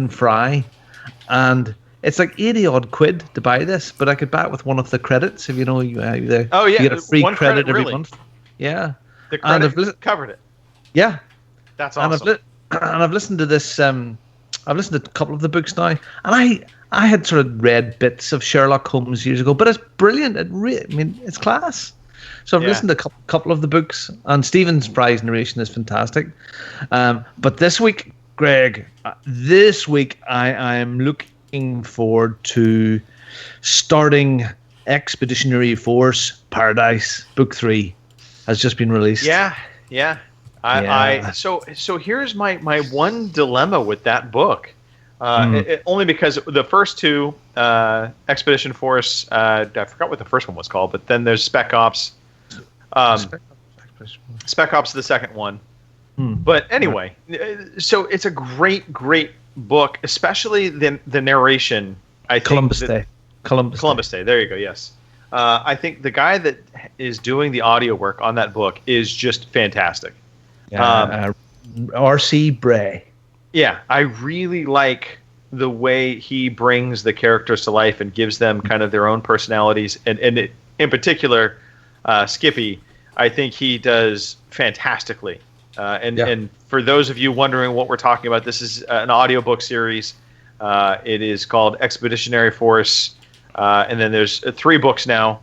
Fry, and it's like 80 odd quid to buy this, but I could buy it with one of the credits if you get a free one credit every really. month. Yeah, the credit covered it. Yeah, that's awesome. And I've listened to this. I've listened to a couple of the books now, and I had sort of read bits of Sherlock Holmes years ago, but it's brilliant. It's class. So I've listened to a couple of the books, and Stephen Fry's narration is fantastic. But this week, Greg, I am looking forward to starting Expeditionary Force Paradise. Book 3 has just been released. Yeah. So here's my one dilemma with that book. Only because the first two, Expedition Force, I forgot what the first one was called, but then there's Spec Ops. Spec Ops, the second one. But anyway, so it's a great book, especially the narration. I think Columbus Day. There you go. Yes. I think the guy that is doing the audio work on that book is just fantastic. R.C. Bray. Yeah, I really like the way he brings the characters to life and gives them kind of their own personalities. And in particular, Skippy, I think he does fantastically. And for those of you wondering what we're talking about, this is an audiobook series. It is called Expeditionary Force. And then there's 3 books now,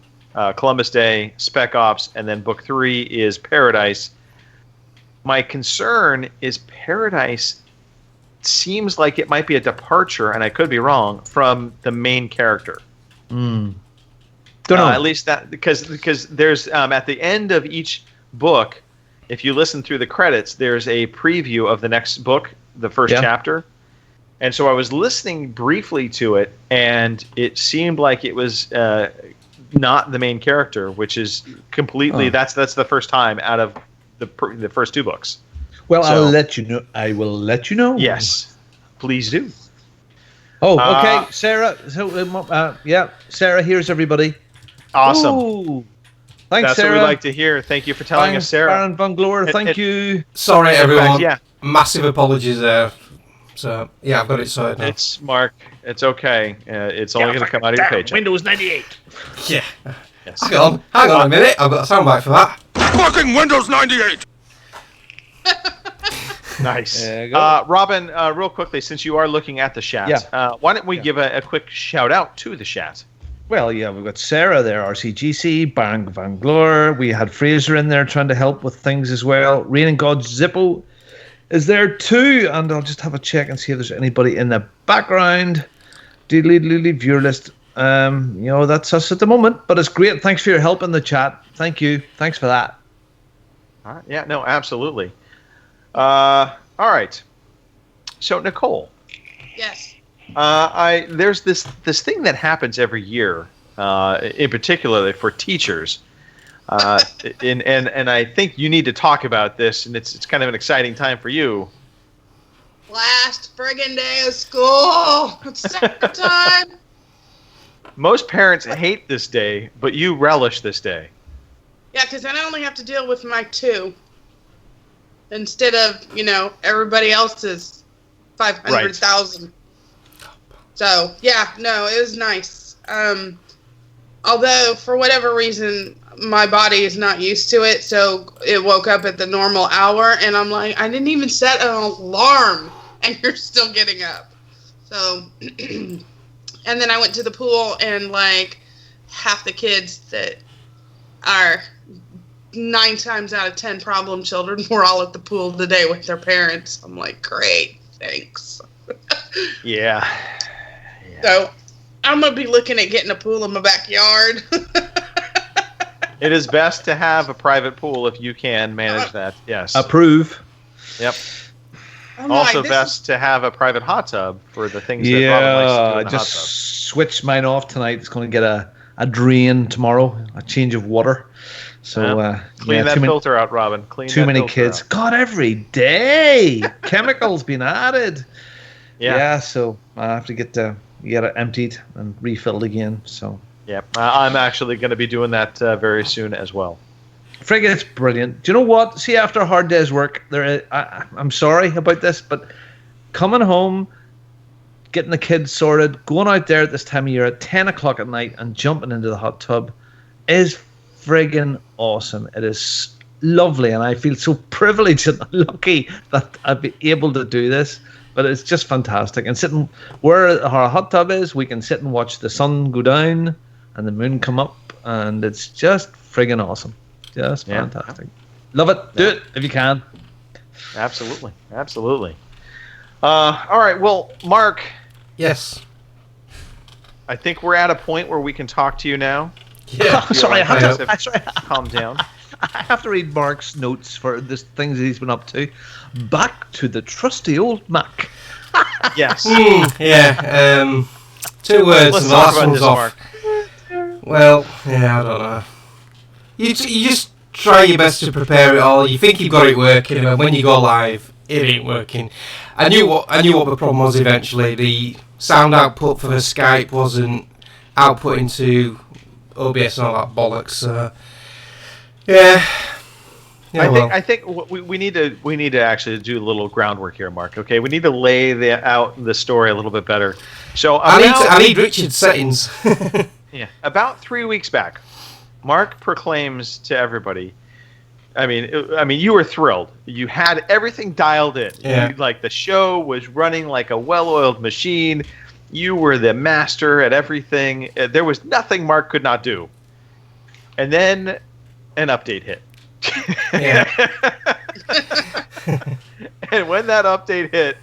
Columbus Day, Spec Ops, and then book 3 is Paradise. My concern is Paradise seems like it might be a departure, and I could be wrong, from the main character. Don't know. At least that because there's at the end of each book, if you listen through the credits, there's a preview of the next book, the first chapter. And so I was listening briefly to it, and it seemed like it was not the main character, which is completely that's the first time out of the first 2 books. Well, I will let you know. Yes, please do. Oh, okay, Sarah. So, Sarah. Here's everybody. Awesome. Ooh. Thanks, That's Sarah. what we like to hear. Thank you for telling us, Sarah. Baron Von Glor, thank you. Sorry, everyone. Massive apologies there. So, I've got it sorted now. It's Mark. It's okay. It's only going to come out of your paycheck. Windows 98. Yeah. Yes. Hang on a minute. I've got a soundbite for that. Fucking Windows 98! Nice. Robin, real quickly, since you are looking at the chat, why don't we give a quick shout out to the chat? Well, we've got Sarah there, RCGC, Baron Van Glor. We had Fraser in there trying to help with things as well. Rain and God Zippo is there too, and I'll just have a check and see if there's anybody in the background. Viewer list. That's us at the moment, but it's great. Thanks for your help in the chat. Thank you. Thanks for that. All right. Yeah, no, absolutely. All right. So, Nicole. Yes. There's this thing that happens every year, in particular for teachers, and I think you need to talk about this, and it's kind of an exciting time for you. Last friggin' day of school. It's second time. Most parents hate this day, but you relish this day. Yeah, because then I only have to deal with my 2 instead of everybody else's 500,000. Right. So, it was nice. Although, for whatever reason, my body is not used to it, so it woke up at the normal hour, and I'm like, I didn't even set an alarm, and you're still getting up. So, and then I went to the pool, and, half the kids that are 9 times out of 10 problem children were all at the pool today with their parents. I'm like, great, thanks. Yeah. So I'm going to be looking at getting a pool in my backyard. It is best to have a private pool if you can manage that. Yes. Approve. Yep. Also best to have a private hot tub for the things that Robin likes to do in the hot tub. I just switched mine off tonight. It's going to get a drain tomorrow, a change of water. So clean that filter out, Robin. Too many kids. God, every day chemicals being added. Yeah. So I have to get it emptied and refilled again. So I'm actually going to be doing that very soon as well. Friggin', it's brilliant. Do you know what? See, after a hard day's work, I'm sorry about this, but coming home getting the kids sorted, going out there at this time of year at 10 o'clock at night and jumping into the hot tub is friggin' awesome. It is lovely, and I feel so privileged and lucky that I've been able to do this. But it's just fantastic. And sitting where our hot tub is, we can sit and watch the sun go down and the moon come up, and it's just friggin' awesome. Just fantastic. Love it. Do it if you can. Absolutely. All right. Well, Mark. Yes. I think we're at a point where we can talk to you now. Yeah. Sorry, I have to calm down. I have to read Mark's notes for the things he's been up to. Back to the trusty old Mac. Yes. Yeah. 2 words. Let's and the talk last about one's this, off. Mark. Well, yeah, I don't know. You just try your best to prepare it all. You think you've got it working, and when you go live, it ain't working. I knew what the problem was eventually. The sound output for the Skype wasn't outputting to OBS and all that bollocks. Yeah. I think we need to actually do a little groundwork here, Mark. Okay, we need to lay out the story a little bit better. So I need Richard's settings. Yeah, about 3 weeks back, Mark proclaims to everybody. I mean, you were thrilled. You had everything dialed in. Yeah. Like the show was running like a well-oiled machine. You were the master at everything. There was nothing Mark could not do. And then an update hit. Yeah. And when that update hit,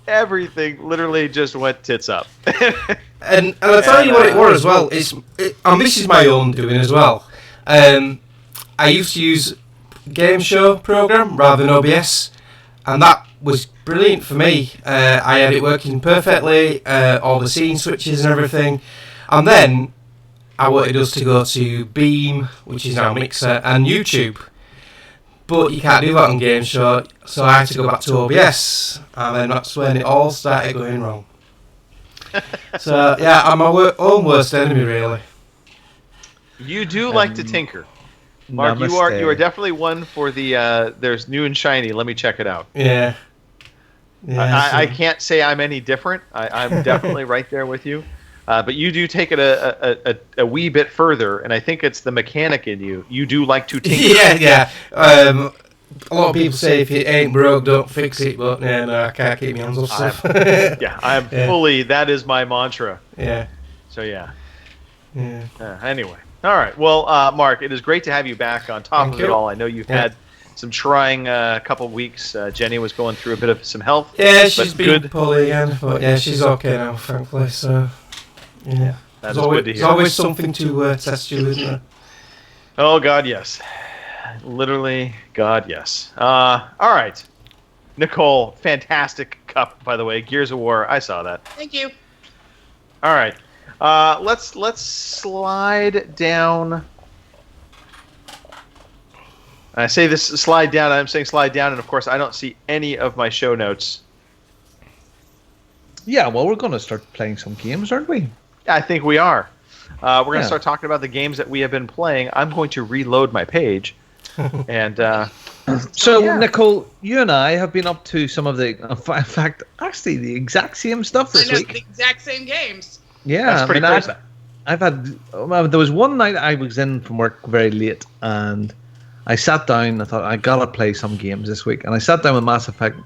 everything literally just went tits up. And I'll tell you what it was as well. And this is my own doing as well. I used to use Game Show program rather than OBS, and that was brilliant for me. I had it working perfectly, all the scene switches and everything. And then I wanted us to go to Beam, which is now Mixer, and YouTube. But you can't do that on Game Show, so I had to go back to OBS, and then that's when it all started going wrong. So yeah, I'm my own worst enemy, really. You do like to tinker, Mark. You are definitely one for the. There's new and shiny. Let me check it out. Yeah. I can't say I'm any different. I'm definitely right there with you. But you do take it a wee bit further, and I think it's the mechanic in you. You do like to tinker. Yeah. A lot of people say if it ain't broke, don't fix it. But no, I can't keep my hands off stuff. I'm fully. That is my mantra. Yeah. So yeah. Yeah. Anyway, all right. Well, Mark, it is great to have you back. On top of it all, I know you've had some trying couple of weeks. Jenny was going through a bit of some health. Yeah, she's been poorly again, but yeah, she's okay now, thankfully. So yeah, that's good to hear. There's always something to test you, isn't there? Oh God, yes. Literally, God, yes. All right, Nicole, fantastic cup, by the way. Gears of War, I saw that. Thank you. All right, let's slide down. I say this slide down. I'm saying slide down, and of course, I don't see any of my show notes. Yeah, well, we're going to start playing some games, aren't we? I think we are. We're going to start talking about the games that we have been playing. I'm going to reload my page. And so, Nicole, you and I have been up to some of the, in fact, actually the exact same stuff this week. The exact same games. Yeah, that's pretty crazy. I've had. There was one night I was in from work very late, and I sat down. I thought I gotta play some games this week, and I sat down with Mass Effect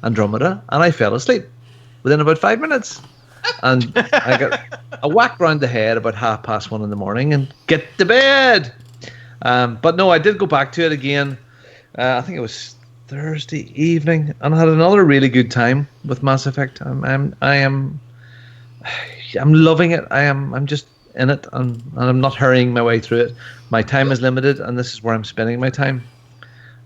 Andromeda, and I fell asleep within about 5 minutes. And I got a whack round the head about 1:30 in the morning, and get to bed. But no, I did go back to it again. I think it was Thursday evening, and I had another really good time with Mass Effect. I'm loving it. I'm just in it, and I'm not hurrying my way through it. My time is limited, and this is where I'm spending my time.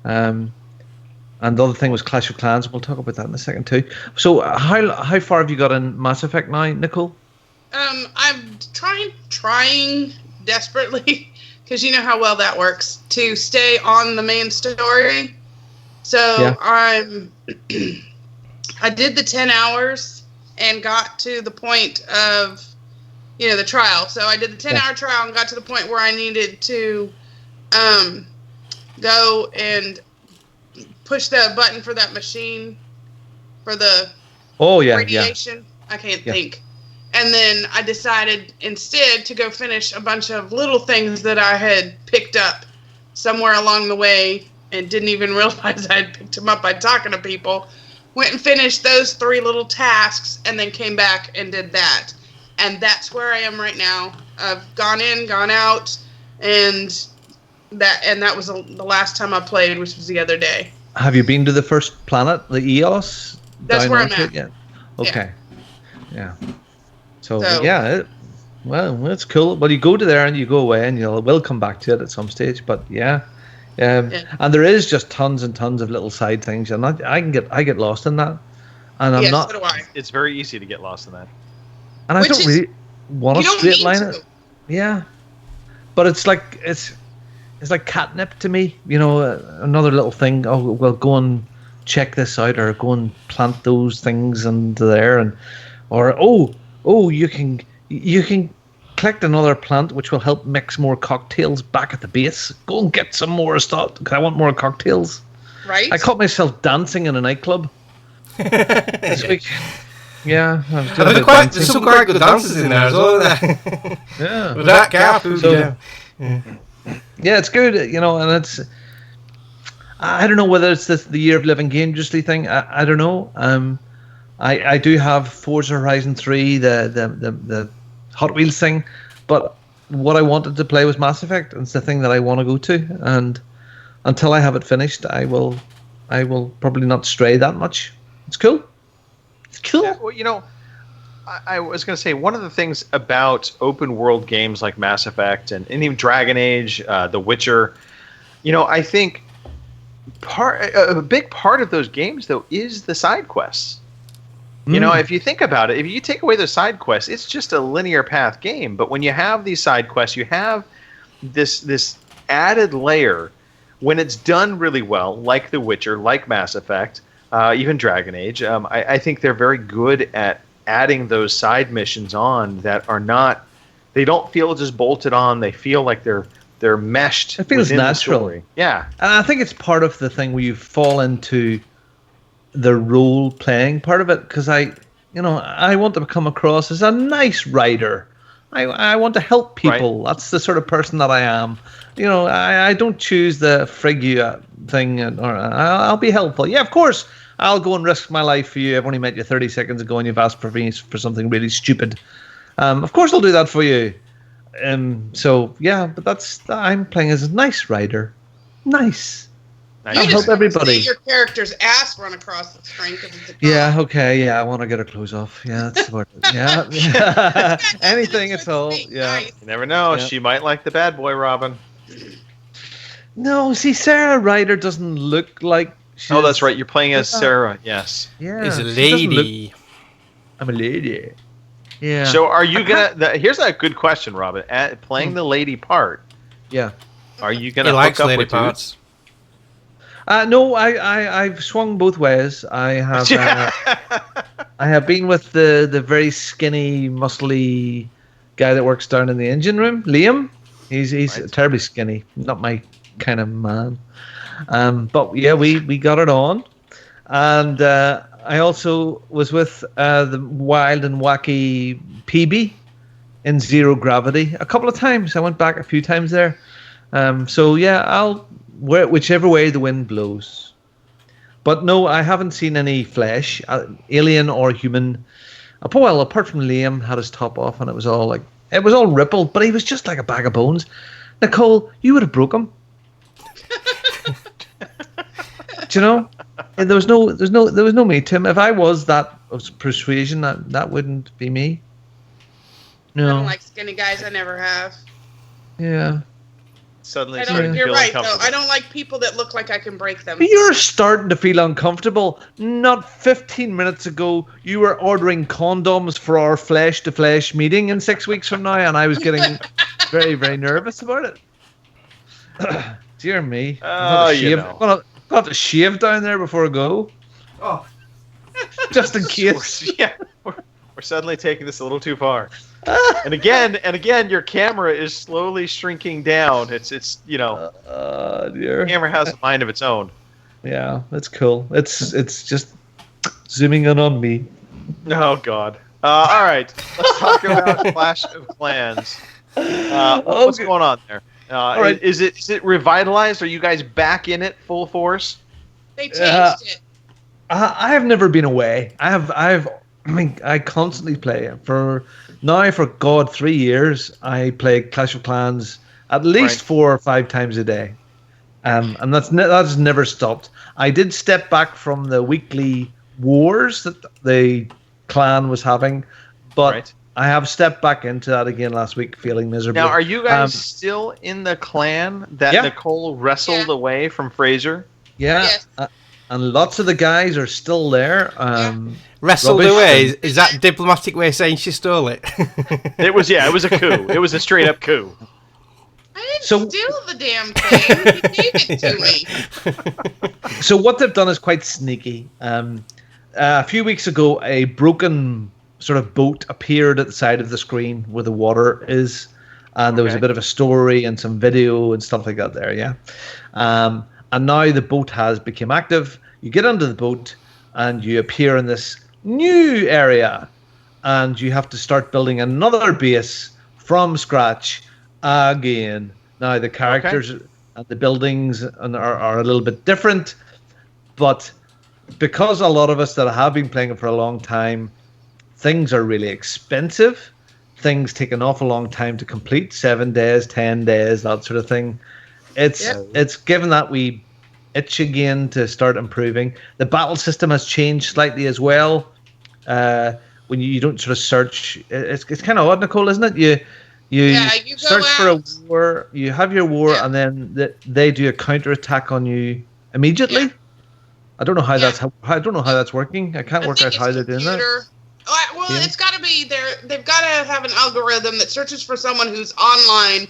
And the other thing was Clash of Clans. We'll talk about that in a second too. So, how far have you got in Mass Effect now, Nicole? I'm trying desperately, because you know how well that works, to stay on the main story. So I did the 10 hours and got to the point of, the trial. So I did the 10-hour trial and got to the point where I needed to go and push the button for that machine for the radiation. I can't think. And then I decided instead to go finish a bunch of little things that I had picked up somewhere along the way and didn't even realize I had picked them up by talking to people. Went and finished those 3 little tasks and then came back and did that. And that's where I am right now. I've gone in, gone out, and that was the last time I played, which was the other day. Have you been to the first planet, the EOS? That's where I'm at. Yeah. Okay. Yeah. So yeah, it's cool. Well, you go to there and you go away, and we'll come back to it at some stage. But yeah. And there is just tons and tons of little side things, and I get lost in that, and I'm not. So do I. It's very easy to get lost in that. And I don't really want to straight line it. Yeah, but it's like catnip to me. Another little thing. Oh, well, go and check this out, or go and plant those things into there, or you can collect another plant which will help mix more cocktails back at the base. Go and get some more stuff because I want more cocktails. Right. I caught myself dancing in a nightclub this week. Yeah, there's some quite good dances in there as well. Yeah, with that cat food. Yeah, it's good. And it's. I don't know whether it's the year of living dangerously thing. I don't know. I do have Forza Horizon 3, the Hot Wheels thing, but what I wanted to play was Mass Effect, and it's the thing that I want to go to. And until I have it finished, I will probably not stray that much. It's cool. It's cool. Yeah, well, I was going to say, one of the things about open world games like Mass Effect and even Dragon Age, The Witcher, I think a big part of those games though is the side quests. If you think about it, if you take away the side quests, it's just a linear path game. But when you have these side quests, you have this added layer when it's done really well, like The Witcher, like Mass Effect, even Dragon Age. I think they're very good at adding those side missions on that are not. They don't feel just bolted on. They feel like they're meshed. It feels natural. The story. Yeah, and I think it's part of the thing where you fall into the role playing part of it, because I want to come across as a nice writer. I want to help people. Right. That's the sort of person that I am. I don't choose the frig you thing, or I'll be helpful. Yeah, of course, I'll go and risk my life for you. I've only met you 30 seconds ago and you've asked for me for something really stupid. Of course I'll do that for you. So yeah, but I'm playing as a nice writer. Nice. I'll help everybody. See your character's ass run across the screen because it's a yeah, okay, yeah, I want to get her clothes off. Yeah, that's what. Yeah. Anything at all. Yeah. You never know. Yeah. She might like the bad boy Robin. No, see, Sarah Ryder doesn't look like. Oh, that's right. You're playing as Sarah. Yes. Yeah. He's a lady. I'm a lady. Yeah. So, are you gonna? Here's a good question, Robin. Playing the lady part. Yeah. Are you gonna? He likes hook up lady with parts. Dudes? No, I've swung both ways. I have I have been with the very skinny, muscly guy that works down in the engine room, Liam. He's right. Terribly skinny, not my kind of man. But yeah, we got it on, and I also was with the wild and wacky PB in Zero Gravity a couple of times. I went back a few times there. So yeah, I'll. Whichever way the wind blows. But no, I haven't seen any flesh, alien or human. Well, apart from Liam had his top off and it was all rippled, but he was just like a bag of bones. Nicole, you would have broke him. Do you know? And there was no me, Tim. If I was that of persuasion, that wouldn't be me. No. I don't like skinny guys. I never have. Yeah. Suddenly you're right, though. I don't like people that look like I can break them. But you're starting to feel uncomfortable. Not 15 minutes ago, you were ordering condoms for our flesh-to-flesh meeting in 6 weeks from now, and I was getting very, very nervous about it. Dear me. I'm going to have to shave down there before I go. Oh. Just in case. Yeah, we're suddenly taking this a little too far. And again, your camera is slowly shrinking down. It's dear. The camera has a mind of its own. Yeah, that's cool. It's just zooming in on me. Oh God. All right, let's talk about Clash of Clans. What's going on there? All right. Is it revitalized? Are you guys back in it full force? They changed it. I have never been away. I constantly play it. For 3 years, I play Clash of Clans at least 4 or 5 times a day. And that's never stopped. I did step back from the weekly wars that the clan was having, but I have stepped back into that again last week, feeling miserable. Now, are you guys still in the clan that Nicole wrestled away from Fraser? Yeah. Yes. And lots of the guys are still there. Wrestled away? Is that a diplomatic way of saying she stole it? It was a coup. It was a straight up coup. I didn't steal the damn thing. He gave it to me. So what they've done is quite sneaky. A few weeks ago, a broken sort of boat appeared at the side of the screen where the water is, and there was a bit of a story and some video and stuff like that there. Yeah, and now the boat has become active. You get under the boat and you appear in this new area, and you have to start building another base from scratch again. Now the characters and the buildings are a little bit different, but because a lot of us that have been playing it for a long time, things are really expensive. Things take an awful long time to complete, 7 days, 10 days, that sort of thing. It's given that we itch again to start improving. The battle system has changed slightly as well. When you don't sort of search, it's kind of odd, Nicole, isn't it? You search for a war, you have your war, and then they do a counter attack on you immediately. Yeah. I don't know how that's working. I can't work out how they're doing that. Well, it's got to be there. They've got to have an algorithm that searches for someone who's online,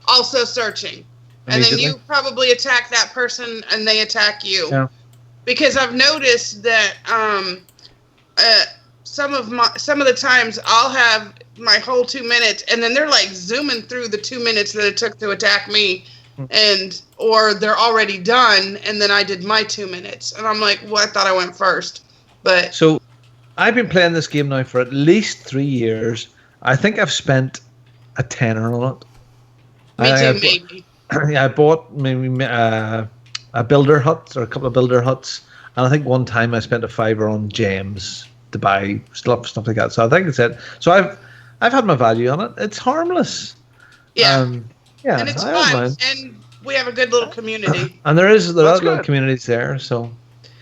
also searching, and then you probably attack that person, and they attack you. Yeah. Because I've noticed that some of the times I'll have my whole 2 minutes, and then they're like zooming through the 2 minutes that it took to attack me, or they're already done, and then I did my 2 minutes, and I'm like, well, I thought I went first, but so. I've been playing this game now for at least 3 years. I think I've spent a tenner on it. Maybe. I bought maybe a builder hut or a couple of builder huts, and I think one time I spent a $5 on gems to buy stuff like that. So I think it's it. So I've had my value on it. It's harmless. Yeah. And it's fun, and we have a good little community. And there are little communities there. So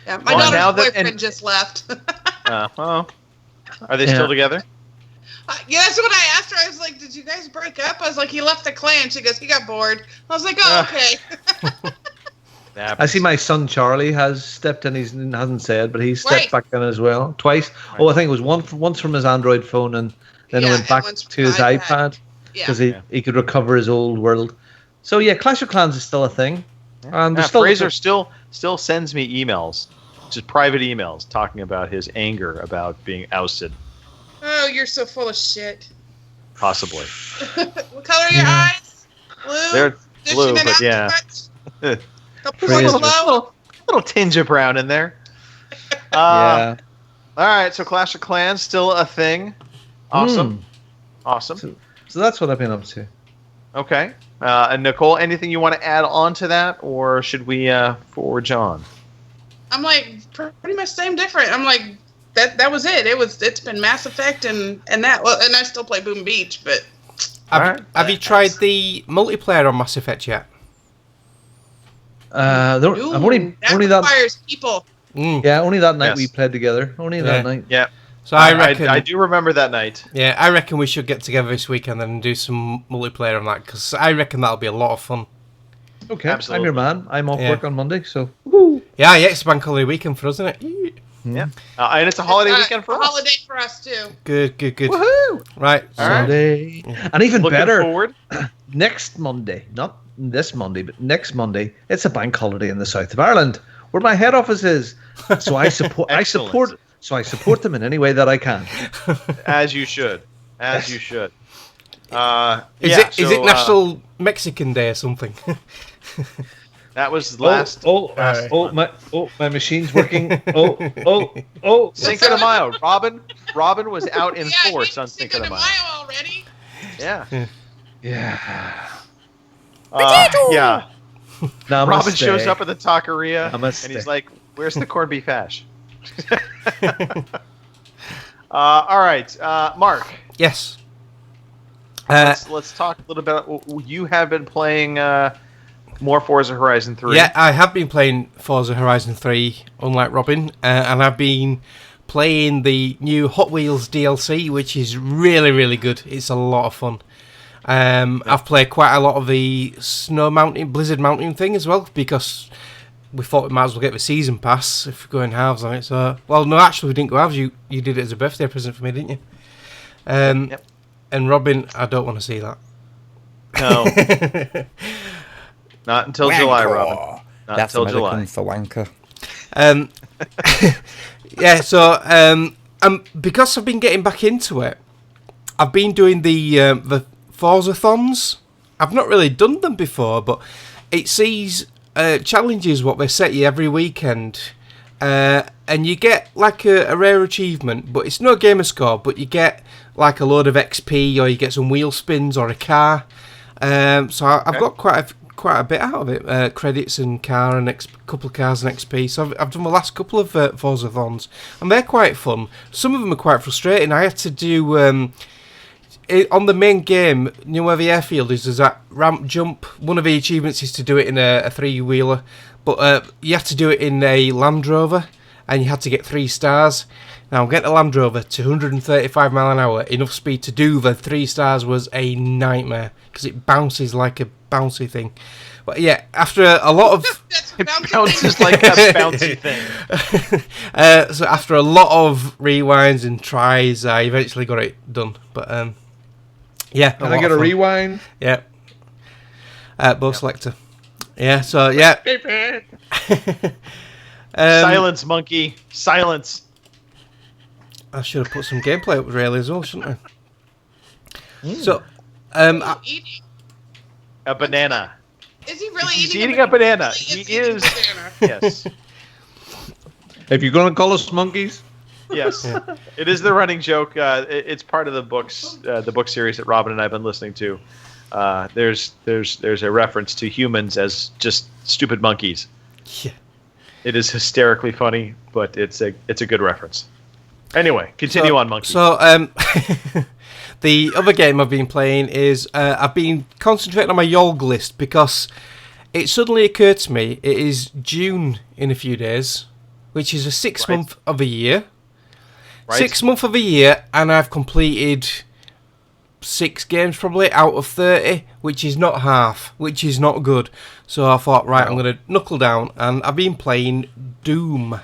yeah, my daughter's boyfriend just left. Are they still together? Yeah, that's what I asked her. I was like, did you guys break up? I was like, he left the clan. She goes, he got bored. I was like, oh, okay. I see my son Charlie has stepped in. He hasn't said, but he's stepped back in as well. Twice. Right. I think it was once from his Android phone, and then he went back to his iPad because he could recover his old world. So yeah, Clash of Clans is still a thing. And Fraser still sends me emails. Just private emails talking about his anger about being ousted. Oh, you're so full of shit. Possibly. What color are your eyes? Blue? They're blue, but yeah. A little tinge of brown in there. Yeah. All right, so Clash of Clans still a thing. Awesome. Awesome. So that's what I've been up to. Okay. And Nicole, anything you want to add on to that, or should we forward John? I'm like pretty much same different. I'm like that was it. It's been Mass Effect and that. Well, and I still play Boom Beach, but have you tried the multiplayer on Mass Effect yet? I've only that requires people. Yeah, only that night we played together. Only that night. Yeah. So I reckon I do remember that night. Yeah, I reckon we should get together this weekend and do some multiplayer on that, because I reckon that'll be a lot of fun. Okay, absolutely. I'm your man. I'm off work on Monday, so. Woo. Yeah, it's a bank holiday weekend for us, isn't it? Yeah, and it's a holiday weekend for us. Holiday for us too. Good. Woohoo! Right, Sunday, and even looking better, forward. Next Monday, not this Monday, but next Monday, it's a bank holiday in the south of Ireland, where my head office is. So I support them in any way that I can. As you should. Is it National Mexican Day or something? That was last. My machine's working. Oh. Cinco de Mayo. Robin was out in force on Cinco de Mayo already. Yeah. Yeah. Yeah. Namaste. Robin shows up at the taqueria Namaste. and he's like, "Where's the corned beef hash?" All right, Mark. Yes. Let's talk a little bit. You have been playing more Forza Horizon 3. Yeah, I have been playing Forza Horizon 3, unlike Robin, and I've been playing the new Hot Wheels DLC, which is really, really good. It's a lot of fun. I've played quite a lot of the Blizzard Mountain thing as well, because we thought we might as well get the season pass if we're going halves on it. So, well, no, actually, we didn't go halves. You did it as a birthday present for me, didn't you? Yep. And Robin, I don't want to see that. No. Not until July, Robin. Not That's until American July. for wanker. Yeah, so because I've been getting back into it, I've been doing the Forza-thons. I've not really done them before, but it sees challenges what they set you every weekend, and you get like a rare achievement, but it's no gamer score, but you get like a load of XP, or you get some wheel spins or a car. So I've got quite a bit out of it, credits and car and couple of cars and XP. So I've done the last couple of Forza-thons, and they're quite fun. Some of them are quite frustrating. I had to do on the main game, you know where the airfield is, there's that ramp jump. One of the achievements is to do it in a three-wheeler, but you have to do it in a Land Rover, and you had to get 3 stars. Now, get the Land Rover to 135 mile an hour, enough speed to do the 3 stars was a nightmare, because it bounces like a bouncy thing. But yeah, after a lot of... It bounces like a bouncy thing. So after a lot of rewinds and tries, I eventually got it done. But yeah. Can I get a rewind? Yeah. Bow selector. Yeah, so yeah. Silence, monkey. Silence. I should have put some gameplay up really as well, shouldn't I? So, Eating? A banana. Is he really He's eating a banana. He He is. banana. Yes. If you're gonna call us monkeys, Yes. It is the running joke. It's part of the books, the book series that Robin and I have been listening to. There's a reference to humans as just stupid monkeys. yeah. It is hysterically funny, but it's a good reference. Anyway, continue on, monkey. So, the other game I've been playing is I've been concentrating on my YOLG list, because it suddenly occurred to me it is June in a few days, which is a 6 month of a year. Right. 6 month of a year, and I've completed 6 games probably out of 30, which is not half, which is not good. So I thought, right, I'm going to knuckle down, and I've been playing Doom.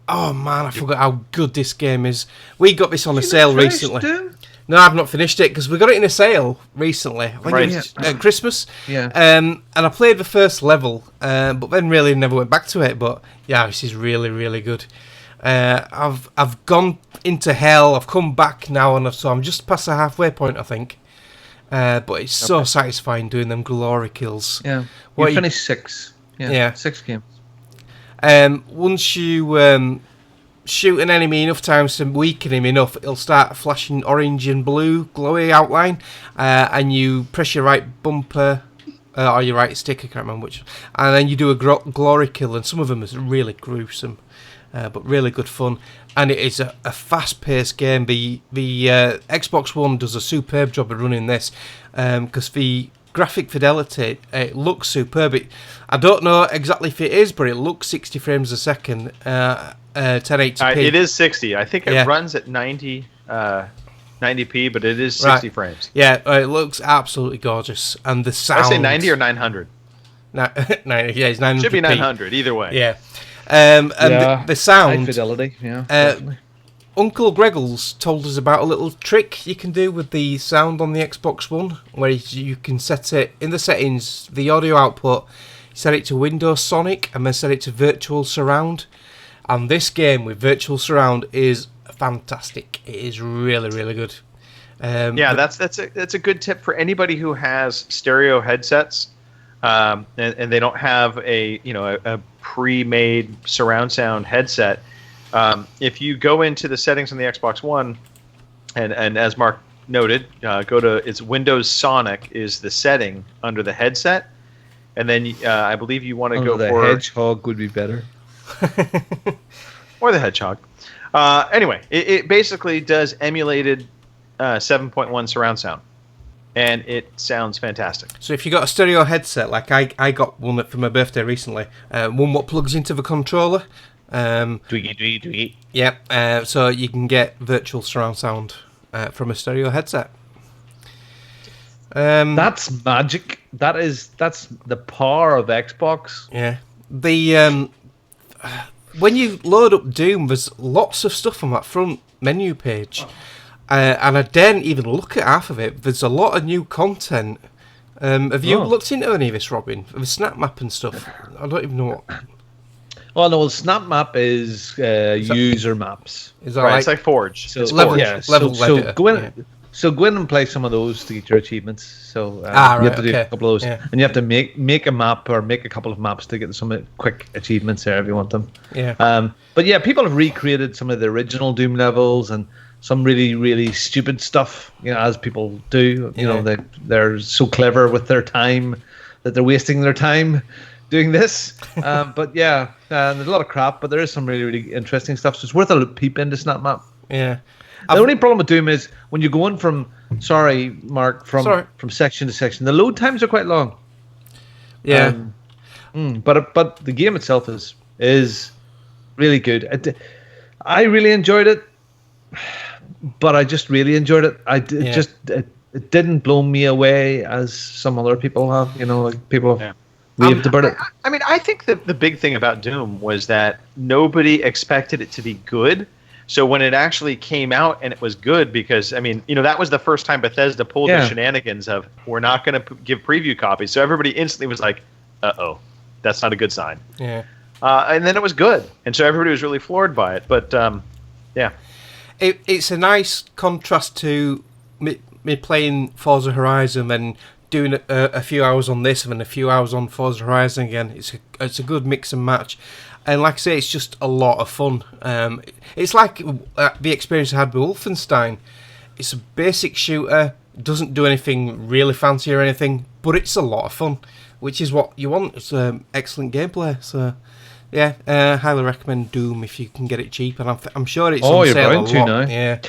Oh man, I forgot how good this game is. We got this on a sale recently. No, I've not finished it, because we got it in a sale recently. I think it was Christmas. Yeah. And I played the first level, but then really never went back to it. But yeah, this is really, really good. I've gone into hell. I've come back now, and so I'm just past the halfway point, I think. But it's so satisfying doing them glory kills. Yeah. What You finished 6. Yeah. 6 games. Once you shoot an enemy enough times to weaken him enough, it'll start flashing orange and blue glowy outline, and you press your right bumper or your right stick, I can't remember which, and then you do a glory kill, and some of them are really gruesome, but really good fun. And it is a fast-paced game. The Xbox One does a superb job of running this, because the graphic fidelity, it looks superb. I don't know exactly if it is, but it looks 60 frames a second, 1080p. It is 60. I think it runs at 90p, but it is 60 frames. Yeah, it looks absolutely gorgeous, and the sound. I say 90 or 900. 90, yeah, it's 900p. Should be 900 either way. Yeah, and the sound. High fidelity. Yeah. Uncle Greggles told us about a little trick you can do with the sound on the Xbox One, where you can set it in the settings, the audio output, set it to Windows Sonic, and then set it to Virtual Surround. And this game with Virtual Surround is fantastic. It is really, really good. That's a good tip for anybody who has stereo headsets. and they don't have a pre-made surround sound headset. If you go into the settings on the Xbox One, and as Mark noted, go to it's Windows Sonic is the setting under the headset, and then I believe you want to go the for Hedgehog would be better, or the Hedgehog. Anyway, it basically does emulated 7.1 surround sound, and it sounds fantastic. So if you got a stereo headset, like I got one for my birthday recently, one what plugs into the controller. Twiggy. Yep. So you can get virtual surround sound from a stereo headset. That's magic. That's the power of Xbox. Yeah. The when you load up Doom, there's lots of stuff on that front menu page, and I daren't even look at half of it. There's a lot of new content. Have you looked into any of this, Robin? The snap map and stuff. I don't even know what. Oh no, well, Snap Map is user maps. Is that Right, right? it's like Forge. So It's level- Forge. level so editor, go in. yeah. So go in and play some of those to get your achievements. So you right, have to do okay. a couple of those, Yeah. and you have to make a map or make a couple of maps to get some quick achievements there if you want them. Yeah. But yeah, people have recreated some of the original Doom levels and some really, really stupid stuff. As people do. They're so clever with their time that they're wasting their time doing this. But yeah, there's a lot of crap, but there is some really, really interesting stuff. So it's worth a peep into Snap Map. Yeah. The only problem with Doom is when you're going from section to section, the load times are quite long. Yeah. But the game itself is really good. I really enjoyed it, but I just really enjoyed it. It didn't blow me away as some other people have. Like people have raved about it. I mean, I think that the big thing about Doom was that nobody expected it to be good. So when it actually came out and it was good, because, I mean, that was the first time Bethesda pulled the shenanigans of, we're not going to give preview copies. So everybody instantly was like, uh-oh, that's not a good sign. Yeah. And then it was good. And so everybody was really floored by it. But, yeah. It's a nice contrast to me playing Forza Horizon and doing a few hours on this and then a few hours on Forza Horizon again. It's a good mix and match. And like I say, it's just a lot of fun. It's like the experience I had with Wolfenstein. It's a basic shooter, doesn't do anything really fancy or anything, but it's a lot of fun, which is what you want. It's excellent gameplay. So, yeah, highly recommend Doom if you can get it cheap. And I'm sure it's on you're sale going a to lot. now. Yeah.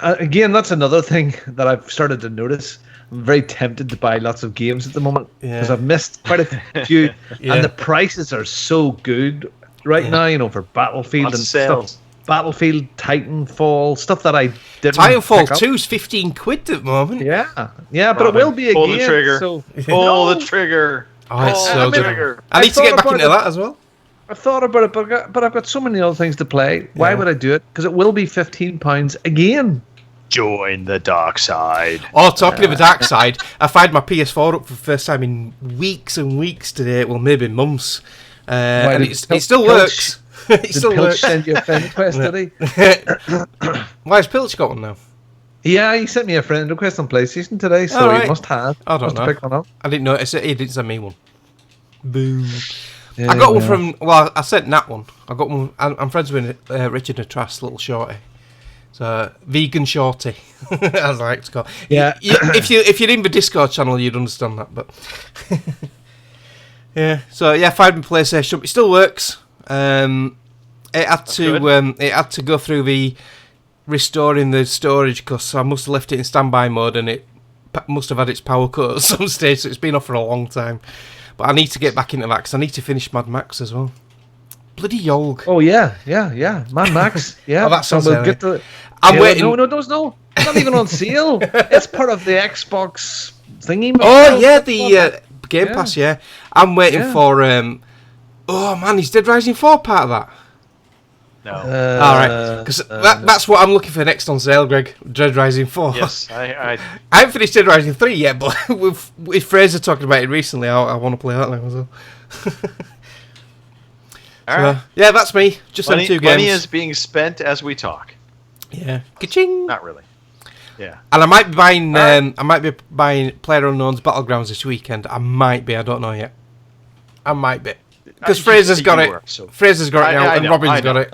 Again, that's another thing that I've started to notice. I'm very tempted to buy lots of games at the moment because I've missed quite a few, and the prices are so good right now. For Battlefield and sales. stuff. Battlefield, Titanfall, stuff that I didn't. Titanfall 2 is £15 at the moment. Yeah, but it will be a Pull game. the trigger. So, Pull the trigger. Oh, it's so good. Trigger. I need to get back about into that as well. I've thought about it, but I've got so many other things to play. Why would I do it? Because it will be £15 again. Join the dark side. Oh, talking of the dark side, I fired my PS4 up for the first time in weeks and weeks today. Well, maybe months. And it still works. It still Pilch works. send you a friend request, did he? Why has Pilch got one now? Yeah, he sent me a friend request on PlayStation today, so Alright. he must have. I don't must know. have picked one up. I didn't notice it. He didn't send me one. Boo. Yeah, I got one from... Well, I sent Nat one. I got one... I'm friends with Richard Natras, little shorty. So, vegan shorty, as I like to call. Yeah. If you're in the Discord channel, you'd understand that. But yeah. So yeah, fired my PlayStation. It still works. It had to go through the restoring the storage because I must have left it in standby mode and it must have had its power cut at some stage. So it's been off for a long time. But I need to get back into that because I need to finish Mad Max as well. Bloody Yolg. Oh yeah. Mad Max. Yeah. Oh, that sounds we'll silly. get to. I'm waiting. No. It's not even on sale. It's part of the Xbox thingy. Oh yeah, the Game Pass. Yeah, I'm waiting for. Oh man, is Dead Rising 4 part of that? No. All right, because that's what I'm looking for next on sale, Greg. Dead Rising 4. Yes, I haven't finished Dead Rising 3 yet, but with Fraser talking about it recently, I want to play that now as well. All right. Yeah, that's me. Just on 2 games. Money is being spent as we talk. Yeah. Ka-ching! Not really. Yeah. And I might be buying PlayerUnknown's Battlegrounds this weekend. I might be. I don't know yet. I might be. Because Fraser's got it. Fraser's got it now, and Robin's got it.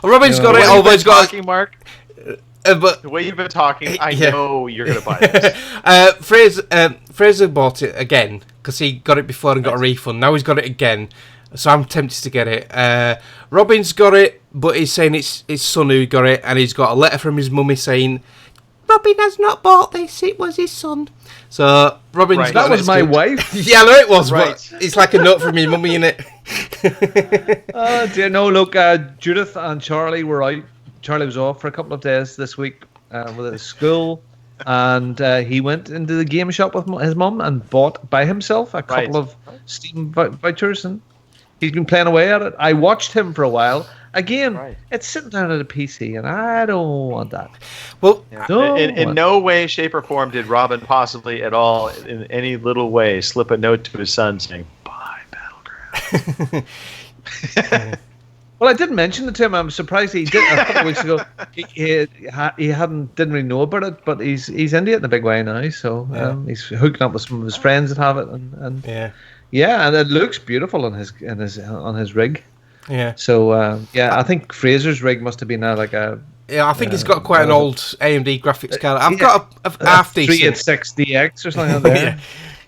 Robin's got it, although he's got it. Mark. But the way you've been talking, I know you're going to buy this. Fraser bought it again because he got it before and got a refund. Now he's got it again, so I'm tempted to get it. Robin's got it, but he's saying it's his son who got it, and he's got a letter from his mummy saying, Robin has not bought this, it was his son. So Robin's got that was my wife. Yeah, I know it was, but it's like a note from his mummy in it. Dear, no, look, Judith and Charlie were out. Charlie was off for a couple of days this week with his school, and he went into the game shop with his mum and bought by himself a couple of Steam vouchers, and he's been playing away at it. I watched him for a while. Again, it's sitting down at a PC, and I don't want that. Well, in no way, shape, or form did Robin possibly at all, in any little way, slip a note to his son saying, "Buy Battlegrounds." Well, I did mention it to him. I'm surprised he did a couple of weeks ago. He didn't really know about it, but he's into it in a big way now. So he's hooking up with some of his friends that have it, and and it looks beautiful on his rig. Yeah. So I think Fraser's rig must have been like a. Yeah, I think he's got quite an old AMD graphics card. I've got a half decent 386DX or something like that.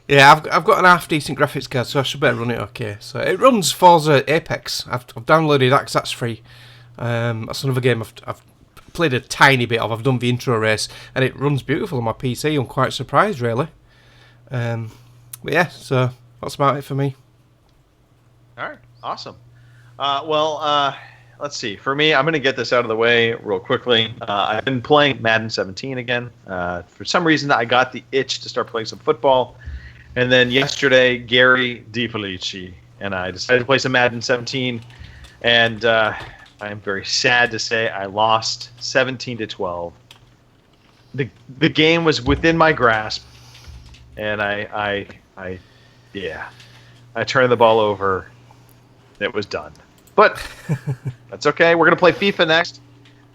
Yeah, I've got an half decent graphics card, so I should better run it okay. So it runs Forza Apex. I've downloaded that 'cause that's free. That's another game I've played a tiny bit of. I've done the intro race, and it runs beautiful on my PC. I'm quite surprised, really. But yeah, so that's about it for me. All right, awesome. Let's see. For me, I'm going to get this out of the way real quickly. I've been playing Madden 17 again. For some reason, I got the itch to start playing some football. And then yesterday, Gary DiFelici and I decided to play some Madden 17. And I'm very sad to say I lost 17-12. The game was within my grasp. And I turned the ball over. It was done. But that's okay. We're going to play FIFA next.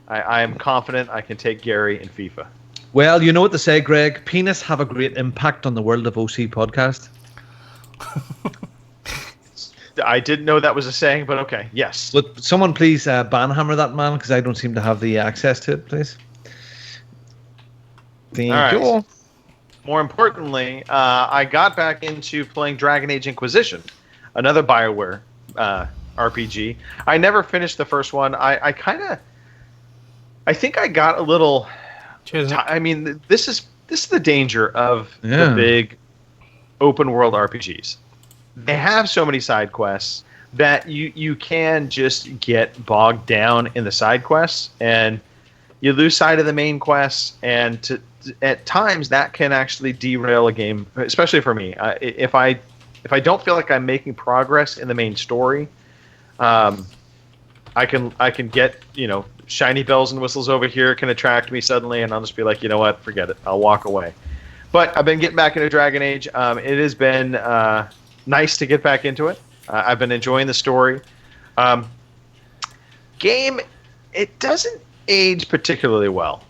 I am confident I can take Gary in FIFA. Well, you know what to say, Greg. Penis have a great impact on the World of OC podcast. I didn't know that was a saying, but okay. Yes. Would someone please banhammer that man, because I don't seem to have the access to it, please. Thank you. More importantly, I got back into playing Dragon Age Inquisition, another BioWare RPG. I never finished the first one. I think I got a little. I mean, this is the danger of the big open world RPGs. They have so many side quests that you can just get bogged down in the side quests, and you lose sight of the main quests. And at times that can actually derail a game, especially for me. If I don't feel like I'm making progress in the main story, I can get, shiny bells and whistles over here can attract me suddenly, and I'll just be like, you know what, forget it. I'll walk away. But I've been getting back into Dragon Age. It has been nice to get back into it. I've been enjoying the story. Game, it doesn't age particularly well.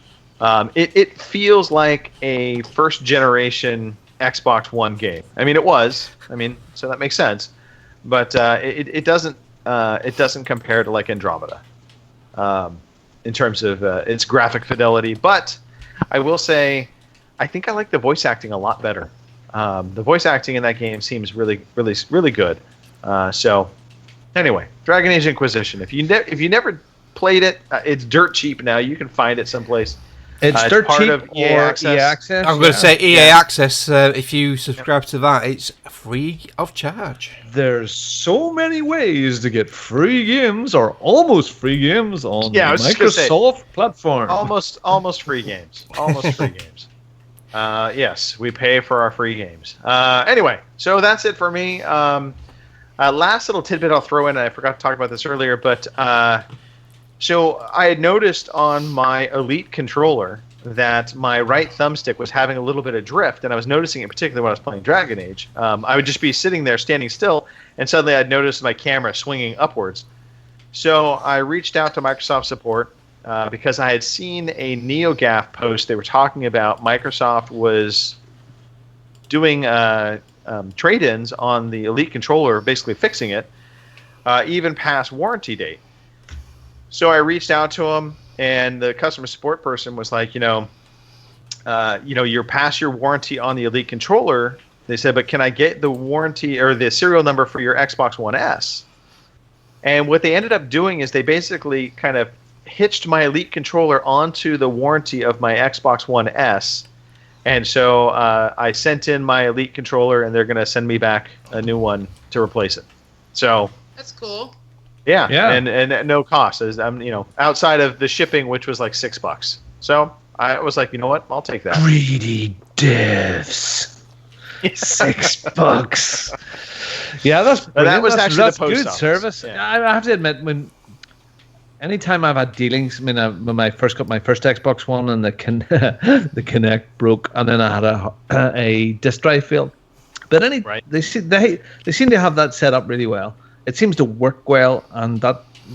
It feels like a first generation Xbox One game. I mean, it was. So that makes sense. But it doesn't compare to like Andromeda. In terms of its graphic fidelity, but I will say I think I like the voice acting a lot better. The voice acting in that game seems really, really, really good. So anyway, Dragon Age Inquisition. If you never played it, it's dirt cheap now. You can find it someplace. It's dirt part cheap of EA Access. I'm going to say EA Access. If you subscribe to that, it's free of charge. There's so many ways to get free games or almost free games on the Microsoft platform. Almost free games. Almost free games. Yes, we pay for our free games. Anyway, so that's it for me. Last little tidbit I'll throw in, and I forgot to talk about this earlier, but so I had noticed on my Elite controller that my right thumbstick was having a little bit of drift, and I was noticing it particularly when I was playing Dragon Age. I would just be sitting there standing still, and suddenly I'd notice my camera swinging upwards. So I reached out to Microsoft support, because I had seen a NeoGAF post. They were talking about Microsoft was doing trade-ins on the Elite controller, basically fixing it, even past warranty date. So I reached out to them, and the customer support person was like, you're past your warranty on the Elite controller. They said, but can I get the warranty or the serial number for your Xbox One S? And what they ended up doing is they basically kind of hitched my Elite controller onto the warranty of my Xbox One S. And so I sent in my Elite controller, and they're going to send me back a new one to replace it. So That's cool. Yeah. And at no cost. I'm outside of the shipping, which was like $6. So I was like, you know what? I'll take that. Greedy devs. $6. Yeah, that's brilliant. That was actually that's the post good office. Service. Yeah. I have to admit, anytime I've had dealings, when I first got my first Xbox One and the Kinect broke, and then I had a disk drive fail. But they seem to have that set up really well. It seems to work well, and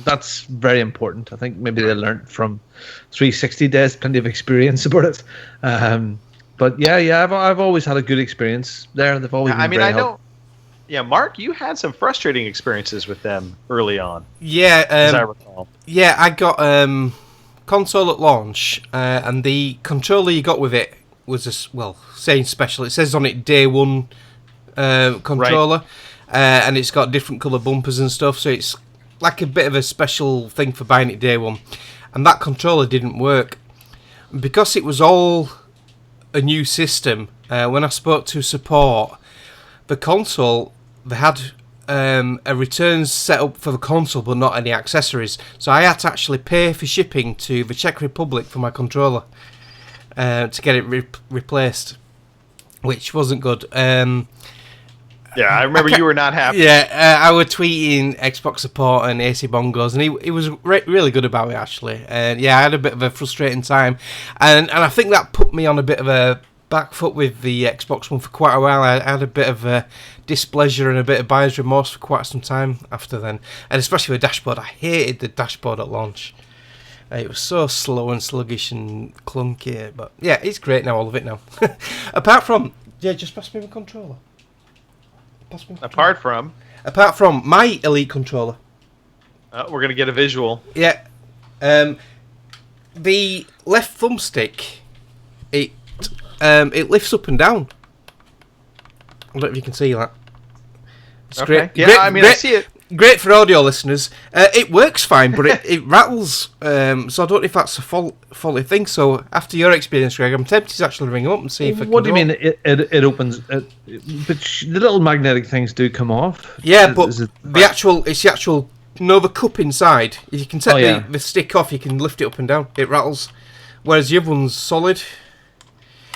that's very important. I think maybe they learned from 360 days, plenty of experience about it. But yeah, I've always had a good experience there. They've always been very helpful. Yeah, Mark, you had some frustrating experiences with them early on. Yeah, as I recall. Yeah, I got console at launch, and the controller you got with it was saying special. It says on it day one controller, and it's got different colour bumpers and stuff. So it's like a bit of a special thing for buying it day one. And that controller didn't work because it was all a new system. When I spoke to support, the console, they had a returns set up for the console but not any accessories, so I had to actually pay for shipping to the Czech Republic for my controller to get it replaced, which wasn't good. Yeah, I remember you were not happy. Yeah, I was tweeting Xbox support and AC Bongos, and he was really good about it, actually. And yeah, I had a bit of a frustrating time, and I think that put me on a bit of a back foot with the Xbox One for quite a while. I had a bit of displeasure and a bit of buyer's remorse for quite some time after then, and especially with the dashboard. I hated the dashboard at launch. It was so slow and sluggish and clunky, but yeah, it's great now. I love it now. Apart from, just pass me my controller. Apart from my Elite controller. We're going to get a visual. Yeah. The left thumbstick, it lifts up and down. I don't know if you can see that. It's great. Yeah, great, I see it. Great for audio listeners. It works fine, but it rattles. So I don't know if that's a faulty thing. So after your experience, Greg, I'm tempted to actually ring him up and see if I can. What do you mean? It opens, but the little magnetic things do come off. Yeah, but it's the actual. The cup inside. If you can take the stick off, you can lift it up and down. It rattles, whereas the other one's solid.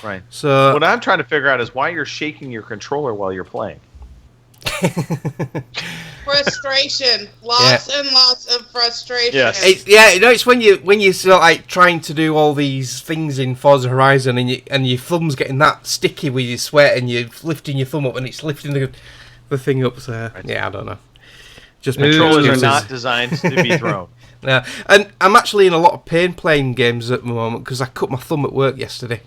Right. So what I'm trying to figure out is why you're shaking your controller while you're playing. Frustration, lots and lots of frustration. Yes. It's when you sort of like trying to do all these things in Forza Horizon, and your thumb's getting that sticky with your sweat, and you're lifting your thumb up, and it's lifting the thing up. So yeah, I don't know. Just controllers are not designed to be thrown. Yeah, and I'm actually in a lot of pain playing games at the moment because I cut my thumb at work yesterday.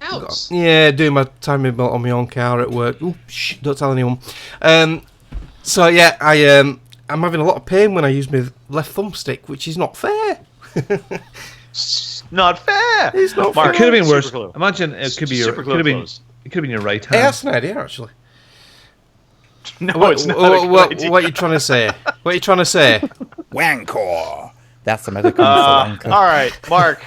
Ouch. Yeah, doing my timing belt on my own car at work. Ooh, don't tell anyone. So yeah, I'm having a lot of pain when I use my left thumbstick, which is not fair. Not fair. It's not Mark, fair. it could have been worse. Glue. Imagine it could be your. It could have been your right hand. Hey, that's an idea, actually. No, it's not. What are you trying to say? What are you trying to say? Wancor. That's the medical for all right, Mark.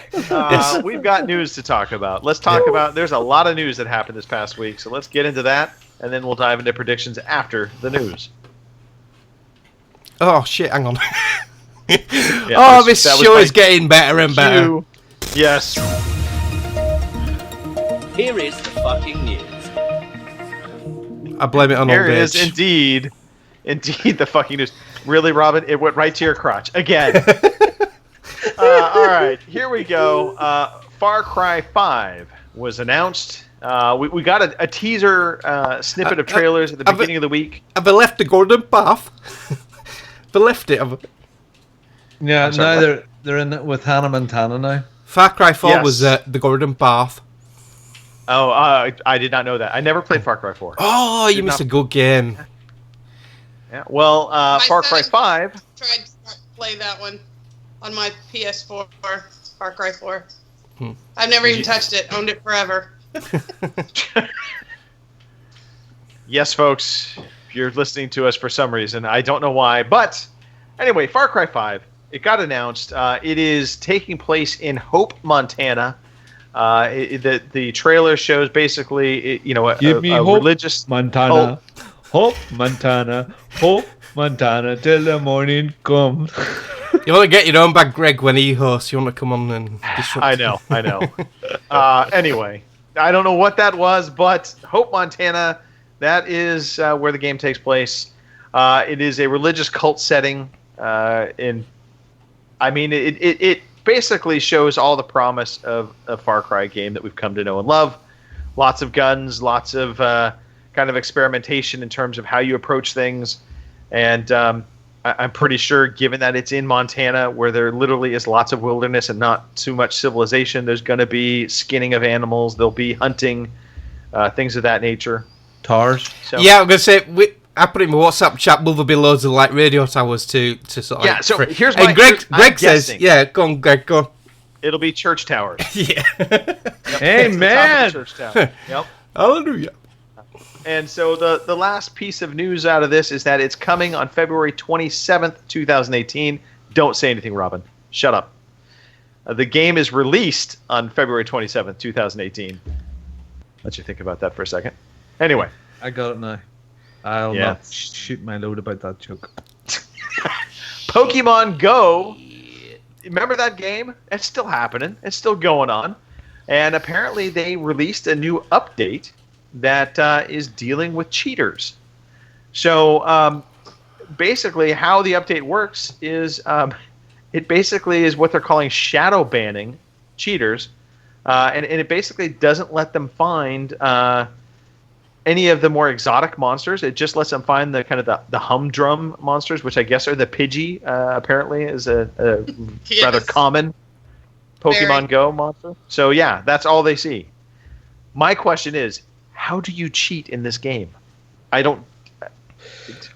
We've got news to talk about. Let's talk about. There's a lot of news that happened this past week, so let's get into that, and then we'll dive into predictions after the news. Oh shit! Hang on. This show is getting better and better. Yes. Here is the fucking news. I blame it on Here old age. is indeed the fucking news. Really, Robin? It went right to your crotch again. All right, here we go. Far Cry 5 was announced. We got a teaser snippet of trailers at the beginning of the week. Have I left the golden path? Have I left it? Yeah, I'm sorry, now what? they're in it with Hannah Montana now. Far Cry 4 Yes. was the Gordon Bath. Oh, I did not know that. I never played Far Cry 4. Oh, you Did missed not- a good game. Yeah. Well, My Far Cry son 5. tried to play that one on my PS4, Far Cry 4. I've never even touched it. Owned it forever. Yes, folks, if you're listening to us for some reason, I don't know why, but anyway, Far Cry 5. It got announced. It is taking place in Hope, Montana. The trailer shows basically, Give me a hope, religious Montana. Hope, Montana. Hope, Montana, till the morning comes. You want to get your own back, Greg, when he hosts. You want to come on and disrupt. I know. Anyway, I don't know what that was, but Hope, Montana, that is where the game takes place. It is a religious cult setting. It basically shows all the promise of a Far Cry game that we've come to know and love. Lots of guns, lots of kind of experimentation in terms of how you approach things. And I'm pretty sure, given that it's in Montana, where there literally is lots of wilderness and not too much civilization, there's going to be skinning of animals. There'll be hunting, things of that nature. Tars. So, Yeah, I'm going to say, I put it in my WhatsApp chat, will there be loads of like radio towers to sort of... Yeah, so here's and my... Greg I'm says, guessing yeah, go on, Greg, go on. it'll be church towers. Yeah. Amen. Church tower. Yep. Hallelujah. And so the last piece of news out of this is that it's coming on February 27th, 2018. Don't say anything, Robin. Shut up. The game is released on February 27th, 2018. Let you think about that for a second. Anyway. I got it now. I'll Yeah. not shoot my load about that joke. Pokemon Go. Remember that game? It's still happening. It's still going on. And apparently they released a new update that is dealing with cheaters. So basically how the update works is it basically is what they're calling shadow banning cheaters. And it basically doesn't let them find any of the more exotic monsters. It just lets them find the kind of the humdrum monsters, which I guess are the Pidgey, apparently is a Yes. rather common Pokemon Very. Go monster. So yeah, that's all they see. My question is, how do you cheat in this game? I don't...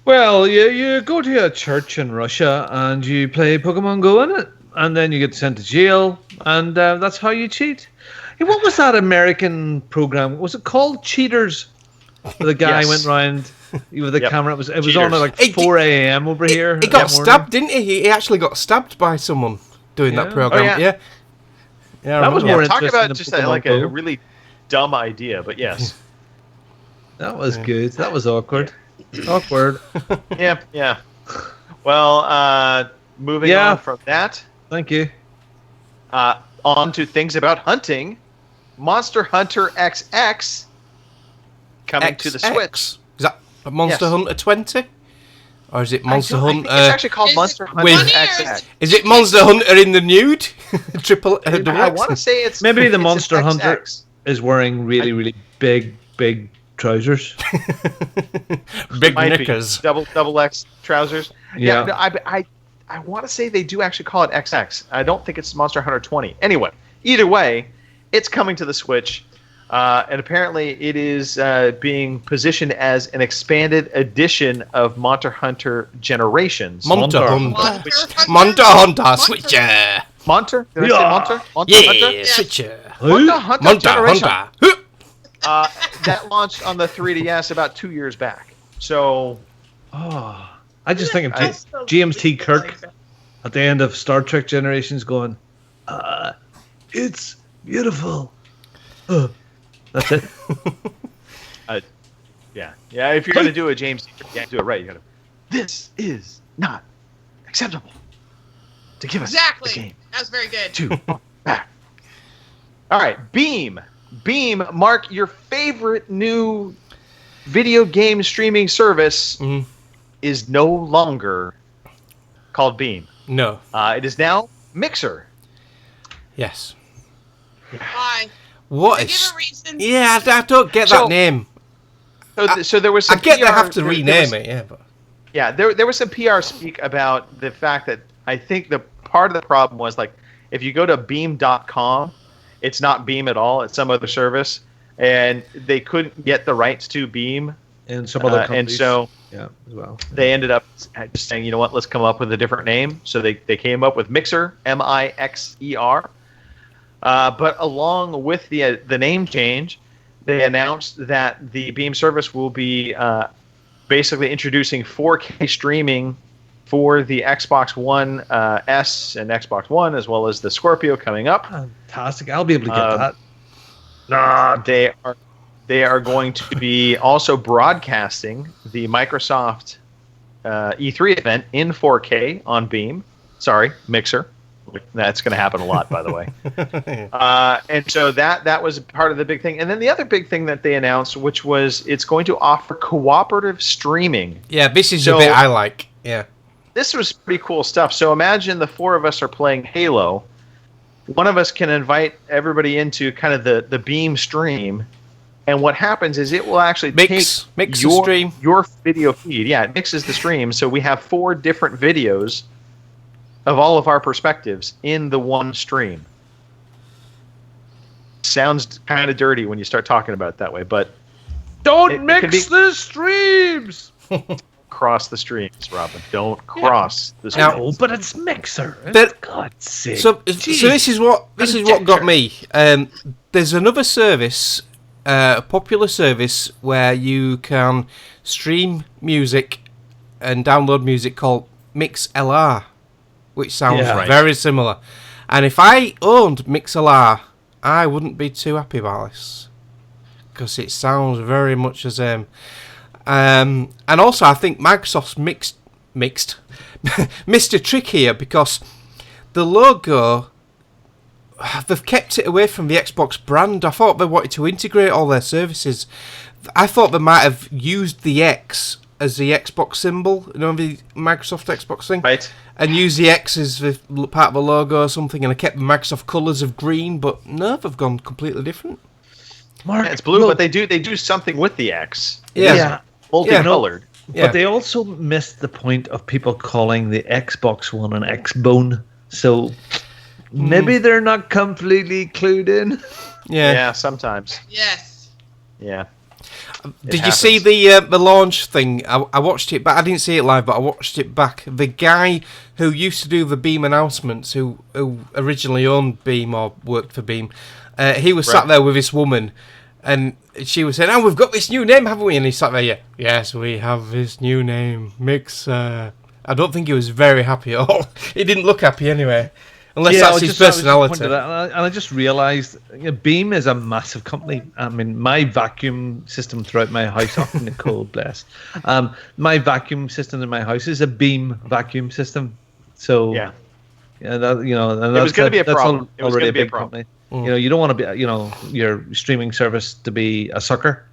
Well, you go to a church in Russia and you play Pokemon Go in it, and then you get sent to jail, and that's how you cheat. Hey, what was that American program? Was it called Cheaters? Where the guy Yes. went round with the Yep. camera. It was on Cheaters. at like Hey, 4 a.m. over here. He that got morning. stabbed, didn't he? He actually got stabbed by someone doing Yeah. that program. Oh, yeah. Yeah. Yeah, I That was remember. more Talk interesting about than just Pokemon like Go. a really dumb idea, but yes. That was good. That was awkward. Awkward. Yeah. Well, moving Yeah. on from that, Thank you. on to things about hunting. Monster Hunter XX coming to the XX. Switch. Is that a Monster Yes. Hunter 20? Or is it Monster I Hunter? think it's actually called Is Monster it Hunter funny or XX. Is it Monster Hunter in the nude? Double I X? want to say it's Maybe the it's an Monster Hunter XX. is wearing really, really big trousers. Big Might be. knickers. double X trousers. Yeah. No, I want to say they do actually call it XX. I don't think it's Monster Hunter 20. Anyway, either way, it's coming to the Switch, and apparently it is being positioned as an expanded edition of Monster Hunter Generations. Monster Monster Hunter. Hunter. Monster Hunter. Switcher. Monster? Did I say Yeah. Monster? Monster Yeah. Hunter? Switcher. Monster Hunter Monster Generation. Hunter. That launched on the 3DS about 2 years back. So Oh, I just think of That's so James T. cute. Kirk at the end of Star Trek Generations going, it's beautiful. That's it. yeah. If you're gonna do a James, you can't do it right. You gotta. This is not acceptable. To give us the Exactly. game. That was very good. To back. All right, Beam, Mark, your favorite new video game streaming service Mhm. is no longer called Beam. No. It is now Mixer. Yes. Why? What They is... give a reason. Yeah, I don't get So- that name. So there was I some get they PR have to there rename was- it, yeah, but... Yeah, there was some PR speak about the fact that I think the part of the problem was like if you go to Beam.com, it's not Beam at all. It's some other service, and they couldn't get the rights to Beam in some other countries. And so as well. They ended up just saying, you know what, let's come up with a different name. So they came up with Mixer, Mixer. But along with the name change, they announced that the Beam service will be basically introducing 4K streaming for the Xbox One S and Xbox One, as well as the Scorpio coming up. Fantastic! I'll be able to get that. They are going to be also broadcasting the Microsoft E3 event in 4K on Beam. Sorry, Mixer. That's going to happen a lot, by the way. And so that was part of the big thing. And then the other big thing that they announced, which was it's going to offer cooperative streaming. Yeah, this is the bit I like. Yeah. This was pretty cool stuff. So imagine the four of us are playing Halo. One of us can invite everybody into kind of the Beam stream. And what happens is it will actually mix your video feed. Yeah, it mixes the stream. So we have 4 different videos of all of our perspectives in the one stream. Sounds kind of dirty when you start talking about it that way, but don't mix the streams. Cross the streams, Robin. Don't cross the streams. No, but it's Mixer. God's sake. So this is what got me. There's another service, a popular service where you can stream music and download music called MixLR, which sounds very similar. And if I owned MixLR, I wouldn't be too happy about this because it sounds very much the same. And also, I think Microsoft's mixed missed a trick here because the logo, they've kept it away from the Xbox brand. I thought they wanted to integrate all their services. I thought they might have used the X as the Xbox symbol, you know, the Microsoft Xbox thing, right? And use the X as the part of the logo or something, and I kept the Microsoft colours of green, but no, they've gone completely different. Mark, it's blue, but they do something with the X. Yeah. Multicolored. Yeah. But they also missed the point of people calling the Xbox One an X-Bone. So maybe they're not completely clued in. Yeah, sometimes. Yes. Yeah. Did you see the launch thing? I watched it, but I didn't see it live, but I watched it back. The guy who used to do the Beam announcements, who originally owned Beam or worked for Beam, he was sat there with this woman, and she was saying, "Oh, we've got this new name, haven't we?" And he sat there, yes, we have this new name, Mixer. I don't think he was very happy at all. He didn't look happy anyway. Unless that's his personality. And I just realised Beam is a massive company. I mean, my vacuum system throughout my house, often the cold, bless. My vacuum system in my house is a Beam vacuum system. So that, and it was going to be a problem. It was going to be a problem. Company. You don't want to be, your streaming service to be a sucker.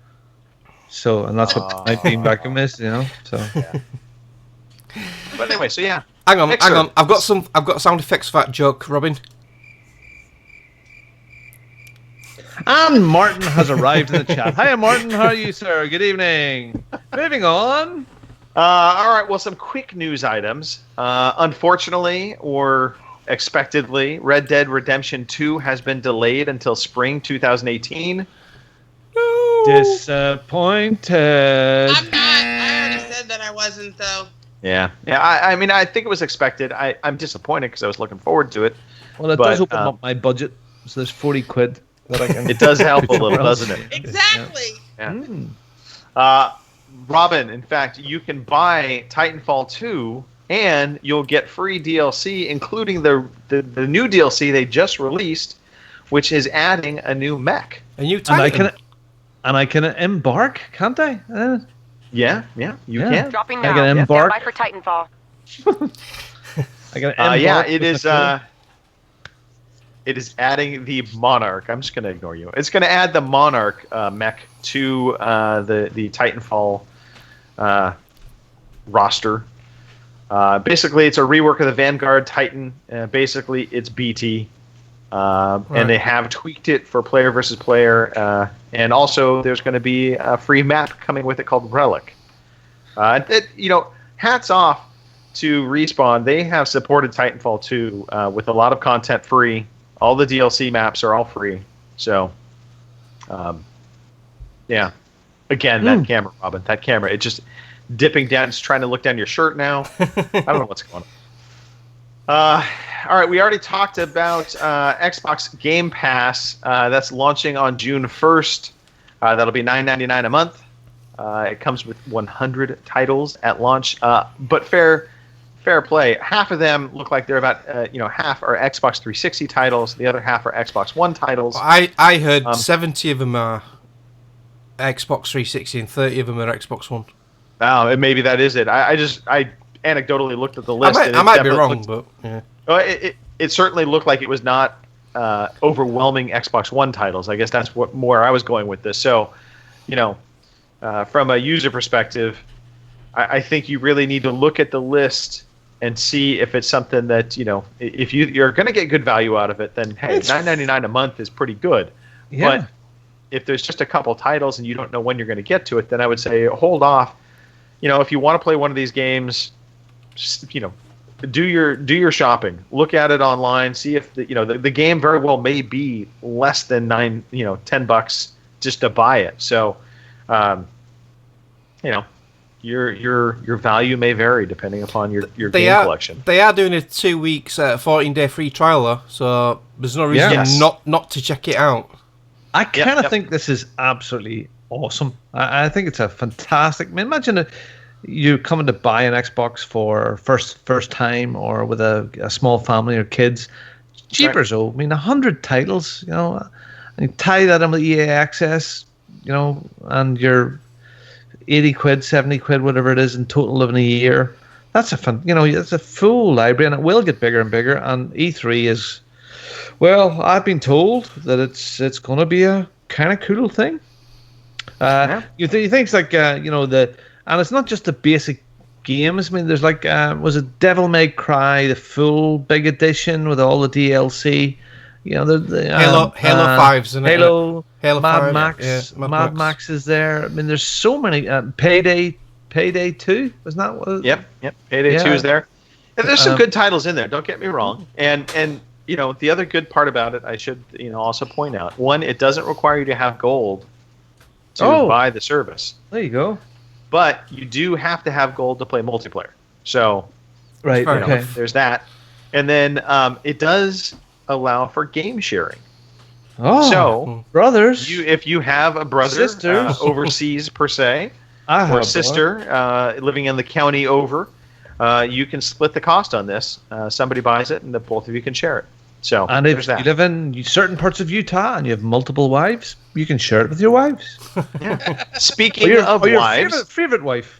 So, and that's what my Beam vacuum is, So. Yeah. But anyway, so yeah. Hang on. I've got sound effects for that joke, Robin. And Martin has arrived in the chat. Hiya, Martin. How are you, sir? Good evening. Moving on. All right. Well, some quick news items. Unfortunately, or expectedly, Red Dead Redemption 2 has been delayed until spring 2018. No. Disappointed. I'm not. I already said that I wasn't, though. Yeah. I mean, I think it was expected. I'm disappointed because I was looking forward to it. Well, it does open up my budget, so there's 40 quid that I can. It does help a little, doesn't it? Exactly. Yeah. Robin, in fact, you can buy Titanfall 2, and you'll get free DLC, including the new DLC they just released, which is adding a new mech. A new Titan. And I can embark, can't I? Yeah, you can. Dropping now. I can embark. Stand by for Titanfall. I can embark. It is adding the Monarch. I'm just going to ignore you. It's going to add the Monarch mech to the Titanfall roster. Basically, it's a rework of the Vanguard Titan. Basically, it's BT. And they have tweaked it for player versus player. And also, there's going to be a free map coming with it called Relic. Hats off to Respawn, they have supported Titanfall 2 with a lot of content free. All the DLC maps are all free. So, yeah. Again, that camera, Robin, that camera, it just dipping down, it's trying to look down your shirt now. I don't know what's going on. All right, we already talked about Xbox Game Pass. That's launching on June 1st. That'll be $9.99 a month. It comes with 100 titles at launch. But fair play. Half of them look like they're about, half are Xbox 360 titles. The other half are Xbox One titles. I heard 70 of them are Xbox 360 and 30 of them are Xbox One. Oh, and maybe that is it. I anecdotally looked at the list. I might be wrong, but yeah. It certainly looked like it was not overwhelming Xbox One titles. I guess that's what more I was going with this. So, from a user perspective, I think you really need to look at the list and see if it's something that, if you're going to get good value out of it, then hey, $9.99 a month is pretty good. Yeah. But if there's just a couple titles and you don't know when you're going to get to it, then I would say hold off. If you want to play one of these games, just, do your shopping. Look at it online. See if the game very well may be less than $10 just to buy it. So, your value may vary depending upon your game collection. They are doing a 2 weeks 14-day free trial though, so there's no reason not to check it out. I kind of think this is absolutely awesome. I think it's a fantastic. Imagine you coming to buy an Xbox for first time or with a small family or kids. Cheapers, right. 100 titles. And you tie that in with EA Access, and you're 80 quid, 70 quid, whatever it is in total of in a year. That's it's a full library, and it will get bigger and bigger. And E3 is. Well, I've been told that it's going to be a kind of cool thing. You think it's like and it's not just the basic games. There's like was it Devil May Cry, the full big edition with all the DLC. Halo 5's in it. Halo Mad 5, Max. yeah, Mad Max is there. There's so many. Payday 2, wasn't that what? Yep. Payday 2 is there. And there's some good titles in there. Don't get me wrong. And the other good part about it, I should also point out. One, it doesn't require you to have gold to buy the service. There you go. But you do have to have gold to play multiplayer. So, right. Okay. There's that, and then it does allow for game sharing. Oh, so brothers, if you have a brother overseas per se, or a sister living in the county over, you can split the cost on this. Somebody buys it, and the both of you can share it. So, and if you live in certain parts of Utah and you have multiple wives, you can share it with your wives. Yeah. Speaking of wives, favorite wife.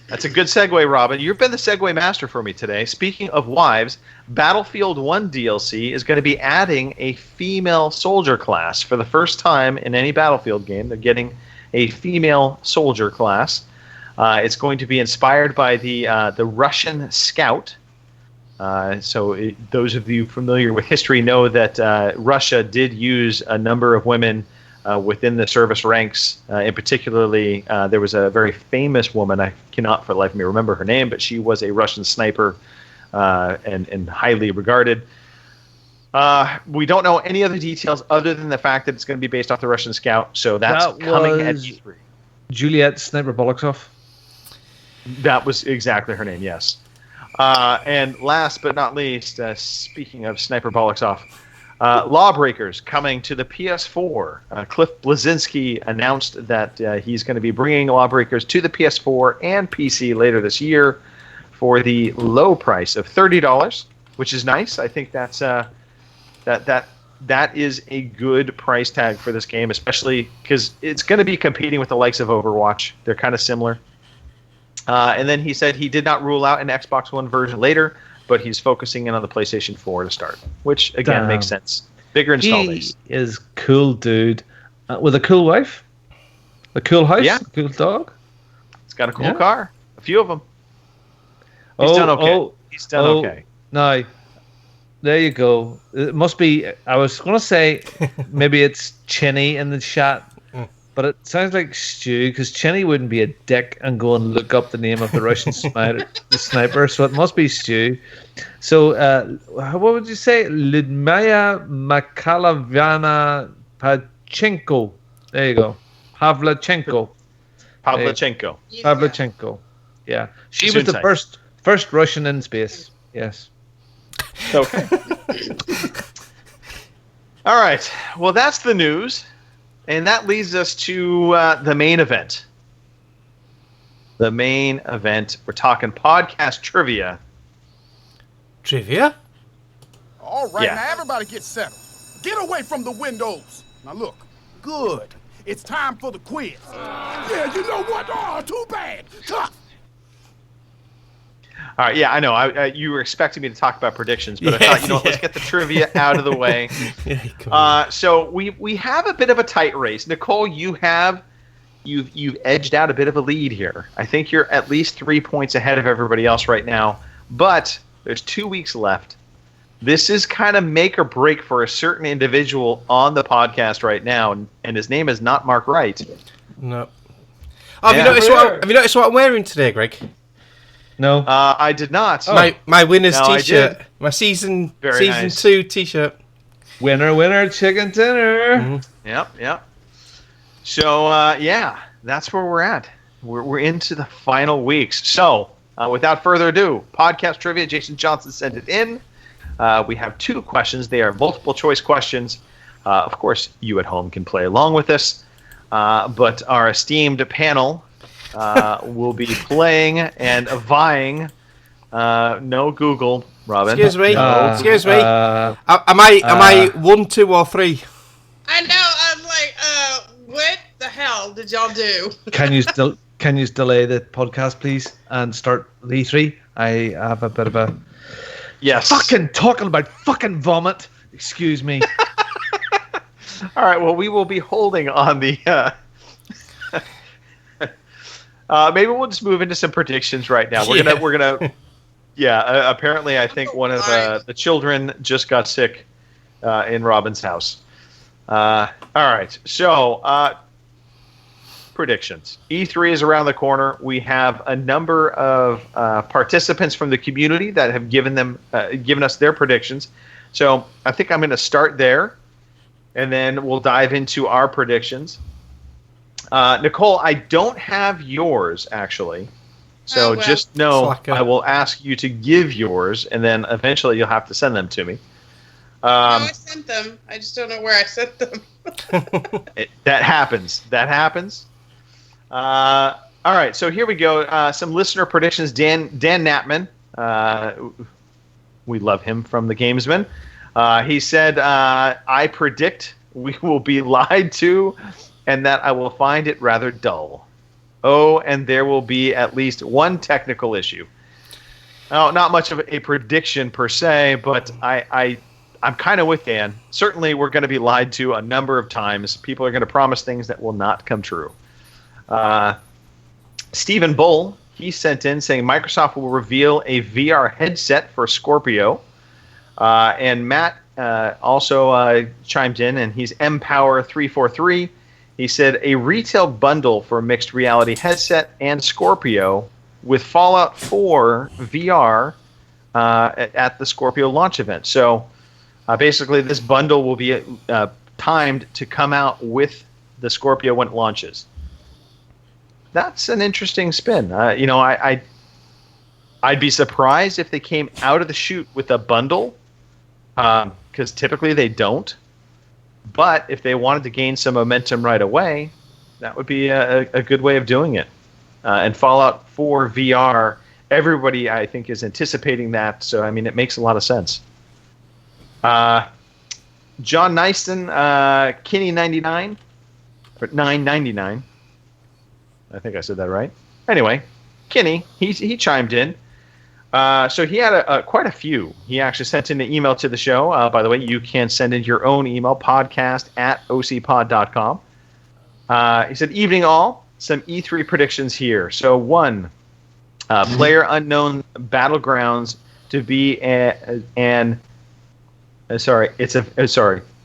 That's a good segue, Robin. You've been the segue master for me today. Speaking of wives, Battlefield 1 DLC is going to be adding a female soldier class for the first time in any Battlefield game. They're getting a female soldier class. It's going to be inspired by the Russian Scout. Those of you familiar with history know that Russia did use a number of women within the service ranks. In particularly, there was a very famous woman. I cannot for the life of me remember her name, but she was a Russian sniper and highly regarded. We don't know any other details other than the fact that it's going to be based off the Russian Scout. So that's coming at E3. Juliet Sniper Boloxov. That was exactly her name, yes. And last but not least, speaking of Sniper Boloxov, Lawbreakers coming to the PS4. Cliff Bleszinski announced that he's going to be bringing Lawbreakers to the PS4 and PC later this year for the low price of $30, which is nice. I think that's that is a good price tag for this game, especially because it's going to be competing with the likes of Overwatch. They're kind of similar. And then he said he did not rule out an Xbox One version later, but he's focusing in on the PlayStation 4 to start, which, again, makes sense. Bigger install base. He is cool, dude. With a cool wife, a cool house, a cool dog. It's got a cool car. A few of them. He's done okay. He's done okay. No, there you go. It must be, I was going to say, maybe it's Chinny in the chat. But it sounds like Stu, because Chenny wouldn't be a dick and go and look up the name of the Russian sniper, so it must be Stu. So, what would you say? Ludmila Makalavana Pachenko. There you go. Pavlichenko. Pavlichenko. Yeah. She was the first Russian in space. Yes. Okay. All right. Well, that's the news. And that leads us to the main event. The main event. We're talking podcast trivia. Trivia? All right, Yeah. now everybody get settled. Get away from the windows. Now look, good. It's time for the quiz. Yeah, you know what? Oh, too bad. Tough. All right, yeah, I know. You were expecting me to talk about predictions, but I thought, you know what, let's get the trivia out of the way. So we have a bit of a tight race. Nicole, you've edged out a bit of a lead here. I think you're at least 3 points ahead of everybody else right now, but there's 2 weeks left. This is kind of make or break for a certain individual on the podcast right now, and his name is not Mark Wright. No. Have you noticed what I'm wearing today, Greg? No. I did not. My winner's No, T-shirt. My season nice. 2 T-shirt. Winner, chicken dinner. Mm-hmm. Yep. So, that's where we're at. We're into the final weeks. So, without further ado, podcast trivia. Jason Johnson sent it in. We have 2 questions. They are multiple choice questions. Of course, you at home can play along with this. But our esteemed panel will be playing and vying. No Google, Robin. Excuse me. No. Am I 1, 2, or 3? I know. I'm like, what the hell did y'all do? Can you delay the podcast, please, and start the 3? I have a bit of a fucking talking about fucking vomit. Excuse me. All right. Well, we will be holding on the. Maybe we'll just move into some predictions right now. We're gonna. Yeah. Apparently, I think one of the children just got sick in Robin's house. All right. So predictions. E3 is around the corner. We have a number of participants from the community that have given us their predictions. So I think I'm going to start there, and then we'll dive into our predictions. Nicole, I don't have yours, actually. So just know I will ask you to give yours, and then eventually you'll have to send them to me. No, I sent them. I just don't know where I sent them. That happens. All right, so here we go. Some listener predictions. Dan Knappman. We love him from The Gamesman. He said, I predict we will be lied to and that I will find it rather dull. Oh, and there will be at least one technical issue. Oh, not much of a prediction per se, but I'm kind of with Dan. Certainly we're going to be lied to a number of times. People are going to promise things that will not come true. Stephen Bull, he sent in saying Microsoft will reveal a VR headset for Scorpio. And Matt also chimed in, and he's mpower343. He said a retail bundle for a mixed reality headset and Scorpio with Fallout 4 VR at the Scorpio launch event. So basically this bundle will be timed to come out with the Scorpio when it launches. That's an interesting spin. I'd be surprised if they came out of the chute with a bundle, because typically they don't. But if they wanted to gain some momentum right away, that would be a good way of doing it. And Fallout 4 VR, everybody, I think, is anticipating that. So, I mean, it makes a lot of sense. John Nyston, Kinney99, or 999. I think I said that right. Anyway, Kinney, he chimed in. So he had quite a few. He actually sent in an email to the show. By the way, you can send in your own email, podcast@ocpod.com. He said, evening all, some E3 predictions here. So 1, Player Unknown Battlegrounds to be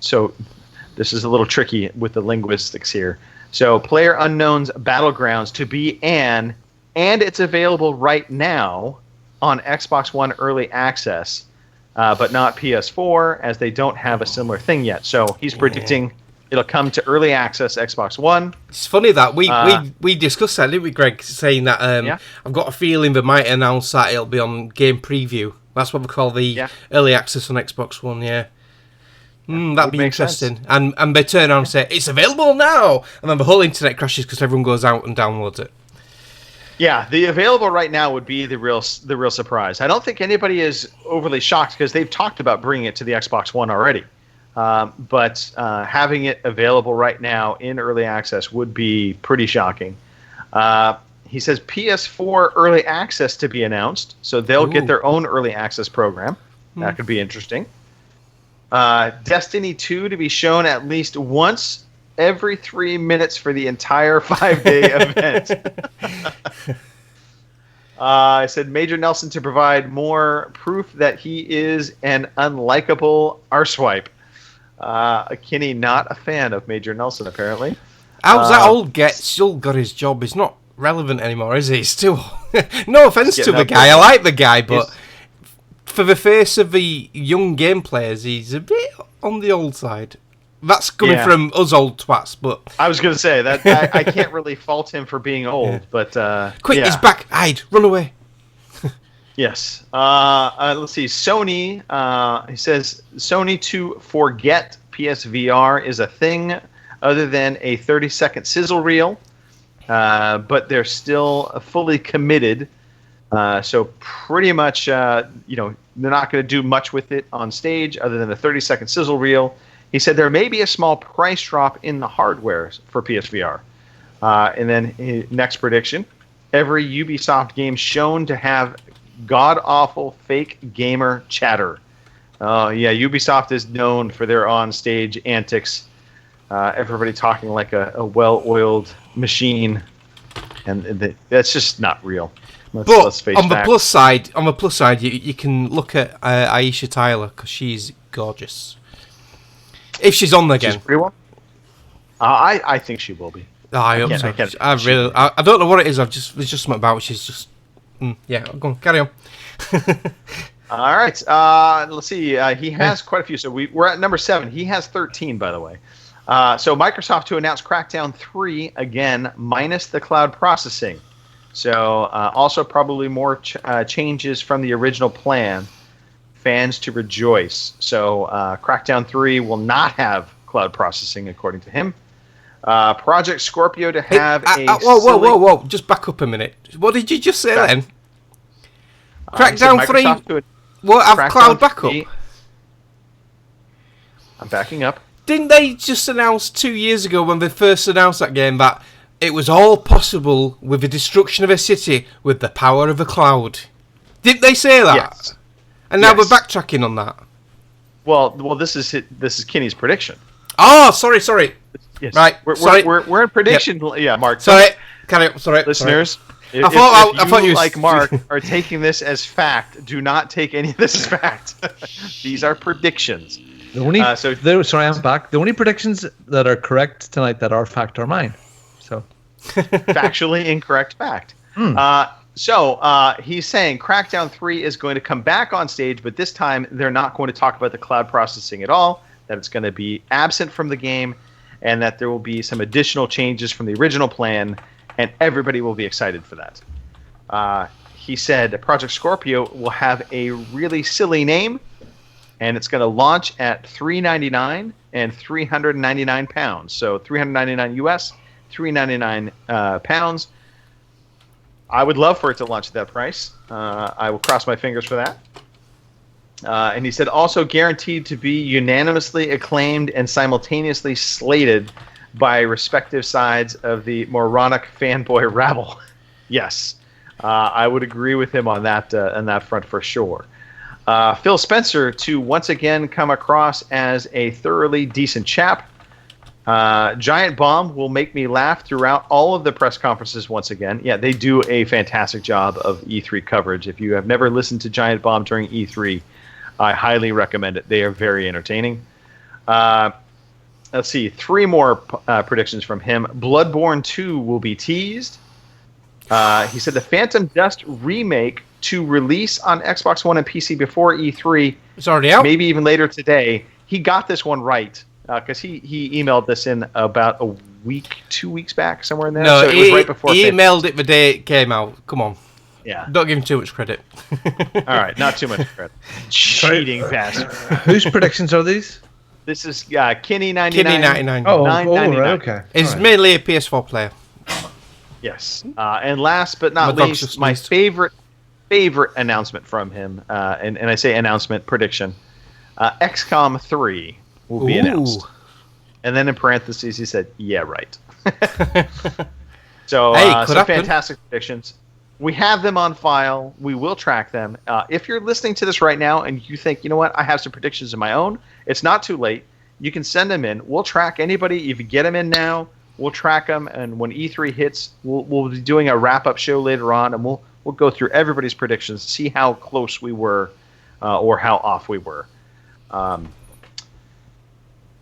So This is a little tricky with the linguistics here. So, PlayerUnknown's Battlegrounds to be and it's available right now on Xbox One Early Access, but not PS4, as they don't have a similar thing yet. So he's predicting it'll come to Early Access Xbox One. It's funny that we discussed that, didn't we, Greg? Saying that I've got a feeling they might announce that it'll be on Game Preview. That's what we call the Early Access on Xbox One, that'd be interesting. And they turn around and say, it's available now! And then the whole internet crashes because everyone goes out and downloads it. Yeah, the available right now would be the real surprise. I don't think anybody is overly shocked because they've talked about bringing it to the Xbox One already. But having it available right now in early access would be pretty shocking. He says PS4 early access to be announced, so they'll get their own early access program. That could be interesting. Destiny 2 to be shown at least once every 3 minutes for the entire 5-day event. I said Major Nelson to provide more proof that he is an unlikable arsewipe. Kinney not a fan of Major Nelson, apparently. How's that old get still got his job? He's not relevant anymore, is he? Still, no offense to the guy. I like the guy, but for the face of the young game players, he's a bit on the old side. That's coming from us old twats, but I was going to say that I can't really fault him for being old, but quick, he's back! Hide, run away! Yes. Let's see. Sony. He says Sony to forget PSVR is a thing, other than a 30-second sizzle reel, but they're still fully committed. So pretty much, they're not going to do much with it on stage other than a 30-second sizzle reel. He said there may be a small price drop in the hardware for PSVR. And then his next prediction, every Ubisoft game shown to have god-awful fake gamer chatter. Ubisoft is known for their on-stage antics. Everybody talking like a well-oiled machine. And that's just not real. Let's face on the plus side, you can look at Aisha Tyler because she's gorgeous. If she's on there again, she's pretty well. I think she will be. I hope so. I don't know what it is. There's just something about. She's just. Go on, carry on. All right. Let's see. He has quite a few. So we're at number 7. He has 13, by the way. So Microsoft to announce Crackdown 3 again, minus the cloud processing. So also probably more changes from the original plan. Fans to rejoice. So Crackdown 3 will not have cloud processing, according to him. Project Scorpio to have whoa. Just back up a minute. What did you just say then? Crackdown 3 will have cloud backup. I'm backing up. Didn't they just announce 2 years ago when they first announced that game that it was all possible with the destruction of a city with the power of a cloud? Didn't they say that? Yes. And now we're backtracking on that. Well, this is Kinney's prediction. Oh, sorry. Yes. Right, we're in prediction. Yep. Yeah, Mark. Sorry, sorry, listeners. Sorry. I thought you like Mark are taking this as fact. Do not take any of this as fact. These are predictions. The only sorry, I'm back. The only predictions that are correct tonight that are fact are mine. So factually incorrect fact. So he's saying Crackdown 3 is going to come back on stage, but this time they're not going to talk about the cloud processing at all, that it's going to be absent from the game, and that there will be some additional changes from the original plan, and everybody will be excited for that. He said Project Scorpio will have a really silly name, and it's going to launch at $399 and £399. So $399 US, £399 pounds. I would love for it to launch at that price. I will cross my fingers for that. And he said also guaranteed to be unanimously acclaimed and simultaneously slated by respective sides of the moronic fanboy rabble. Yes, I would agree with him on that front for sure. Phil Spencer to once again come across as a thoroughly decent chap. Giant Bomb will make me laugh throughout all of the press conferences once again. Yeah, they do a fantastic job of E3 coverage. If you have never listened to Giant Bomb during E3, I highly recommend it. They are very entertaining. let's see, 3 more predictions from him. Bloodborne 2 will be teased. He said the Phantom Dust remake to release on Xbox One and PC before E3. It's already out. Maybe even later today. He got this one right because he emailed this in about a week, 2 weeks back, somewhere in there. No, so it was right before. He emailed it the day it came out. Come on. Yeah. Don't give him too much credit. All right, not too much credit. Cheating bastard. Whose predictions are these? This is Kinney99. Kinney99. Oh, $9.99. right, okay. It's All right. mainly a PS4 player. Yes. And last but not My dog's least, just my sneezed. favorite announcement from him, and I say announcement, prediction, XCOM 3 will be announced. And then in parentheses, he said, yeah, right. So, Hey, could some happen. fantastic predictions. We have them on file. We will track them. If you're listening to this right now and you think, you know what, I have some predictions of my own, it's not too late. You can send them in. We'll track anybody. If you get them in now, we'll track them. And when E3 hits, we'll be doing a wrap-up show later on, and we'll go through everybody's predictions, see how close we were or how off we were. All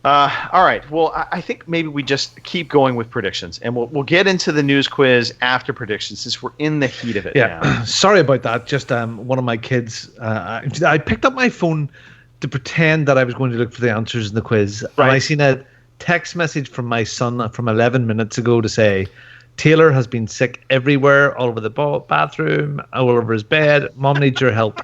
right. Well, I think maybe we just keep going with predictions, and we'll get into the news quiz after predictions since we're in the heat of it now. Sorry about that. Just one of my kids. I picked up my phone to pretend that I was going to look for the answers in the quiz, and I seen a text message from my son from 11 minutes ago to say, Taylor has been sick everywhere, all over the bathroom, all over his bed. Mom needs your help.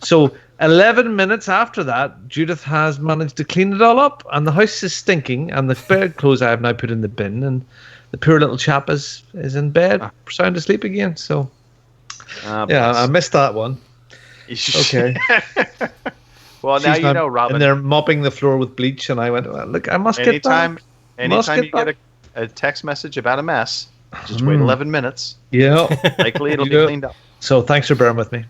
So 11 minutes after that, Judith has managed to clean it all up, and the house is stinking, and the bedclothes I have now put in the bin, and the poor little chap is in bed, sound asleep again. So, yeah, I missed that one. Okay. Well, now you know, Robin. And they're mopping the floor with bleach, and I went, well, look, I must get back. Anytime you get a text message about a mess, just wait 11 minutes. Yeah. Likely it'll be cleaned up. So thanks for bearing with me.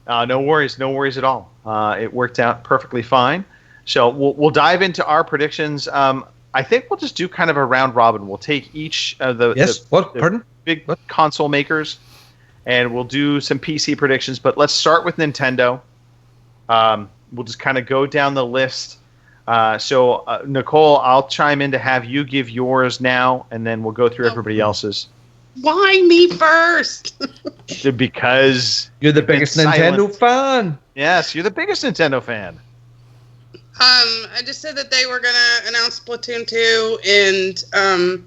No worries at all. It worked out perfectly fine. So we'll dive into our predictions. I think we'll just do kind of a round robin. We'll take each of the big console makers, and we'll do some PC predictions. But let's start with Nintendo. We'll just kind of go down the list. So Nicole, I'll chime in to have you give yours now, and then we'll go through everybody else's. Why me first? Because you're the biggest Nintendo fan. Yes, you're the biggest Nintendo fan. I just said that they were gonna announce Splatoon 2, and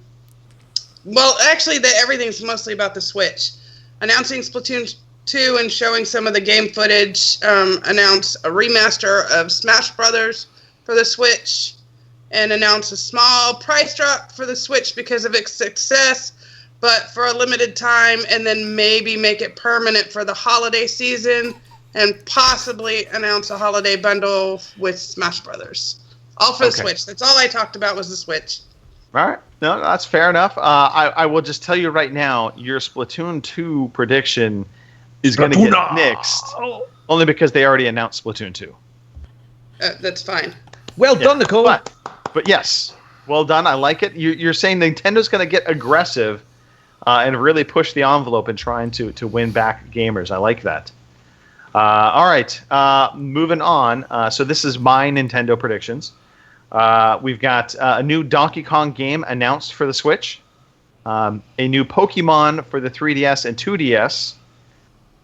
well, actually, everything's mostly about the Switch. Announcing Splatoon 2 and showing some of the game footage. Announce a remaster of Smash Brothers for the Switch, and announce a small price drop for the Switch because of its success, but for a limited time, and then maybe make it permanent for the holiday season, and possibly announce a holiday bundle with Smash Brothers. All for the Switch. That's all I talked about was the Switch. All right. No, that's fair enough. I will just tell you right now, your Splatoon 2 prediction is going to get nixed, only because they already announced Splatoon 2. That's fine. Well done, Nicole. But yes, well done. I like it. You're saying Nintendo's going to get aggressive and really push the envelope in trying to win back gamers. I like that. All right, moving on. So this is my Nintendo predictions. We've got a new Donkey Kong game announced for the Switch, a new Pokemon for the 3DS and 2DS,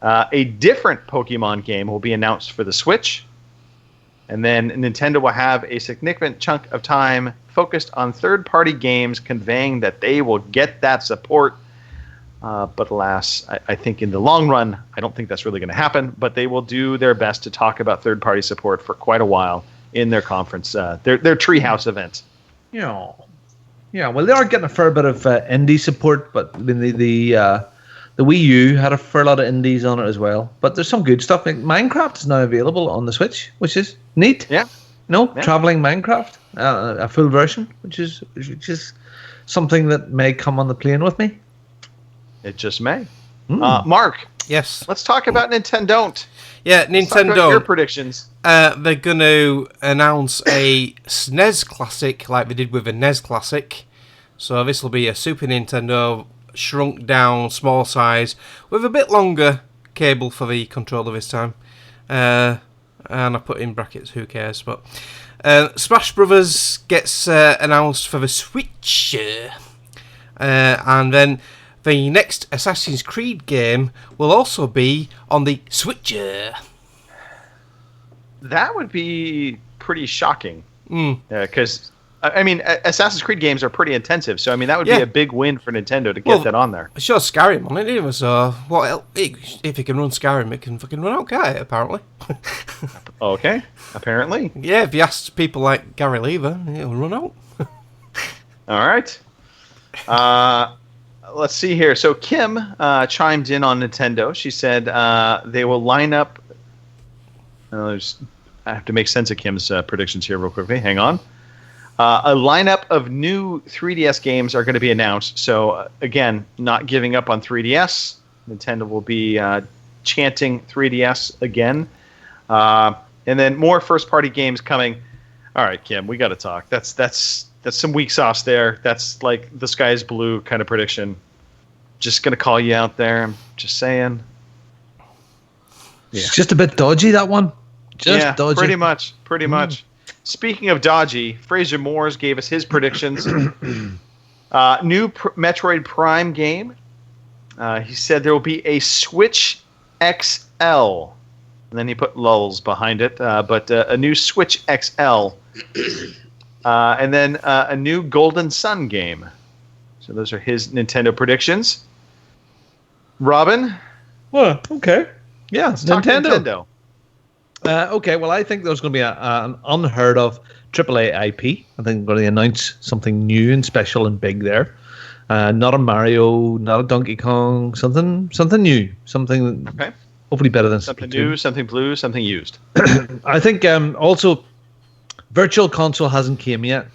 a different Pokemon game will be announced for the Switch, and then Nintendo will have a significant chunk of time focused on third-party games, conveying that they will get that support. But alas, I think in the long run, I don't think that's really going to happen. But they will do their best to talk about third-party support for quite a while in their conference, their Treehouse event. Yeah. Well, they are getting a fair bit of indie support, but the Wii U had a fair lot of indies on it as well. But there's some good stuff. Like Minecraft is now available on the Switch, which is neat. Yeah. Traveling Minecraft, a full version, which is something that may come on the plane with me. It just may. Mark. Yes. Let's talk about Nintendo. Yeah, Nintendo. Your predictions. They're going to announce a SNES Classic like they did with a NES Classic. So this will be a Super Nintendo shrunk down, small size, with a bit longer cable for the controller this time. And I put in brackets, who cares? But Smash Brothers gets announced for the Switch. And then the next Assassin's Creed game will also be on the Switch. That would be pretty shocking. Mm. Because, I mean, Assassin's Creed games are pretty intensive. So, I mean, that would be a big win for Nintendo to get that on there. It shows Skyrim on it, anyway, so if it can run Skyrim, it can fucking run okay, apparently. Okay, apparently. Yeah, if you ask people like Gary Lever, it'll run out. All right. Let's see here. So Kim chimed in on Nintendo. She said they will line up. I have to make sense of Kim's predictions here real quickly. Hang on. A lineup of new 3DS games are going to be announced. So again, not giving up on 3DS. Nintendo will be chanting 3DS again. And then more first-party games coming. All right, Kim, we got to talk. That's some weak sauce there. That's like the sky is blue kind of prediction. Just going to call you out there. I'm just saying. Yeah. It's just a bit dodgy, that one. Just dodgy. Pretty much. Speaking of dodgy, Fraser Moores gave us his predictions. New Metroid Prime game. He said there will be a Switch XL. And then he put lulls behind it. But a new Switch XL. And then a new Golden Sun game. So those are his Nintendo predictions. Robin? Well, okay. Yeah, Let's talk Nintendo. Okay, well, I think there's going to be an unheard of AAA IP. I think they're going to announce something new and special and big there. Not a Mario, not a Donkey Kong, something new. Something hopefully better than something new, something blue, something used. I think also Virtual Console hasn't came yet.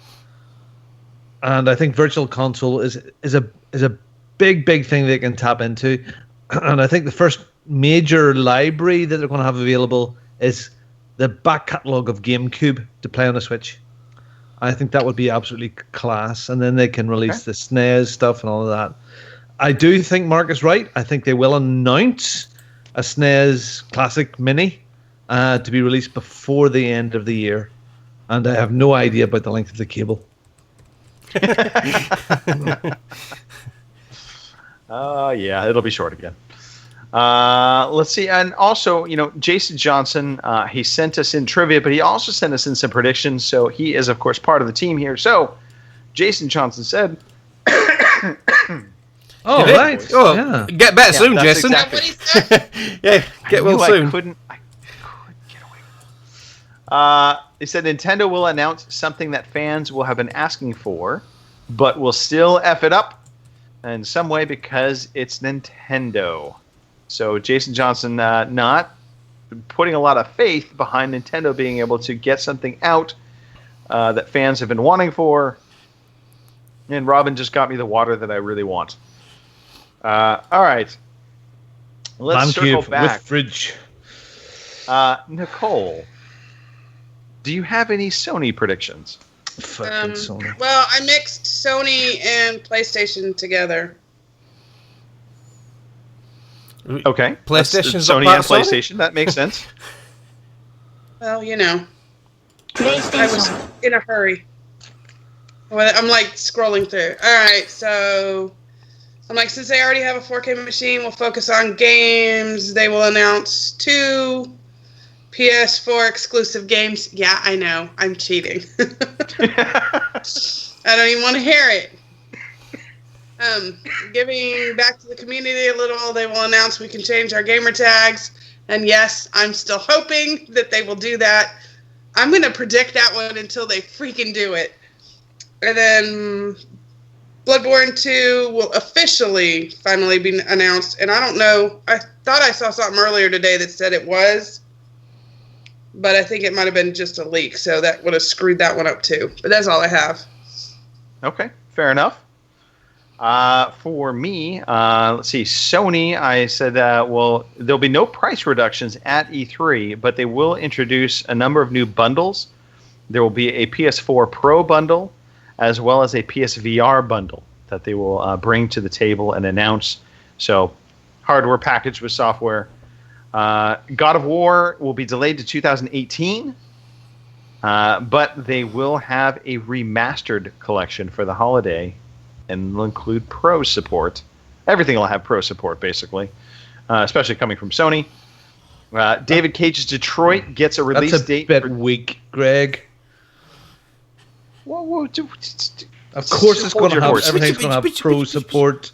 And I think Virtual Console is a big thing they can tap into. And I think the first major library that they're going to have available is the back catalogue of GameCube to play on the Switch. I think that would be absolutely class. And then they can release the SNES stuff and all of that. I do think Mark is right. I think they will announce a SNES Classic Mini to be released before the end of the year. And I have no idea about the length of the cable. Yeah, it'll be short again. Let's see. And also, Jason Johnson, he sent us in trivia, but he also sent us in some predictions. So he is, of course, part of the team here. So Jason Johnson said... Oh, right. Oh, yeah. Get better soon, Jason. Exactly. Yeah, get well soon. I couldn't get away. He said Nintendo will announce something that fans will have been asking for, but will still F it up in some way because it's Nintendo. So Jason Johnson not putting a lot of faith behind Nintendo being able to get something out that fans have been wanting for. And Robin just got me the water that I really want. All right. Let's circle back. With fridge. Nicole, do you have any Sony predictions? Fucking Sony. Well, I mixed Sony and PlayStation together. Okay. PlayStation's Sony and PlayStation. That makes sense. Well, I was in a hurry. I'm like scrolling through. All right, so I'm like, since they already have a 4K machine, we'll focus on games. They will announce 2 PS4 exclusive games. Yeah, I know. I'm cheating. I don't even want to hear it. Giving back to the community a little, they will announce we can change our gamer tags. And yes, I'm still hoping that they will do that. I'm going to predict that one until they freaking do it. And then Bloodborne 2 will officially finally be announced. And I don't know. I thought I saw something earlier today that said it was. But I think it might have been just a leak. So that would have screwed that one up too. But that's all I have. Okay, fair enough. For me, let's see. Sony, I said, well, there'll be no price reductions at E3, but they will introduce a number of new bundles. There will be a PS4 Pro bundle, as well as a PSVR bundle that they will bring to the table and announce. So, hardware packaged with software. God of War will be delayed to 2018. But they will have a remastered collection for the holiday, and will include Pro support. Everything will have Pro support, basically, especially coming from Sony. David Cage's Detroit gets a release date. That's a bit weak, Greg. Whoa, of course, it's going to have everything's going to have Pro support.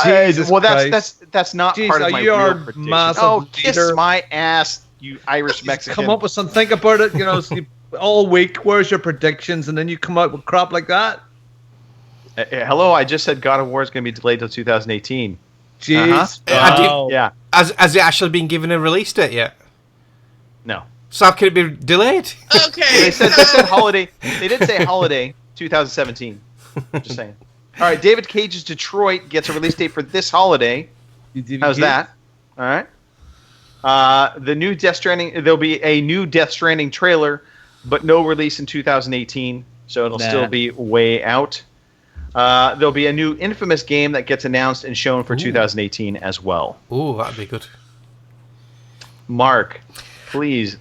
Jesus Christ. That's not Jeez, part of my real prediction. Kiss leader. my ass, you Irish Mexican. Come up with something. Think about it. All week. Where's your predictions? And then you come out with crap like that. Hello, I just said God of War is going to be delayed till 2018. Jeez. Wow. Yeah. Has it actually been given a release date yet? No. So how can it be delayed? Okay. They said holiday. They did say holiday 2017. Just saying. All right, David Cage's Detroit gets a release date for this holiday. How's that? All right. The new Death Stranding. There'll be a new Death Stranding trailer, but no release in 2018, so it'll still be way out. There'll be a new Infamous game that gets announced and shown for 2018 as well. Ooh, that'd be good. Mark, please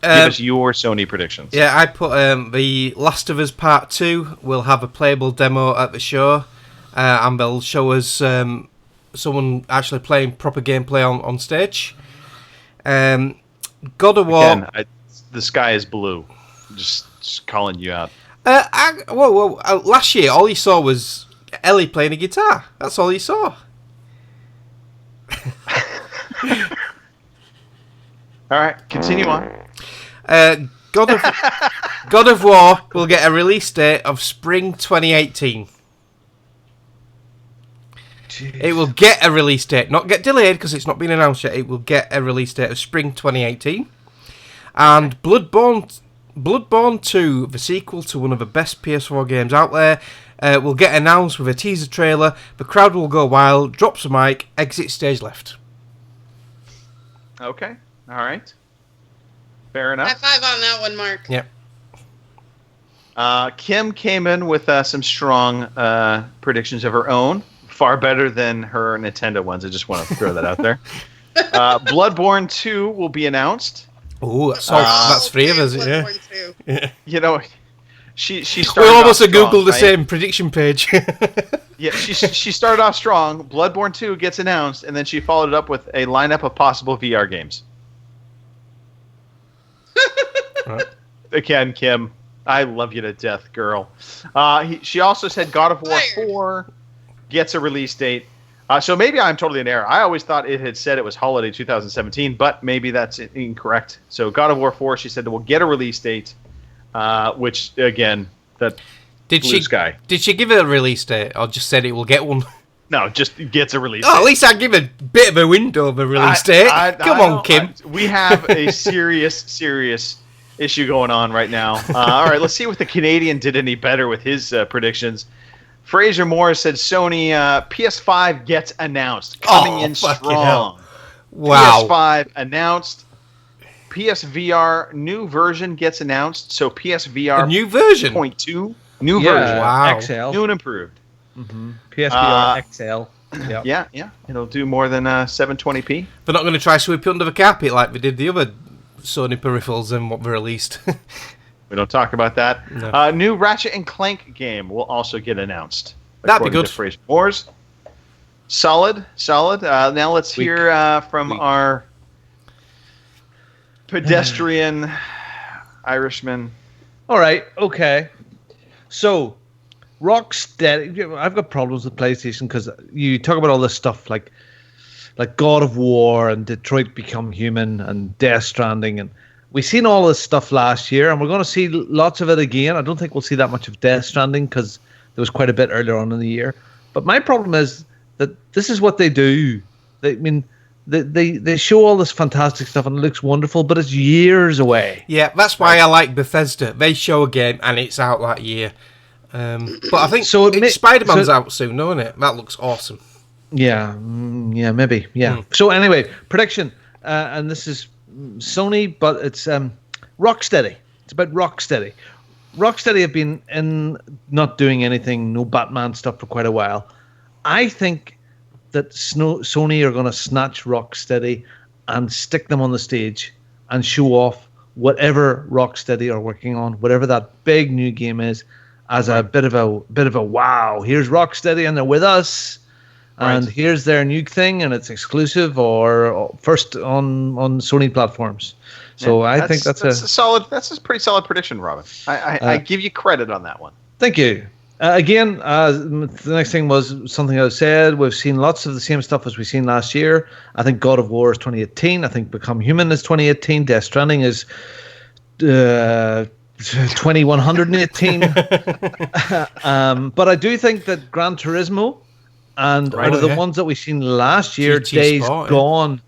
give us your Sony predictions. Yeah, I put the Last of Us Part 2 will have a playable demo at the show, and they'll show us someone actually playing proper gameplay on stage. God of War... Again, the sky is blue. Just calling you out. Last year, all you saw was Ellie playing a guitar. That's all you saw. All right, continue on. God of War will get a release date of spring 2018. Jeez. It will get a release date, not get delayed because it's not been announced yet. It will get a release date of spring 2018. And Bloodborne 2, the sequel to one of the best PS4 games out there, will get announced with a teaser trailer. The crowd will go wild, drops a mic, exit stage left. Okay, all right. Fair enough. High five on that one, Mark. Yep. Kim came in with some strong predictions of her own. Far better than her Nintendo ones. I just want to throw that out there. Bloodborne 2 will be announced. Oh, that's three of us, yeah. She started. We almost off strong, Googled the right? same prediction page. Yeah, she started off strong. Bloodborne 2 gets announced, and then she followed it up with a lineup of possible VR games. Right. Again, Kim, I love you to death, girl. She also said God of War 4 gets a release date. So maybe I'm totally in error. I always thought it had said it was holiday 2017, but maybe that's incorrect. So God of War 4, she said, will get a release date, which, again, that blue sky. Did she give it a release date, or just said it will get one? No, just gets a release date. At least I'd give a bit of a window of a release date. Come on, Kim. We have a serious issue going on right now. All right, let's see if the Canadian did any better with his predictions. Fraser Moore said Sony PS5 gets announced. Coming in strong. Wow. PS5 announced. PSVR new version gets announced. So PSVR a new version? 0.2. New version. Wow. XL. New and improved. Mm-hmm. PSVR XL. Yep. Yeah. It'll do more than 720p. They're not going to try sweep it under the carpet like they did the other Sony peripherals and what were released. We don't talk about that. No. New Ratchet and Clank game will also get announced. That'd be good. Fraser Moore's. Solid. Now let's hear from our pedestrian Irishman. All right. Okay. So, Rocksteady. I've got problems with PlayStation because you talk about all this stuff like God of War and Detroit Become Human and Death Stranding, and we've seen all this stuff last year, and we're going to see lots of it again. I don't think we'll see that much of Death Stranding because there was quite a bit earlier on in the year. But my problem is that this is what they do. They show all this fantastic stuff and it looks wonderful, but it's years away. Yeah, that's why I like Bethesda. They show a game and it's out that year. But I think Spider-Man's out soon, isn't it? That looks awesome. Yeah, maybe. Yeah. So anyway, prediction, and this is Sony, but it's Rocksteady. It's about Rocksteady. Rocksteady have been in not doing anything, no Batman stuff for quite a while. I think that Sony are going to snatch Rocksteady and stick them on the stage and show off whatever Rocksteady are working on, whatever that big new game is, as a bit of a wow. Here's Rocksteady and they're with us, and here's their new thing, and it's exclusive or first on Sony platforms. So I think that's a pretty solid prediction, Robin. I give you credit on that one. Thank you. Again, the next thing was something I said. We've seen lots of the same stuff as we've seen last year. I think God of War is 2018. I think Become Human is 2018. Death Stranding is 2118. But I do think that Gran Turismo and out of the ones that we've seen last year, Days Gone.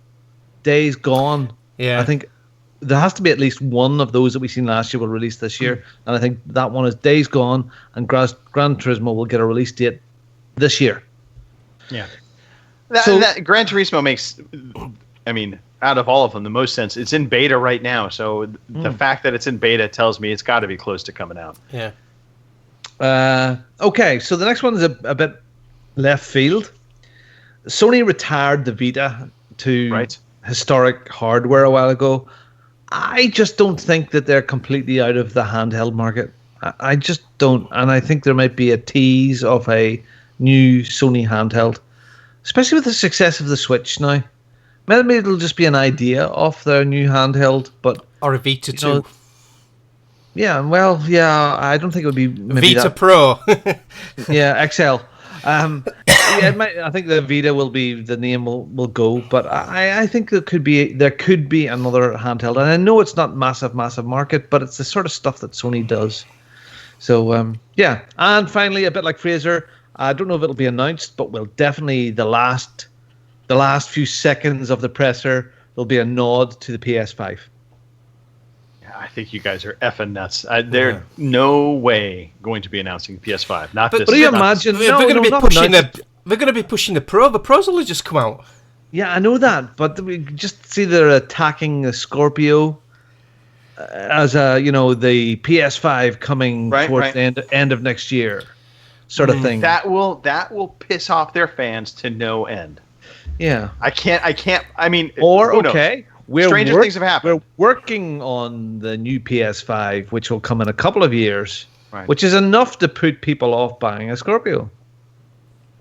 Yeah, I think there has to be at least one of those that we've seen last year will release this year, and I think that one is Days Gone, and Gran Turismo will get a release date this year. Yeah, that Gran Turismo makes, I mean, out of all of them, the most sense. It's in beta right now, so the fact that it's in beta tells me it's got to be close to coming out. Yeah. Okay, so the next one is a bit left field. Sony retired the Vita to historic hardware a while ago. I just don't think that they're completely out of the handheld market. I just don't. And I think there might be a tease of a new Sony handheld, especially with the success of the Switch now. Maybe it'll just be an idea of their new handheld, but or a Vita 2. Yeah, well, yeah, I don't think it would be maybe Vita Pro. Yeah, XL. Yeah, I think the Vita will be the name will go, but I think there could be another handheld, and I know it's not massive market, but it's the sort of stuff that Sony does. So yeah, and finally, a bit like Fraser, I don't know if it'll be announced, but we'll definitely the last few seconds of the presser there'll be a nod to the PS5. I think you guys are effing nuts. There's no way going to be announcing PS5. Not this. But do you imagine? They're going to be pushing they're going to be pushing the Pro. The Pro's only just come out. Yeah, I know that, but we just see they're attacking the Scorpio as the PS5 coming towards the end of next year, sort of thing. That will piss off their fans to no end. Yeah, I can't. I mean, Stranger things have happened. We're working on the new PS5, which will come in a couple of years, which is enough to put people off buying a Scorpio.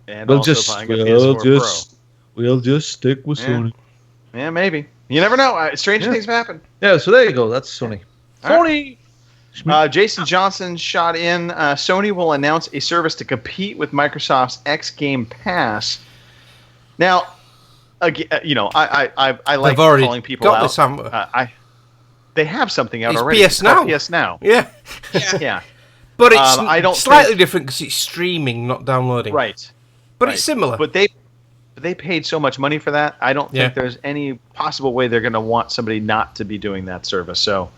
And buying a PS4 Pro. We'll just stick with Sony. Yeah, maybe. You never know. Stranger things have happened. Yeah, so there you go. That's Sony. Sony! Jason Johnson shot in. Sony will announce a service to compete with Microsoft's X Game Pass. Now, again, I like calling people out. They have something out already. PS Now. PS Now. Yeah. Yeah. But it's slightly different because it's streaming, not downloading. Right. But it's similar. But they paid so much money for that. I don't think there's any possible way they're going to want somebody not to be doing that service. So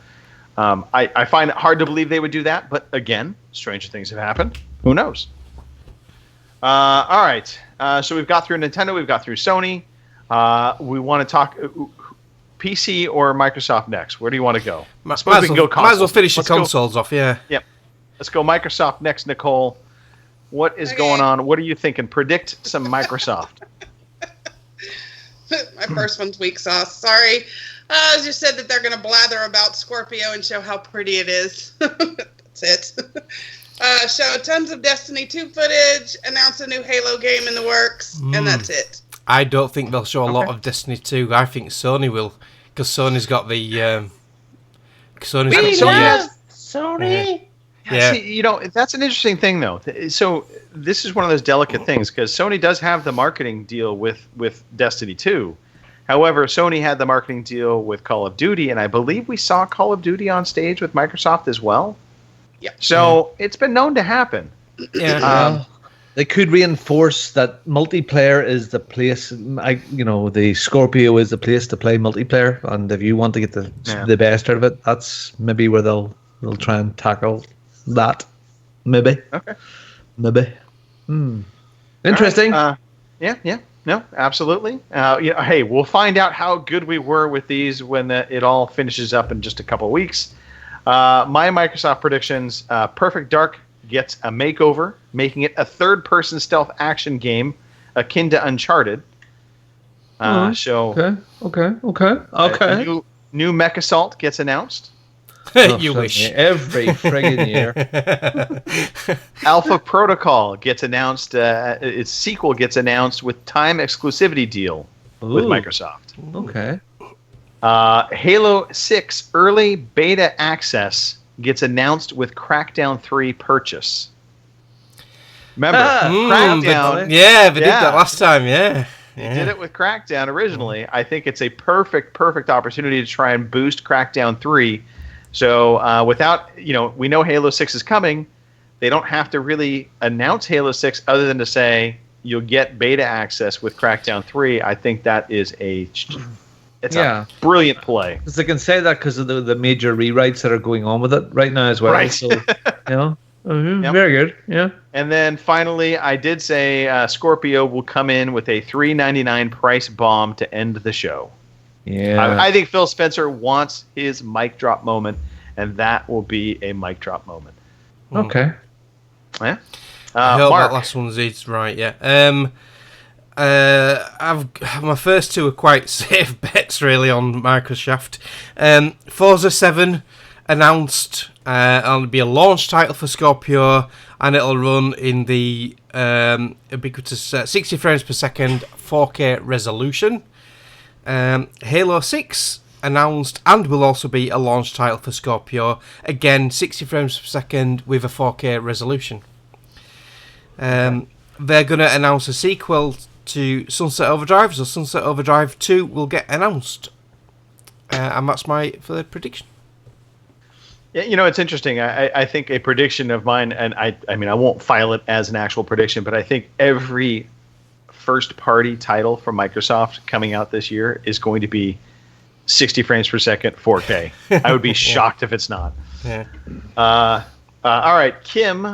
I find it hard to believe they would do that. But again, stranger things have happened. Who knows? All right. So we've got through Nintendo. We've got through Sony. We want to talk PC or Microsoft next. Where do you want to go? Might as well finish the consoles off, yeah. Yep. Let's go Microsoft next, Nicole. What is going on? What are you thinking? Predict some Microsoft. My first one's weak sauce. Sorry. I just said that they're going to blather about Scorpio and show how pretty it is. That's it. Show tons of Destiny 2 footage, announce a new Halo game in the works, and that's it. I don't think they'll show a lot of Destiny 2. I think Sony will, because Sony's got the... Sony! Yeah. See, that's an interesting thing, though. So this is one of those delicate things, because Sony does have the marketing deal with Destiny 2. However, Sony had the marketing deal with Call of Duty, and I believe we saw Call of Duty on stage with Microsoft as well. Yeah. So it's been known to happen. Yeah. They could reinforce that multiplayer is the place. The Scorpio is the place to play multiplayer, and if you want to get the best out of it, that's maybe where they'll try and tackle that. Maybe. Okay. Maybe. Interesting. Yeah. No, absolutely. Hey, we'll find out how good we were with these when it all finishes up in just a couple of weeks. My Microsoft predictions: Perfect Dark gets a makeover, making it a third-person stealth action game akin to Uncharted. Okay. New Mech Assault gets announced. You wish. Every friggin' year. Alpha Protocol gets announced. Its sequel gets announced with time exclusivity deal with Ooh. Microsoft. Okay. Halo 6 early beta access gets announced with Crackdown 3 purchase. Remember, Crackdown. Yeah, they did that last time. Yeah. They did it with Crackdown originally. I think it's a perfect opportunity to try and boost Crackdown 3. So without, we know Halo 6 is coming. They don't have to really announce Halo 6 other than to say you'll get beta access with Crackdown 3. I think that is a brilliant play. Because they can say that because of the major rewrites that are going on with it right now as well. Right. So, very good. Yeah. And then finally, I did say Scorpio will come in with a $3.99 price bomb to end the show. Yeah. I think Phil Spencer wants his mic drop moment, and that will be a mic drop moment. Okay. Yeah. I hope Mark. that last one's right. Yeah. My first two are quite safe bets really on Microsoft. Forza 7 announced it'll be a launch title for Scorpio, and it'll run in the ubiquitous 60 frames per second 4K resolution. Halo 6 announced and will also be a launch title for Scorpio, again 60 frames per second with a 4K resolution. They're going to announce a sequel to Sunset Overdrive, so Sunset Overdrive 2 will get announced, and that's my further prediction. Yeah, it's interesting. I think a prediction of mine, and I mean I won't file it as an actual prediction, but I think every first-party title from Microsoft coming out this year is going to be 60 frames per second, 4K. I would be shocked if it's not. Yeah. All right, Kim,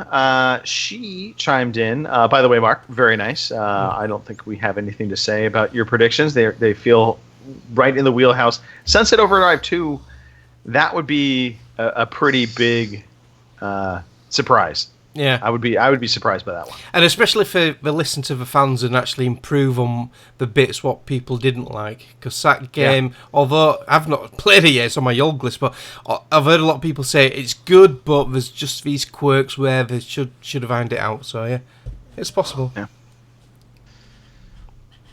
she chimed in. By the way, Mark, very nice. I don't think we have anything to say about your predictions. They feel right in the wheelhouse. Sunset Overdrive 2, that would be a pretty big surprise. Yeah, I would be surprised by that one. And especially if they listen to the fans and actually improve on the bits what people didn't like. Because that game, although I've not played it yet, it's on my old list, but I've heard a lot of people say it's good, but there's just these quirks where they should have ironed it out. So yeah, it's possible. Yeah.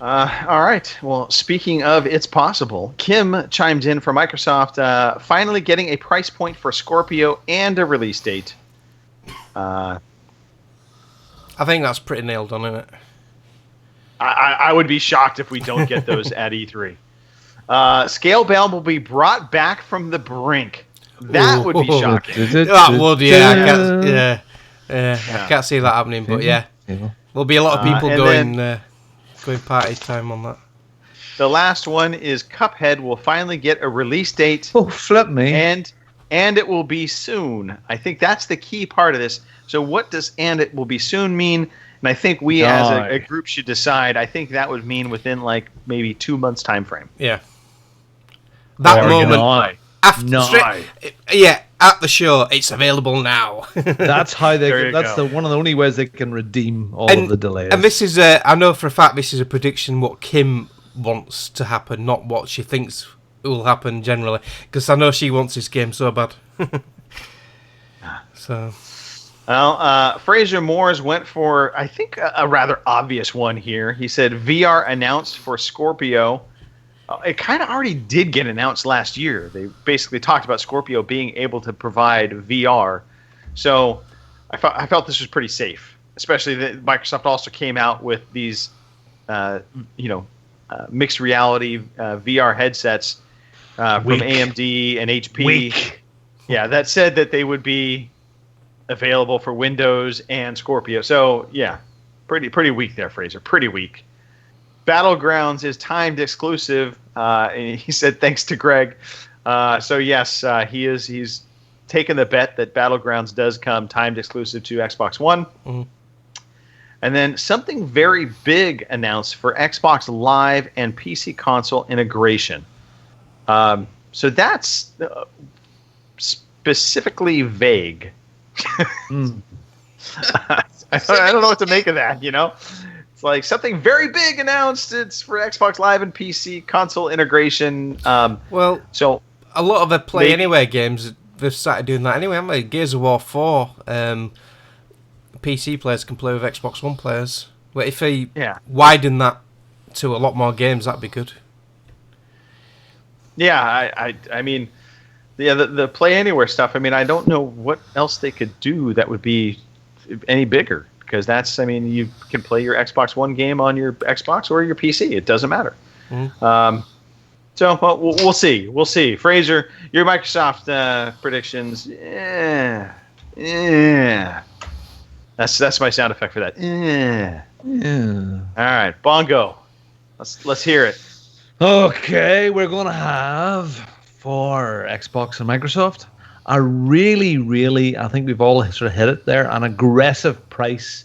All right. Well, speaking of it's possible, Kim chimed in for Microsoft, finally getting a price point for Scorpio and a release date. I think that's pretty nailed on, isn't it? I would be shocked if we don't get those at E3. Scalebound will be brought back from the brink. That would be shocking. That would, yeah. I can't see that happening, but yeah. There'll be a lot of people going party time on that. The last one is Cuphead will finally get a release date. Oh, flip me. And it will be soon. I think that's the key part of this. So what does "and it will be soon" mean? And I think we as a group should decide. I think that would mean within like maybe 2 months time frame. Yeah. That moment. At the show, it's available now. That's how they. That's one of the only ways they can redeem all of the delays. And this is, I know for a fact, this is a prediction what Kim wants to happen, not what she thinks will happen generally. Because I know she wants this game so bad. So. Well, Fraser Moores went for, I think, a rather obvious one here. He said VR announced for Scorpio. It kind of already did get announced last year. They basically talked about Scorpio being able to provide VR. So I felt this was pretty safe, especially that Microsoft also came out with these, mixed reality VR headsets from AMD and HP. Yeah, that said that they would be available for Windows and Scorpio. So yeah, pretty weak there, Fraser. Pretty weak. Battlegrounds is timed exclusive. And he said thanks to Greg. So yes, he's taken the bet that Battlegrounds does come timed exclusive to Xbox One. Mm-hmm. And then something very big announced for Xbox Live and PC console integration. So that's specifically vague. I don't know what to make of that, It's like something very big announced. It's for Xbox Live and PC console integration. So a lot of the Play Anywhere games they've started doing that anyway, haven't they? Gears of War 4, PC players can play with Xbox One players. But if they widen that to a lot more games, that'd be good. Yeah, I mean, the Play Anywhere stuff. I mean, I don't know what else they could do that would be any bigger, because that's, I mean, you can play your Xbox One game on your Xbox or your PC. It doesn't matter. So we'll see. We'll see. Fraser, your Microsoft predictions. Yeah. That's my sound effect for that. Yeah. All right, Bongo. Let's hear it. Okay, we're going to have for Xbox and Microsoft a really, I think we've all sort of hit it there, an aggressive price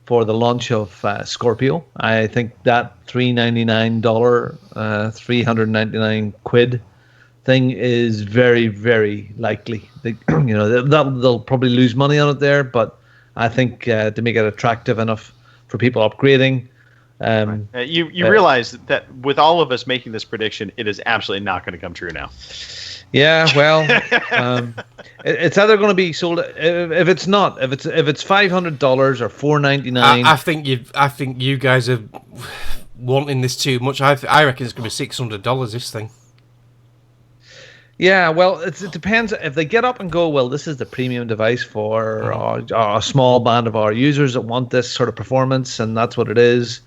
for the launch of Scorpio. I think that $399, 399 quid thing is very, very likely. They'll probably lose money on it there, but I think to make it attractive enough for people upgrading. You realize that with all of us making this prediction, it is absolutely not going to come true now. Yeah, well, it's either going to be sold. If it's $500 or $499. I think you guys are wanting this too much. I reckon it's going to be $600. This thing. Yeah, well, it depends. If they get up and go, well, this is the premium device for a small band of our users that want this sort of performance, and that's what it is.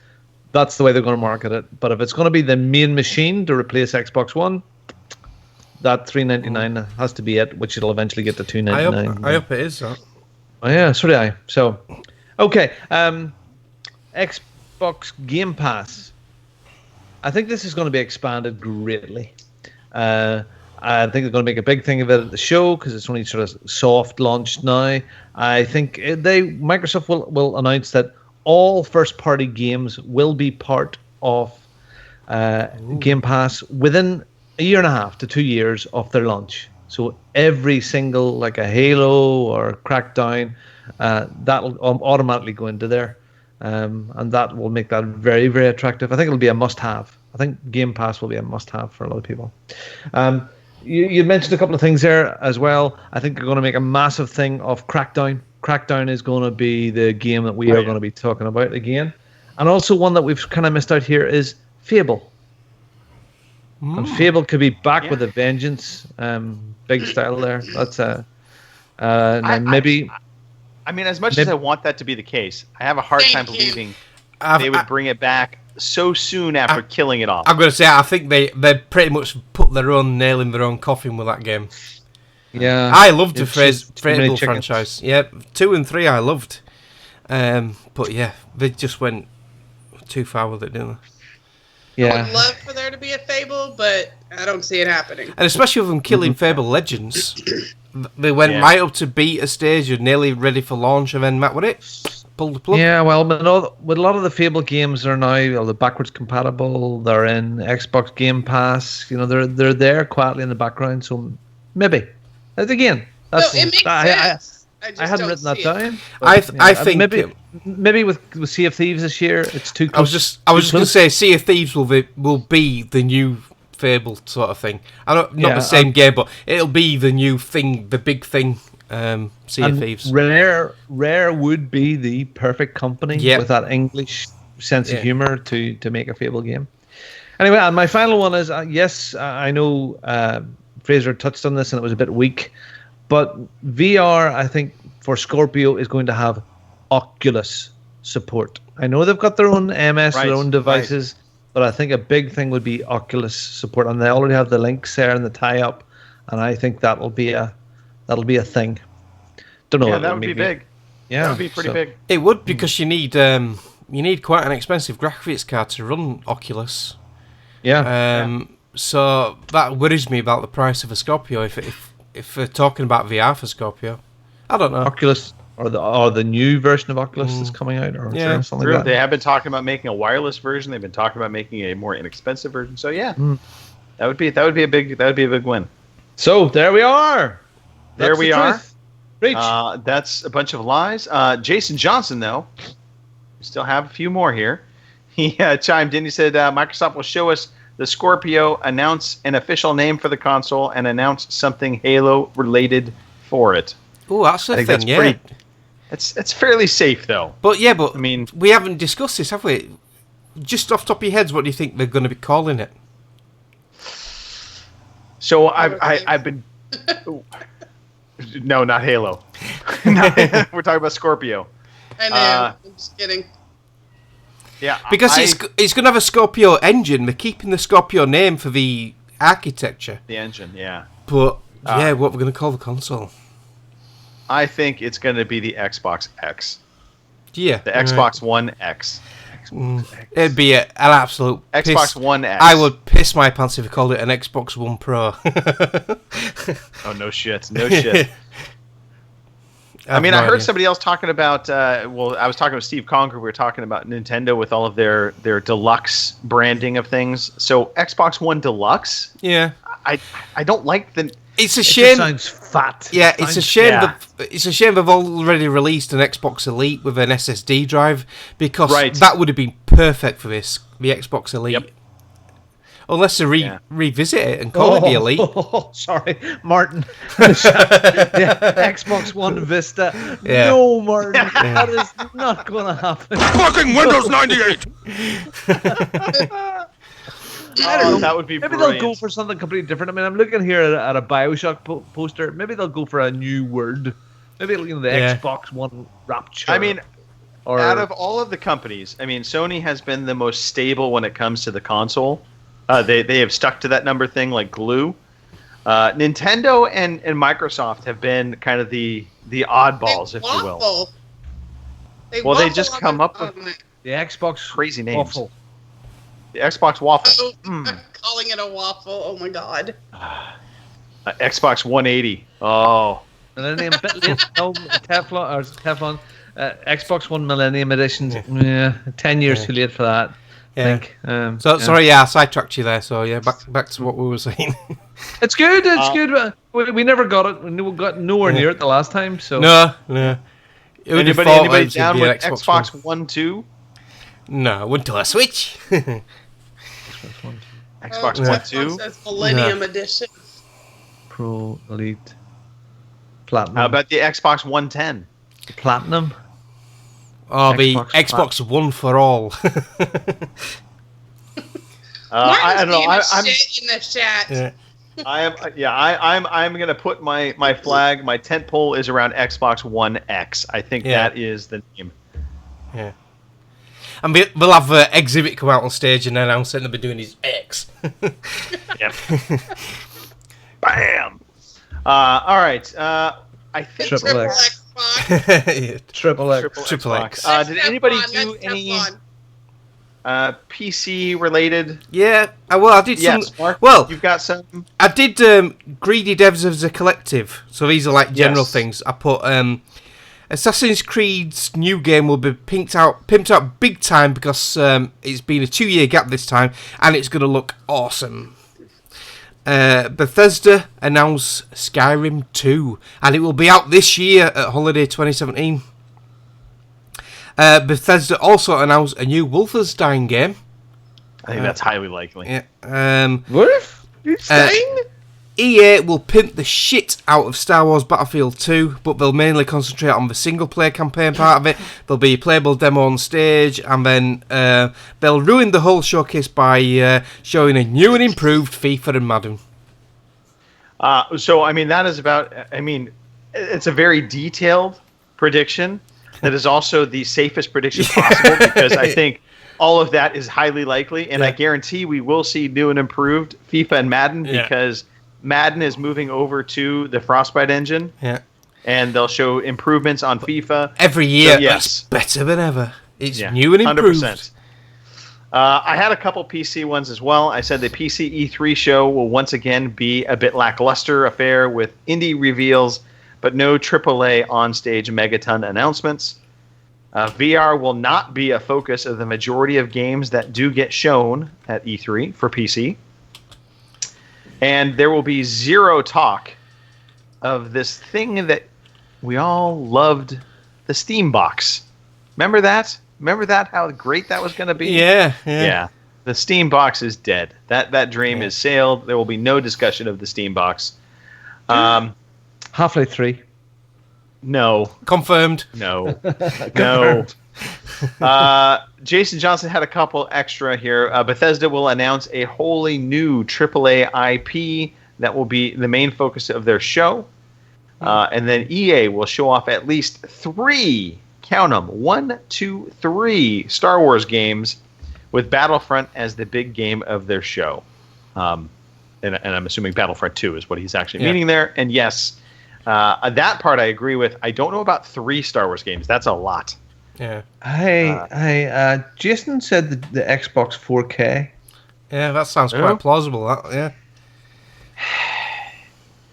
That's the way they're going to market it. But if it's going to be the main machine to replace Xbox One, that $399 has to be it, which it'll eventually get to $299. I hope it is that. Oh yeah, so do I. So, okay, Xbox Game Pass. I think this is going to be expanded greatly. I think they're going to make a big thing of it at the show because it's only sort of soft launched now. I think Microsoft will announce that all first-party games will be part of Game Pass within a year and a half to 2 years of their launch. So every single, like a Halo or Crackdown, that'll automatically go into there. And that will make that very, very attractive. I think it'll be a must-have. I think Game Pass will be a must-have for a lot of people. You mentioned a couple of things there as well. I think they're going to make a massive thing of Crackdown. Crackdown is going to be the game that we are going to be talking about again. And also one that we've kind of missed out here is Fable. And Fable could be back with a vengeance. Big style there. That's maybe. I mean, as much as I want that to be the case, I have a hard time believing they would bring it back so soon after killing it off. I'm going to say, I think they pretty much put their own nail in their own coffin with that game. Yeah, I loved the Fable franchise. Yeah, 2 and 3 I loved. But yeah, they just went too far with it, didn't they? Yeah. I would love for there to be a Fable, but I don't see it happening. And especially with them killing Fable Legends, they went right up to beta stage and nearly ready for launch, and then Matt, what it? Pulled the plug. Yeah, well, with a lot of the Fable games are now they're backwards compatible. They're in Xbox Game Pass. They're there quietly in the background. So maybe, again, that's it makes sense. I hadn't written that down. I think maybe with Sea of Thieves this year, it's too close. I was just going to say Sea of Thieves will be the new Fable sort of thing. Not the same game, but it'll be the new thing, the big thing. Sea of Thieves. Rare would be the perfect company with that English sense of humor to make a Fable game. Anyway, and my final one is I know Fraser touched on this and it was a bit weak. But VR, I think, for Scorpio is going to have Oculus support. I know they've got their own MS, their own devices, but I think a big thing would be Oculus support, and they already have the links there and the tie-up, and I think that'll be a thing. Don't know. Yeah, that would be big. Yeah, that would be pretty big. It would, because you need quite an expensive graphics card to run Oculus. Yeah. So that worries me about the price of a Scorpio if we're talking about VR for Scorpio. I don't know. Oculus or the new version of Oculus that's coming out or something like that. They have been talking about making a wireless version. They've been talking about making a more inexpensive version. So that would be a big win. So there we are. There we are. Reach. That's a bunch of lies. Jason Johnson, though, we still have a few more here. He chimed in. He said Microsoft will show us the Scorpio, announce an official name for the console, and announce something Halo-related for it. Oh, that's the thing, yeah. It's fairly safe, though. But I mean, we haven't discussed this, have we? Just off the top of your heads, what do you think they're going to be calling it? So I've been... No, not Halo. We're talking about Scorpio. I know. I'm just kidding. Yeah, because it's going to have a Scorpio engine. They're keeping the Scorpio name for the architecture. The engine, yeah. But, what we're going to call the console? I think it's going to be the Xbox X. Yeah. The Xbox One X. It'd be an absolute Xbox piss. One X. I would piss my pants if we called it an Xbox One Pro. Oh, no shit. No shit. I heard somebody else talking about, I was talking with Steve Conger, we were talking about Nintendo with all of their deluxe branding of things. So Xbox One Deluxe? Yeah. I don't like the... It's a shame. It sounds fat. Yeah, it's a shame. It's a shame they've already released an Xbox Elite with an SSD drive, because that would have been perfect for this, the Xbox Elite. Yep. Unless they revisit it and call it the Elite. Oh, sorry, Martin. Xbox One Vista. Yeah. No, Martin, that is not going to happen. Fucking Windows 98. That would be maybe brilliant. They'll go for something completely different. I mean, I'm looking here at a Bioshock poster. Maybe they'll go for a new word. Maybe the Xbox One Rapture. I mean, out of all of the companies, Sony has been the most stable when it comes to the console. They have stuck to that number thing like glue. Nintendo and Microsoft have been kind of the oddballs, if you will. They just come up with the Xbox crazy names. Waffle. The Xbox Waffle. Calling it a waffle. Oh my god. Xbox 180. Oh. Millennium Teflon. Xbox One Millennium Edition. Yeah, 10 years too late for that. Yeah. I think. Sorry, I sidetracked you there. So back to what we were saying. It's good. It's good. We never got it. We got nowhere near it the last time. So no. Anybody down with Xbox One 2? No, until a Switch. Xbox One 2? Says Millennium Edition. Pro, Elite, Platinum. How about the Xbox 110? Platinum? Oh, the Xbox One for all. I don't know. I'm shit in the chat. Yeah. I'm gonna put my flag. My tent pole is around Xbox One X. I think that is the name. Yeah. And we'll have Exhibit come out on stage and announce it, and they'll be doing his X. Yep. Bam. All right. I think Triple X. Triple X. Did anybody do any PC related? Yeah. Well, I did some. Mark, well, you've got some. I did Greedy Devs as a Collective. So these are like general things. I put Assassin's Creed's new game will be pimped out big time because it's been a 2-year gap this time, and it's going to look awesome. Bethesda announced Skyrim 2, and it will be out this year at Holiday 2017. Bethesda also announced a new Wolfenstein game. I think that's highly likely. Yeah. Wolfenstein? EA will pimp the shit out of Star Wars Battlefield 2, but they'll mainly concentrate on the single-player campaign part of it. There'll be a playable demo on stage, and then they'll ruin the whole showcase by showing a new and improved FIFA and Madden. That is about... it's a very detailed prediction that is also the safest prediction possible, because I think all of that is highly likely, and I guarantee we will see new and improved FIFA and Madden, because Madden is moving over to the Frostbite engine, and they'll show improvements on FIFA every year. So, it's better than ever. It's new and improved. 100%. I had a couple PC ones as well. I said the PC E3 show will once again be a bit lackluster affair with indie reveals, but no AAA on-stage megaton announcements. VR will not be a focus of the majority of games that do get shown at E3 for PC. And there will be zero talk of this thing that we all loved, the Steam Box. Remember that? How great that was going to be? Yeah. The Steam box is dead. That dream is sailed. There will be no discussion of the Steam box. Half-Life 3. No. Confirmed. No. Confirmed. Jason Johnson had a couple extra here. Bethesda will announce a wholly new AAA IP that will be the main focus of their show. And then EA will show off at least 3, count them, 1, 2, 3 Star Wars games with Battlefront as the big game of their show. And I'm assuming Battlefront 2 is what he's actually meaning there. And yes, that part I agree with. I don't know about 3 Star Wars games. That's a lot. Yeah. Hey, Jason said the Xbox 4K. Yeah, that sounds quite plausible.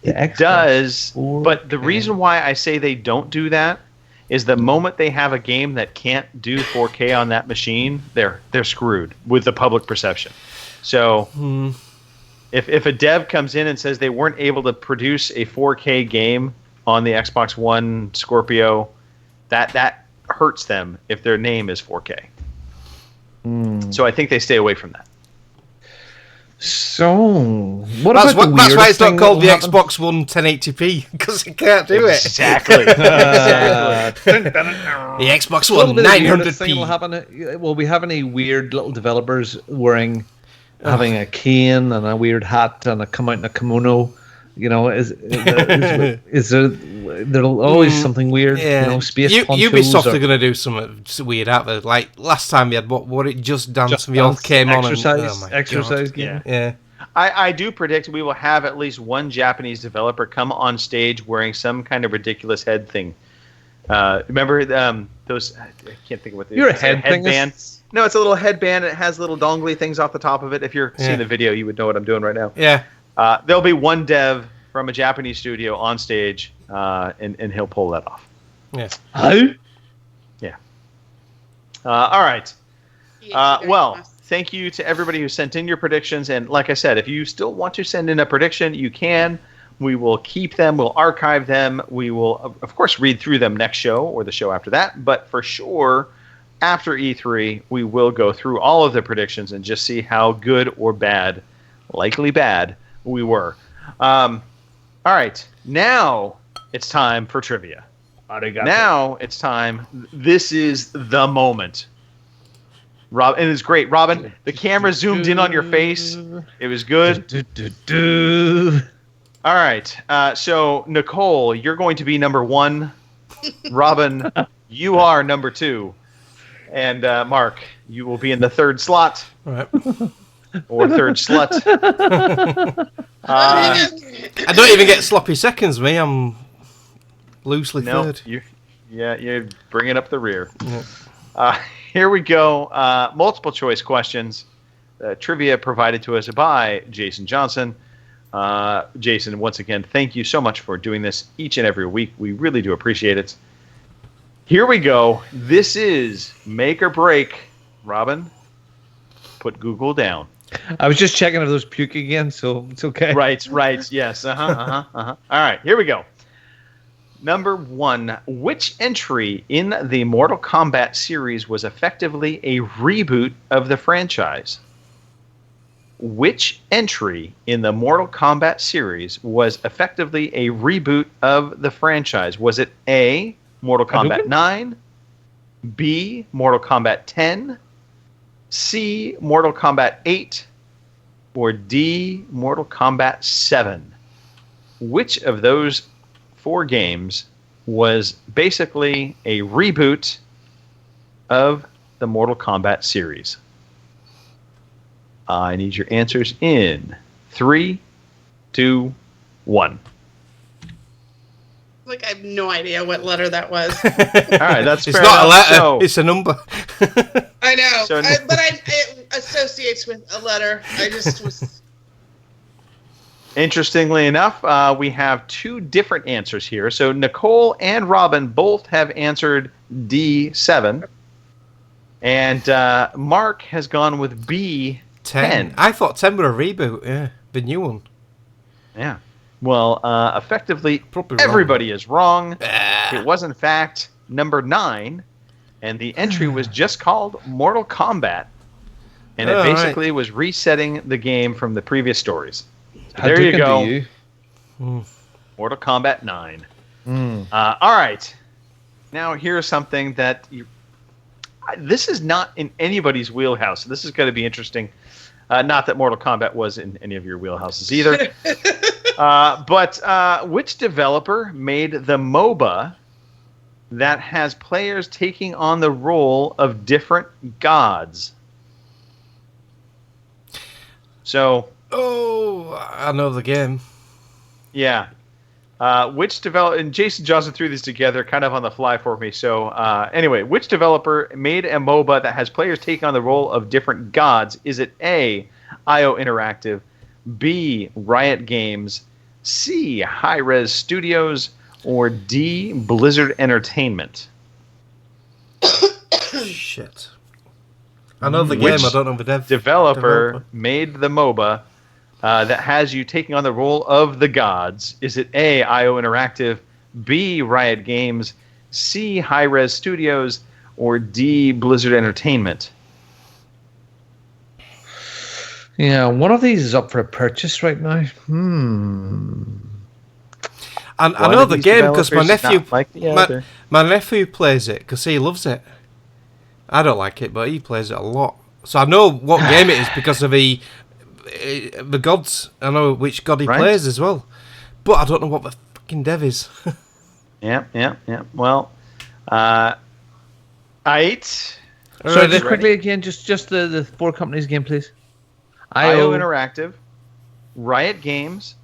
It does, but the reason why I say they don't do that is the moment they have a game that can't do 4K on that machine, they're screwed with the public perception. So if a dev comes in and says they weren't able to produce a 4K game on the Xbox One Scorpio, that hurts them if their name is 4K. So I think they stay away from that. So that's why it's not called the Xbox One 1080p, because it can't do it. Exactly. The Xbox One 900p. Will we have any weird little developers having a cane and a weird hat and come out in a kimono? You know, is there? There'll always something weird. Yeah. You know, space Ubisoft are going to do something weird out there. Like last time we had what it Just Dance, and we all came exercise game. Yeah. I do predict we will have at least one Japanese developer come on stage wearing some kind of ridiculous head thing. Remember those? I can't think of what they. You're a headband. No, it's a little headband. It has little dongly things off the top of it. If you're seeing the video, you would know what I'm doing right now. Yeah. There'll be one dev from a Japanese studio on stage, and he'll pull that off. Yeah. Yeah. All right. Well, thank you to everybody who sent in your predictions. And like I said, if you still want to send in a prediction, you can. We will keep them. We'll archive them. We will, of course, read through them next show or the show after that. But for sure, after E3, we will go through all of the predictions and just see how good or bad, likely bad, we were. All right. Now it's time for trivia. Now it's time. This is the moment. Rob, and it's great. Robin, the camera zoomed in on your face. It was good. All right. So, Nicole, you're going to be number 1. Robin, you are number 2. And Mark, you will be in the 3rd slot. All right. Or 3rd slut. I don't even get sloppy seconds, me. I'm loosely third. You're bringing up the rear. Yeah. Here we go. Multiple choice questions. Trivia provided to us by Jason Johnson. Jason, once again, thank you so much for doing this each and every week. We really do appreciate it. Here we go. This is make or break. Robin, put Google down. I was just checking if those puke again, so it's okay. Right. Yes. All right, here we go. Number 1. Which entry in the Mortal Kombat series was effectively a reboot of the franchise? Which entry in the Mortal Kombat series was effectively a reboot of the franchise? Was it A, Mortal Kombat 9, B, Mortal Kombat 10, C, Mortal Kombat 8, or D, Mortal Kombat 7? Which of those 4 games was basically a reboot of the Mortal Kombat series? I need your answers in 3, 2, 1. Like, I have no idea what letter that was. All right, that's it's fair not enough. a letter, it's a number. I know, So- but it associates with a letter. I just was... Interestingly enough, we have 2 different answers here. So Nicole and Robin both have answered D7. And Mark has gone with B10. I thought 10 were a reboot, yeah. The new one. Yeah. Well, effectively, Probably wrong. everybody is wrong. It was, in fact, number 9. And the entry was just called Mortal Kombat. and it basically was resetting the game from the previous stories. So there you go. Mortal Kombat 9. All right. Now here's something that this is not in anybody's wheelhouse. So this is going to be interesting. Not that Mortal Kombat was in any of your wheelhouses either. But which developer made the MOBA that has players taking on the role of different gods? So. Oh, I know the game. Yeah. Which developer, and Jason Johnson threw these together kind of on the fly for me. So anyway, which developer made a MOBA that has players taking on the role of different gods? Is it A, IO Interactive, B, Riot Games, C, Hi-Rez Studios, or D, Blizzard Entertainment? Shit. I know the game, I don't know the developer made the MOBA that has you taking on the role of the gods? Is it A, IO Interactive, B, Riot Games, C, Hi-Rez Studios, or D, Blizzard Entertainment? Yeah, one of these is up for a purchase right now. I know the game because my nephew, my nephew plays it because he loves it. I don't like it, but he plays it a lot. So I know what game it is because of the gods. I know which god he plays as well, but I don't know what the fucking dev is. Yeah. Well, eight. So just quickly again, just the four companies again, please. IO Interactive, Riot Games,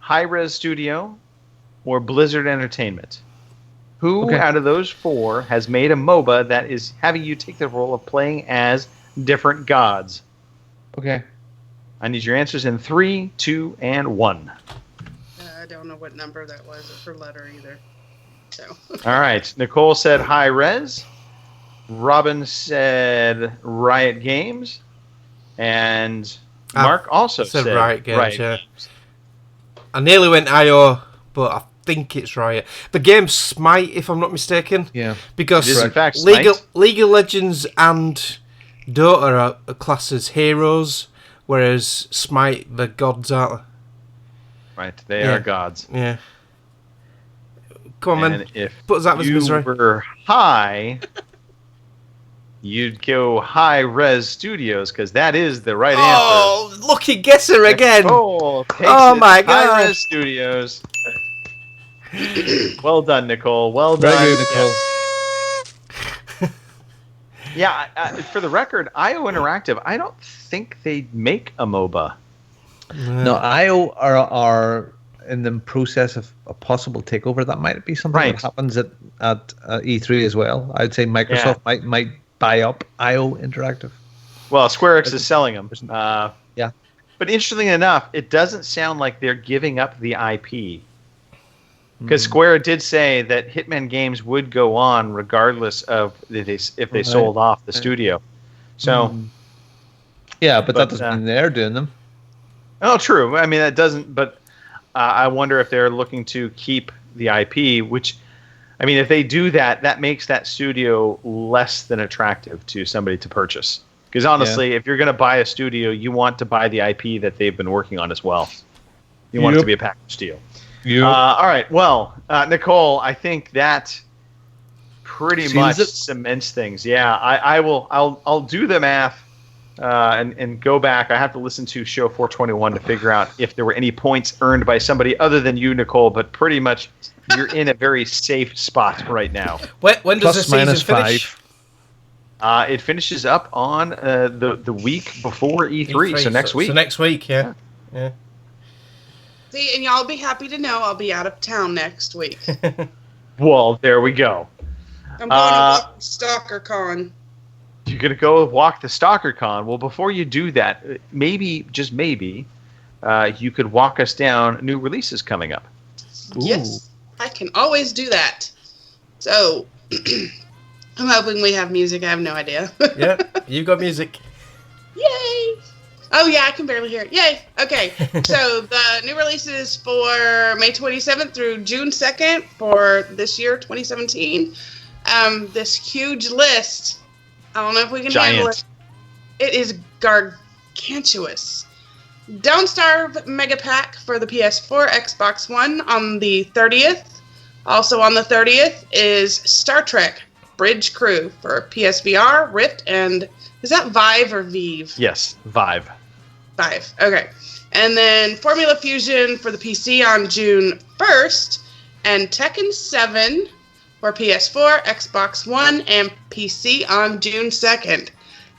Hi-Rez Studio, or Blizzard Entertainment. Who out of those four has made a MOBA that is having you take the role of playing as different gods? Okay. I need your answers in 3, 2, and 1. I don't know what number that was or letter either. So. All right. Nicole said Hi-Rez. Robin said Riot Games. And Mark also said Riot Games. Yeah. I nearly went IO, but I think it's Riot. The game's Smite, if I'm not mistaken. Yeah. Because it is in fact League of Legends and Dota are classed as heroes, whereas Smite, the gods are. Right, they are gods. Yeah. Come on, and man. If put us out of his misery. Were high, you'd go Hi-Rez Studios because that is the right answer. Oh, lucky guesser again! Oh my god! Hi-Rez Studios. Well done, Nicole. Well done, very good, Nicole. Yeah, for the record, IO Interactive, I don't think they make a MOBA. No, IO are in the process of a possible takeover. That might be something that happens at E3 as well. I'd say Microsoft might buy up IO Interactive. Well, Square Enix is selling them. Yeah. But interestingly enough, it doesn't sound like they're giving up the IP. Because Square did say that Hitman games would go on regardless of if they sold off the studio. So, yeah, but that doesn't mean they're doing them. Oh, true. I mean, that doesn't. But I wonder if they're looking to keep the IP. Which, I mean, if they do that, that makes that studio less than attractive to somebody to purchase. Because honestly, if you're going to buy a studio, you want to buy the IP that they've been working on as well. You want it to be a package deal. All right. Well, Nicole, I think that pretty much cements things. Yeah, I'll do the math and go back. I have to listen to show 421 to figure out if there were any points earned by somebody other than you, Nicole. But pretty much, you're in a very safe spot right now. When does the season finish? It finishes up on the week before E3, so next week. So next week, yeah. See, and y'all be happy to know I'll be out of town next week. Well, there we go. I'm going to walk StalkerCon. You're going to go walk the StalkerCon. Well, before you do that, maybe, just maybe, you could walk us down new releases coming up. Yes, I can always do that. So, I'm hoping we have music. I have no idea. Yeah, you got music. Yay! Oh, yeah, I can barely hear it. Yay! Okay, so the new releases for May 27th through June 2nd for this year, 2017. This huge list. I don't know if we can handle it. It is gargantuous. Don't Starve Mega Pack for the PS4, Xbox One on the 30th. Also on the 30th is Star Trek Bridge Crew for PSVR, Rift, and is that Vive or Vive? Yes, Vive. Vive, okay. And then Formula Fusion for the PC on June 1st, and Tekken 7 for PS4, Xbox One, and PC on June 2nd.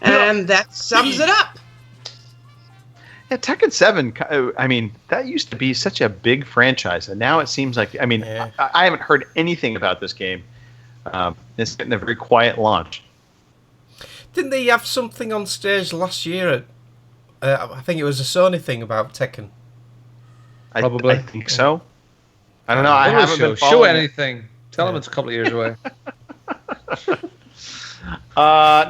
And that sums it up. Yeah, Tekken 7, I mean, that used to be such a big franchise, and now it seems like, I mean, I haven't heard anything about this game. It's getting a very quiet launch. Didn't they have something on stage last year? I think it was a Sony thing about Tekken. Probably. I think so. I don't know. I haven't been show following anything. Tell them it's a couple of years away.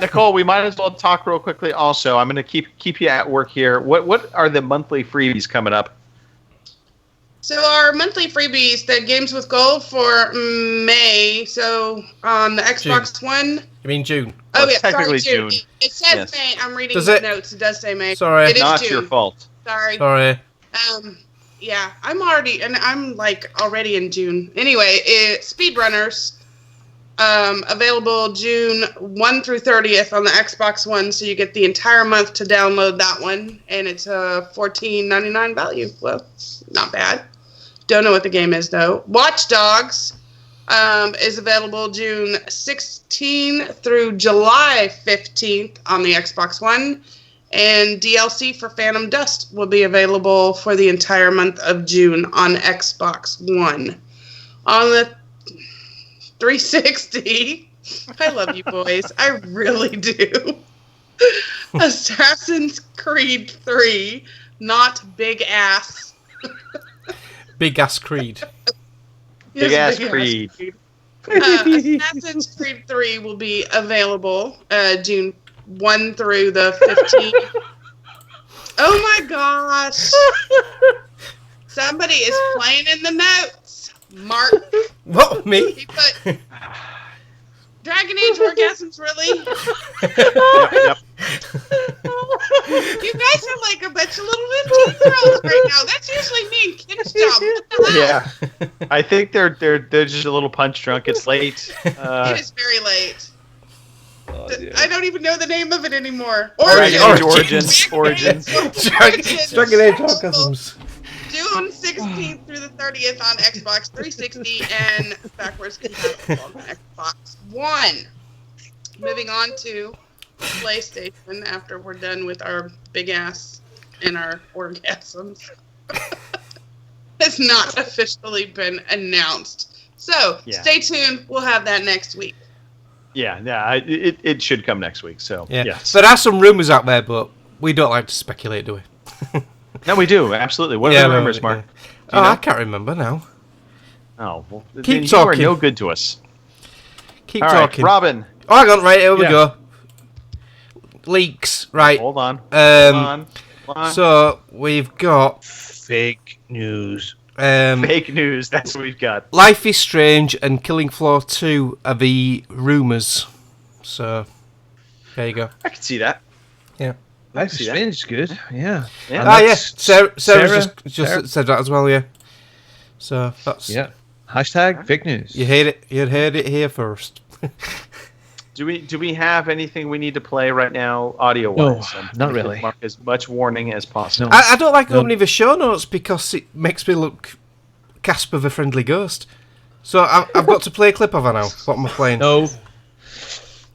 Nicole, we might as well talk real quickly. Also, I'm going to keep you at work here. What are the monthly freebies coming up? So our monthly freebies, the games with gold for May. So on the Xbox One. You mean June? Oh, Well, yeah, technically sorry, June. June. It says Yes. May. I'm reading Does the it? notes. It does say May. Sorry. It is Not June. your fault. Sorry. Sorry. Yeah, I'm already in June. Anyway, Speedrunners, available June 1 through 30th on the Xbox One, so you get the entire month to download that one, and it's a $14.99 value. Well, not bad. Don't know what the game is, though. Watch Dogs is available June 16 through July 15th on the Xbox One. And DLC for Phantom Dust will be available for the entire month of June on Xbox One. On the 360, I love you boys. I really do. Assassin's Creed 3, not Big Ass. Big Ass Creed. Big Ass Creed. Assassin's Creed 3 will be available June 1 through the 15th. Oh my gosh. Somebody is playing in the notes. Mark. What, me? He put Dragon Age Orgasms, really? Yep. You guys are like a bunch of little 15-year-olds right now. That's usually me and Kim's job. What the hell? Yeah. I think they're just a little punch drunk. It's late. It is very late. I don't even know the name of it anymore. Origins. Dragon Age Orgasms. June 16th through the 30th on Xbox 360 and backwards compatible on Xbox One. Moving on to PlayStation after we're done with our big ass and our orgasms. It's not officially been announced. So stay tuned. We'll have that next week. Yeah, it should come next week. So yes. There are some rumors out there, but we don't like to speculate, do we? No, we do absolutely. What are the rumors, Mark? I can't remember now. Oh, well, keep talking. You are talking. no good to us. Keep All talking. right, Robin. Oh, hang on, right, here we go. Leaks, right. Hold on. Hold on. So, we've got... Fake news. Fake news, that's what we've got. Life is Strange and Killing Floor 2 are the rumours. So, there you go. I can see that. Yeah. Life is Strange is good. Yeah. Yeah. Sarah just said that as well, yeah. So, that's... Yeah. Hashtag fake news. You heard it here first. Do we have anything we need to play right now, audio wise? No, not really. Mark as much warning as possible. I don't like opening the show notes because it makes me look Casper the Friendly Ghost. So I've got to play a clip of her now. What am I playing?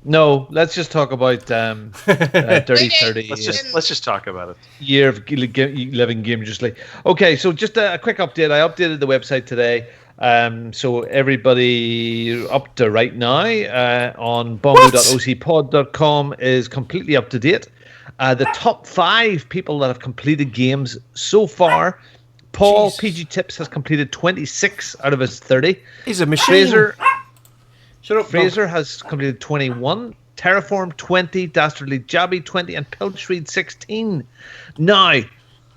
No. Let's just talk about 30-30. Let's just talk about it. Year of living dangerously. Okay, so just a quick update. I updated the website today. So everybody up to right now on bongo.ocpod.com is completely up to date. The top 5 people that have completed games so far. Paul PG Tips has completed 26 out of his 30. He's a machine. Fraser has completed 21. Terraform 20. Dastardly Jabby 20. And Pilchreed 16. Now,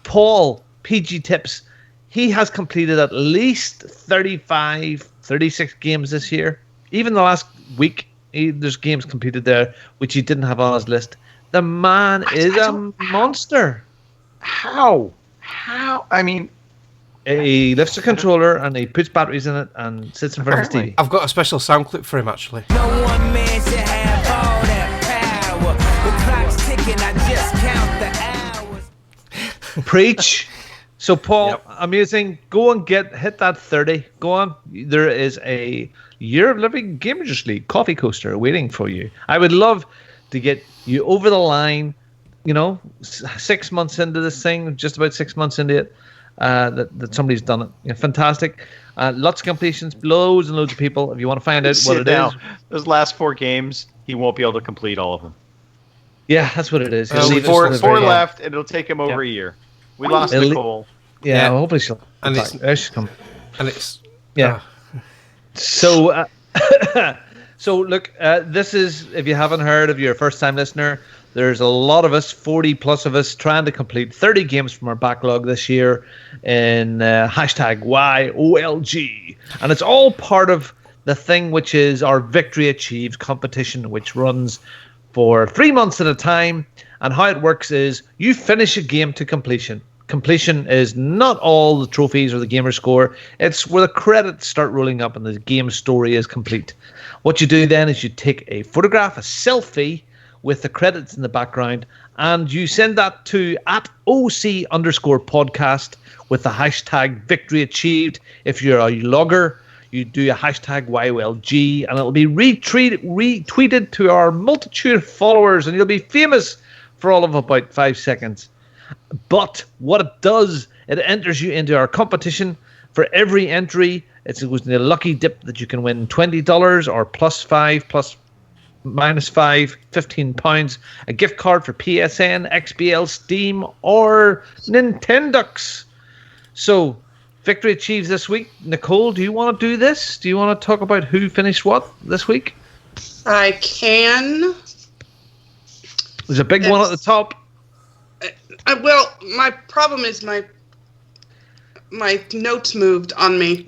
Paul PG Tips, he has completed at least 35, 36 games this year. Even the last week, there's games completed there which he didn't have on his list. The man is a monster. How? I mean, He lifts a controller and he puts batteries in it and sits in front of his TV. I've got a special sound clip for him, actually. No one man should have all that power. The clock's ticking, I just count the hours. Preach. So, Paul, amazing. Go and hit that 30. Go on. There is a Year of Living Gamers League coffee coaster waiting for you. I would love to get you over the line, 6 months into this thing, just about 6 months into it, that somebody's done it. Fantastic. Lots of completions, loads and loads of people. If you want to find out what it is. Those last 4 games, he won't be able to complete all of them. Yeah, that's what it is. Four left, and it'll take him over a year. We lost Nicole. Yeah, well, hopefully she'll and come. And it's yeah. So, so look, this is, if you haven't heard, if you're a first-time listener, there's a lot of us, 40 plus of us, trying to complete 30 games from our backlog this year in hashtag YOLG, and it's all part of the thing which is our Victory Achieved competition, which runs for 3 months at a time. And how it works is you finish a game to completion. Completion is not all the trophies or the gamer score. It's where the credits start rolling up and the game story is complete. What you do then is you take a photograph, a selfie with the credits in the background, and you send that to @OC_podcast with the hashtag Victory Achieved. If you're a logger, you do a hashtag YOLG, and it'll be retweeted to our multitude of followers, and you'll be famous for all of about 5 seconds. But what it does, it enters you into our competition. For every entry, it goes in a lucky dip that you can win $20 or +5, plus -5, £15, a gift card for PSN, XBL, Steam, or Nintendux. So, Victory Achieves this week. Nicole, do you want to do this? Do you want to talk about who finished what this week? I can. There's a big one at the top. Well, my problem is my notes moved on me.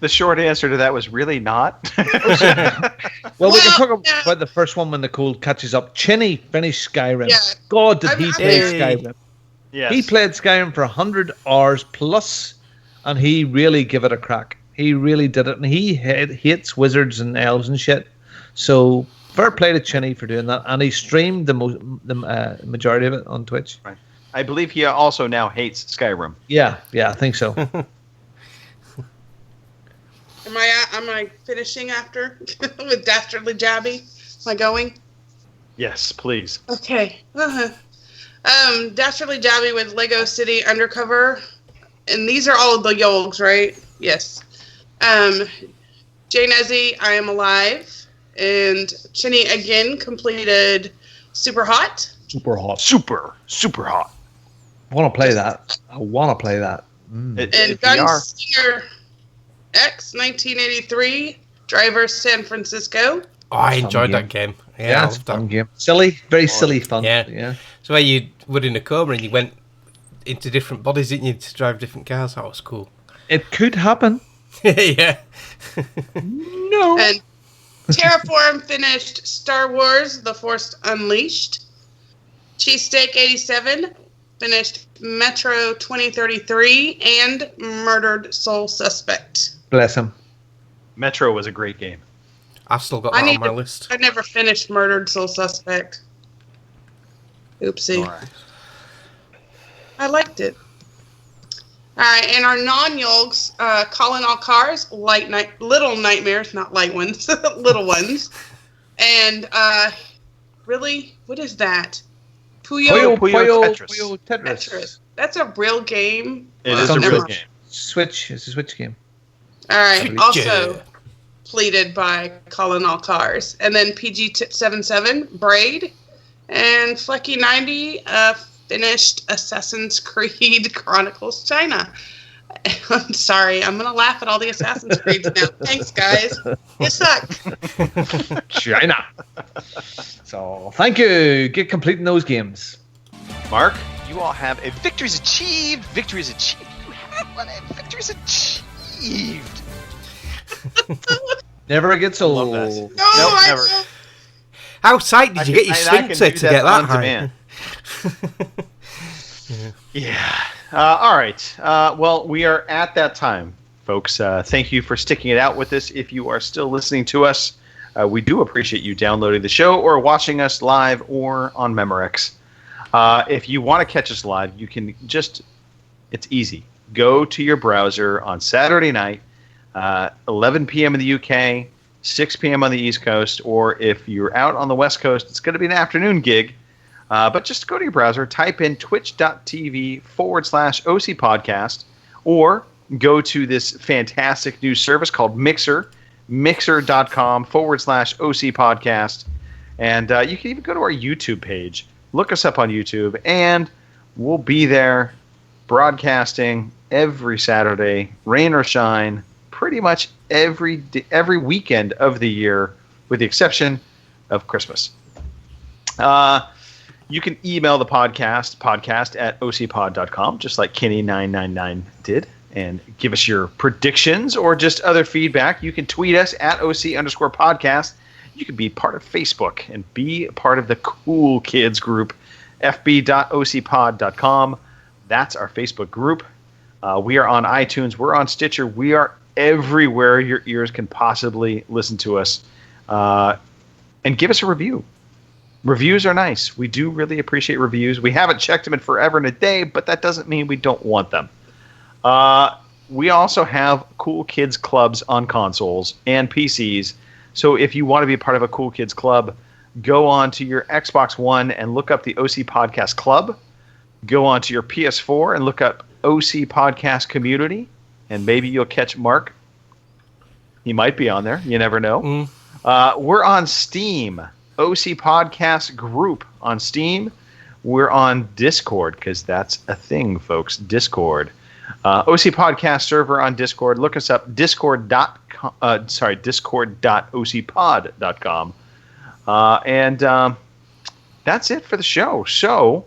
The short answer to that was really not. Well, we can talk about the first one when Nicole catches up. Chinny finished Skyrim. Yeah. God, did he play Skyrim? Yes. He played Skyrim for 100 hours plus, and he really gave it a crack. He really did it, and he hates wizards and elves and shit. So, fair play to Chinny for doing that, and he streamed the majority of it on Twitch. Right. I believe he also now hates Skyrim. Yeah, I think so. Am I finishing after with Dastardly Jabby? Am I going? Yes, please. Okay. Dastardly Jabby with Lego City Undercover, and these are all the Yolgs, right? Yes. Jane Ezzy, I Am Alive, and Chinny again completed Super Hot. Super hot. Super hot. I want to play that. And Gunslinger X 1983, Driver San Francisco. Oh, I enjoyed that game. Yeah, it's a fun game. Silly, very silly fun. Yeah. So where you were in a coma and you went into different bodies, didn't you, to drive different cars? That was cool. It could happen. Yeah. No. And Terraform finished Star Wars: The Force Unleashed. Cheesesteak 87 finished Metro 2033 and Murdered Soul Suspect. Bless him. Metro was a great game. I've still got that on my list. I never finished Murdered Soul Suspect. Oopsie. Right. I liked it. Alright, and our non-Yolgs, Calling All Cars, Little Nightmares, not light ones, little ones. And, really, what is that? Puyo Tetris. That's a real game. It is a real game. Switch. It's a Switch game. Alright, also completed by Calling All Cars. And then PG77, Braid. And Flecky90 finished Assassin's Creed Chronicles China. I'm sorry, I'm going to laugh at all the Assassin's Creeds now. Thanks, guys. You suck. China. So, thank you. Get completing those games. Mark, you all have a Victories Achieved. Victories Achieved. You have one. A Victories Achieved. Never gets old. No, I never. How tight did you get your sphincter to get that high? Yeah. All right. Well, we are at that time, folks. Thank you for sticking it out with us. If you are still listening to us, we do appreciate you downloading the show or watching us live or on Memorex. If you want to catch us live, you can it's easy. Go to your browser on Saturday night, 11 p.m. in the UK, 6 p.m. on the East Coast, or if you're out on the West Coast, it's going to be an afternoon gig. But just go to your browser, type in twitch.tv/OC podcast, or go to this fantastic new service called Mixer, mixer.com/OC podcast. And you can even go to our YouTube page. Look us up on YouTube, and we'll be there broadcasting every Saturday, rain or shine, pretty much every weekend of the year, with the exception of Christmas. You can email the podcast at ocpod.com, just like Kenny999 did, and give us your predictions or just other feedback. You can tweet us at OC_podcast. You can be part of Facebook and be part of the cool kids group, fb.ocpod.com. That's our Facebook group. We are on iTunes. We're on Stitcher. We are everywhere your ears can possibly listen to us. And give us a review. Reviews are nice. We do really appreciate reviews. We haven't checked them in forever and a day, but that doesn't mean we don't want them. We also have cool kids clubs on consoles and PCs. So if you want to be a part of a cool kids club, go on to your Xbox One and look up the OC Podcast Club. Go on to your PS4 and look up OC Podcast Community, and maybe you'll catch Mark. He might be on there. You never know. We're on Steam. OC Podcast Group on Steam. We're on Discord, because that's a thing, folks. Discord. OC Podcast server on Discord. Look us up, discord.ocpod.com. And that's it for the show. So,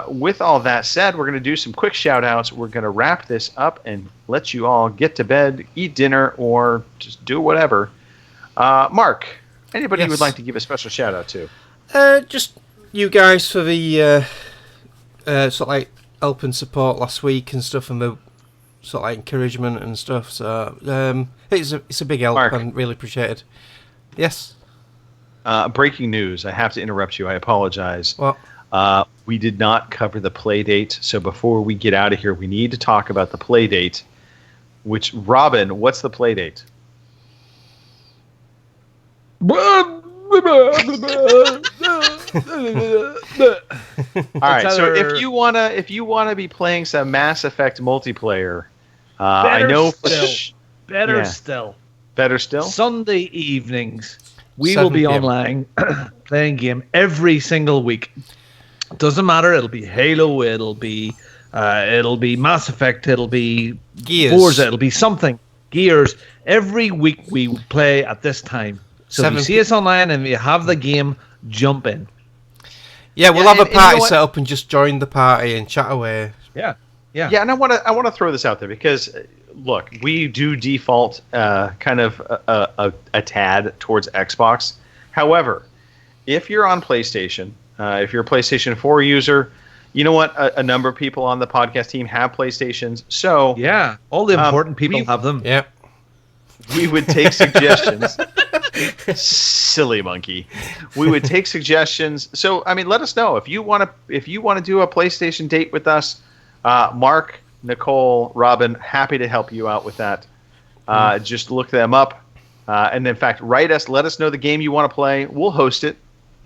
with all that said, we're going to do some quick shout-outs. We're going to wrap this up and let you all get to bed, eat dinner, or just do whatever. Mark, anybody you would like to give a special shout-out to? Just you guys for the sort of like help and support last week and stuff, and the sort of like encouragement and stuff. So it's a big help, Mark, and really appreciated. Yes. Breaking news. I have to interrupt you. I apologize. What? We did not cover the play date, so before we get out of here, we need to talk about the play date. Which, Robin, what's the play date? All right. So if you wanna be playing some Mass Effect multiplayer, I know better still. Sunday evenings, we will be online playing game every single week. Doesn't matter. It'll be Halo. It'll be Mass Effect. It'll be Gears. Forza. It'll be something. Gears. Every week we play at this time. So if you see us online and you have the game, jump in. Yeah, we'll have a party set up and just join the party and chat away. Yeah. And I want to throw this out there because, look, we do default kind of a tad towards Xbox. However, if you're on PlayStation, if you're a PlayStation 4 user, you know what? A number of people on the podcast team have PlayStations. So yeah, all the important people have them. Yeah. We would take suggestions. Silly monkey. We would take suggestions. So, I mean, let us know if you want to do a PlayStation date with us. Mark, Nicole, Robin, happy to help you out with that. Just look them up, and in fact, write us. Let us know the game you want to play. We'll host it.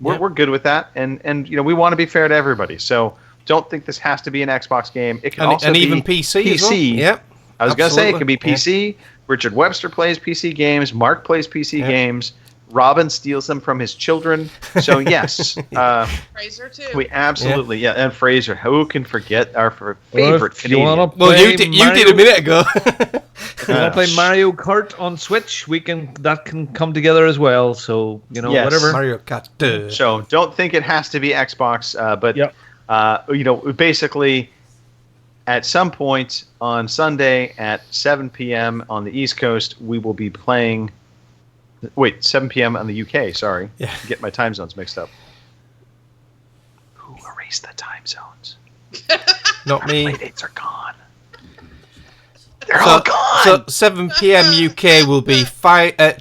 We're good with that, and you know we want to be fair to everybody. So don't think this has to be an Xbox game. It can also be even PC. As well. Yep. I was going to say it can be PC. Yeah. Richard Webster plays PC games. Mark plays PC games. Robin steals them from his children. So yes, Fraser too. We absolutely and Fraser. Who can forget our favorite Canadian? You did a minute ago. If you want to play Mario Kart on Switch, that can come together as well. So whatever. Mario Kart. So don't think it has to be Xbox, but basically, at some point on Sunday at 7 p.m. on the East Coast, we will be playing Wait, 7 p.m. on the UK. Sorry, Yeah. Get my time zones mixed up. Who erased the time zones? Not me. Playdates are gone. They're all gone. So 7 p.m. UK will be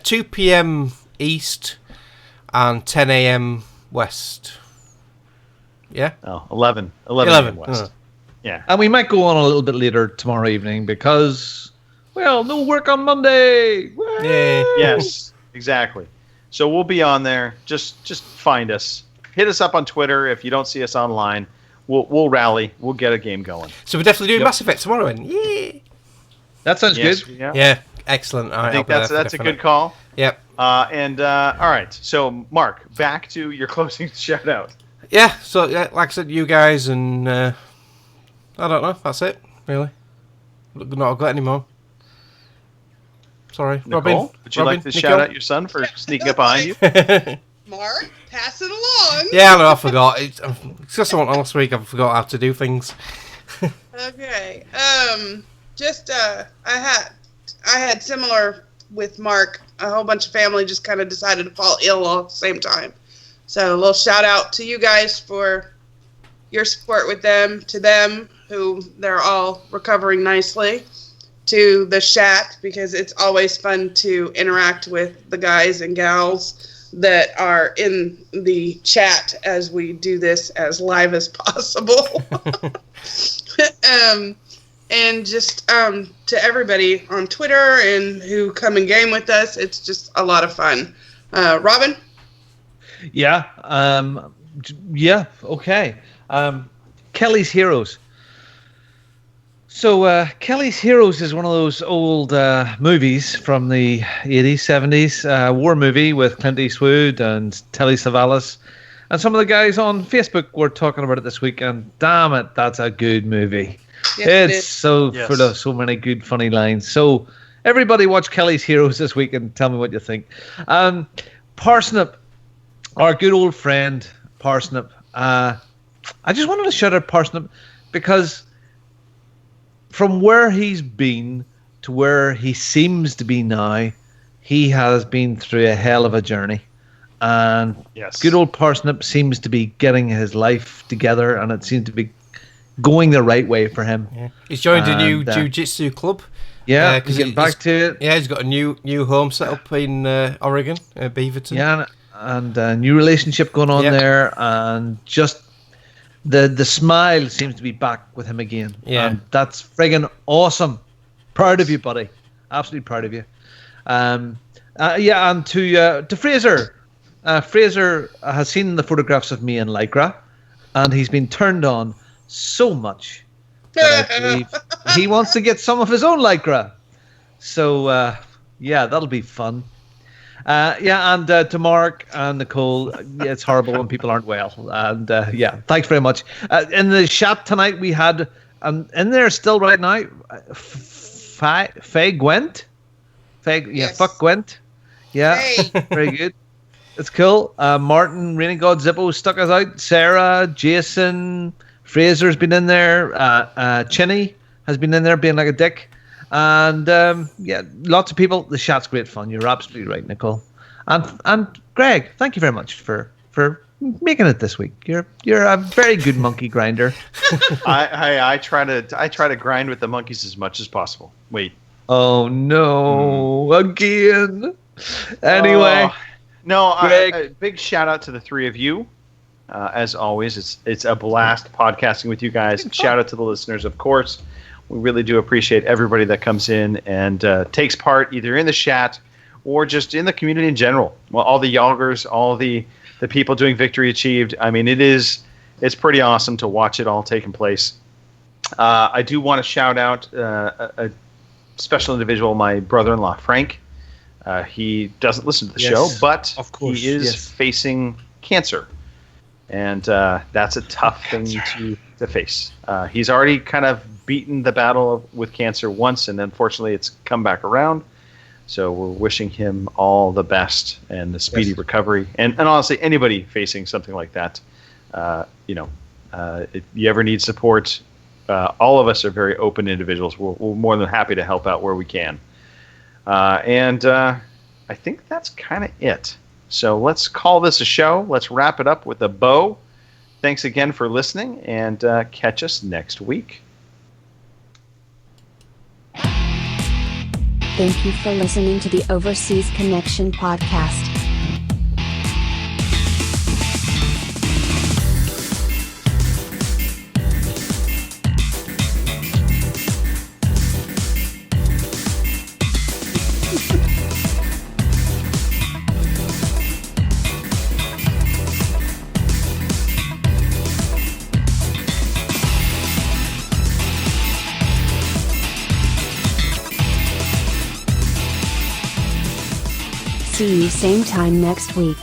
2 p.m. East and 10 a.m. West. Yeah? Oh, 11 a.m. West. Yeah. And we might go on a little bit later tomorrow evening because, well, no work on Monday. Woo! Yeah. Yes, exactly. So we'll be on there. Just find us. Hit us up on Twitter if you don't see us online. We'll rally. We'll get a game going. So we're definitely doing Mass Effect tomorrow, then. Yeah. That sounds good. Yeah. Yeah. Excellent. All right, I think I'll be there that's for a good definite. call. Yep. All right. So Mark, back to your closing shout out. Yeah. So like I said, you guys and I don't know. That's it, really. Not got any more. Sorry, Nicole, Robin. would you like to shout out your son for sneaking up behind you? Mark, pass it along. Yeah, no, I forgot. It's just last week. I forgot how to do things. Okay. I had similar with Mark. A whole bunch of family just kind of decided to fall ill all at the same time. So a little shout out to you guys for your support with them, to them who they're all recovering nicely, to the chat because it's always fun to interact with the guys and gals that are in the chat as we do this as live as possible. And just to everybody on Twitter and who come and game with us, it's just a lot of fun. Robin? Yeah. Yeah. Okay. Kelly's Heroes. So Kelly's Heroes is one of those old movies from the 80s, 70s, war movie with Clint Eastwood and Telly Savalas. And some of the guys on Facebook were talking about it this week, and damn it, that's a good movie. Yes, It's so full of so many good, funny lines. So everybody watch Kelly's Heroes this week and tell me what you think. Parsnip, our good old friend Parsnip. I just wanted to shout out Parsnip because from where he's been to where he seems to be now, he has been through a hell of a journey. And good old Parsnip seems to be getting his life together, and it seems to be going the right way for him. Yeah. He's joined a new jiu-jitsu club. Yeah, he's getting back to it. Yeah, he's got a new home set up in Oregon, Beaverton. Yeah, and a new relationship going on there, and just the smile seems to be back with him again. Yeah, and that's friggin' awesome. Proud of you, buddy. Absolutely proud of you. And to Fraser. Fraser has seen the photographs of me in Lycra, and he's been turned on so much that I believe he wants to get some of his own Lycra. So, that'll be fun. And to Mark and Nicole, it's horrible when people aren't well. And thanks very much. In the chat tonight, we had in there still right now, Faye Gwent. Fuck Gwent. Yeah, hey. Very good. It's cool. Martin, Raining God, Zippo stuck us out. Sarah, Jason, Fraser's been in there. Chinny has been in there being like a dick. And lots of people. The chat's great fun. You're absolutely right, Nicole. And Greg, thank you very much for making it this week. You're a very good monkey grinder. I try to grind with the monkeys as much as possible. Wait. Oh no! Again. Anyway. No, a big shout out to the three of you. As always, it's a blast podcasting with you guys. Shout out to the listeners, of course. We really do appreciate everybody that comes in and takes part either in the chat or just in the community in general. Well, all the Yoggers, all the people doing Victory Achieved. I mean, it's pretty awesome to watch it all taking place. I do want to shout out a special individual, my brother-in-law, Frank. He doesn't listen to the show, but of course, he is facing cancer. And that's a tough thing to face. He's already kind of beaten the battle with cancer once, and unfortunately it's come back around. So we're wishing him all the best and the speedy recovery. And honestly, anybody facing something like that, if you ever need support, all of us are very open individuals. We're more than happy to help out where we can. I I think that's kind of it. So let's call this a show. Let's wrap it up with a bow. Thanks again for listening, and catch us next week. Thank you for listening to the Overseas Connection podcast. See you same time next week.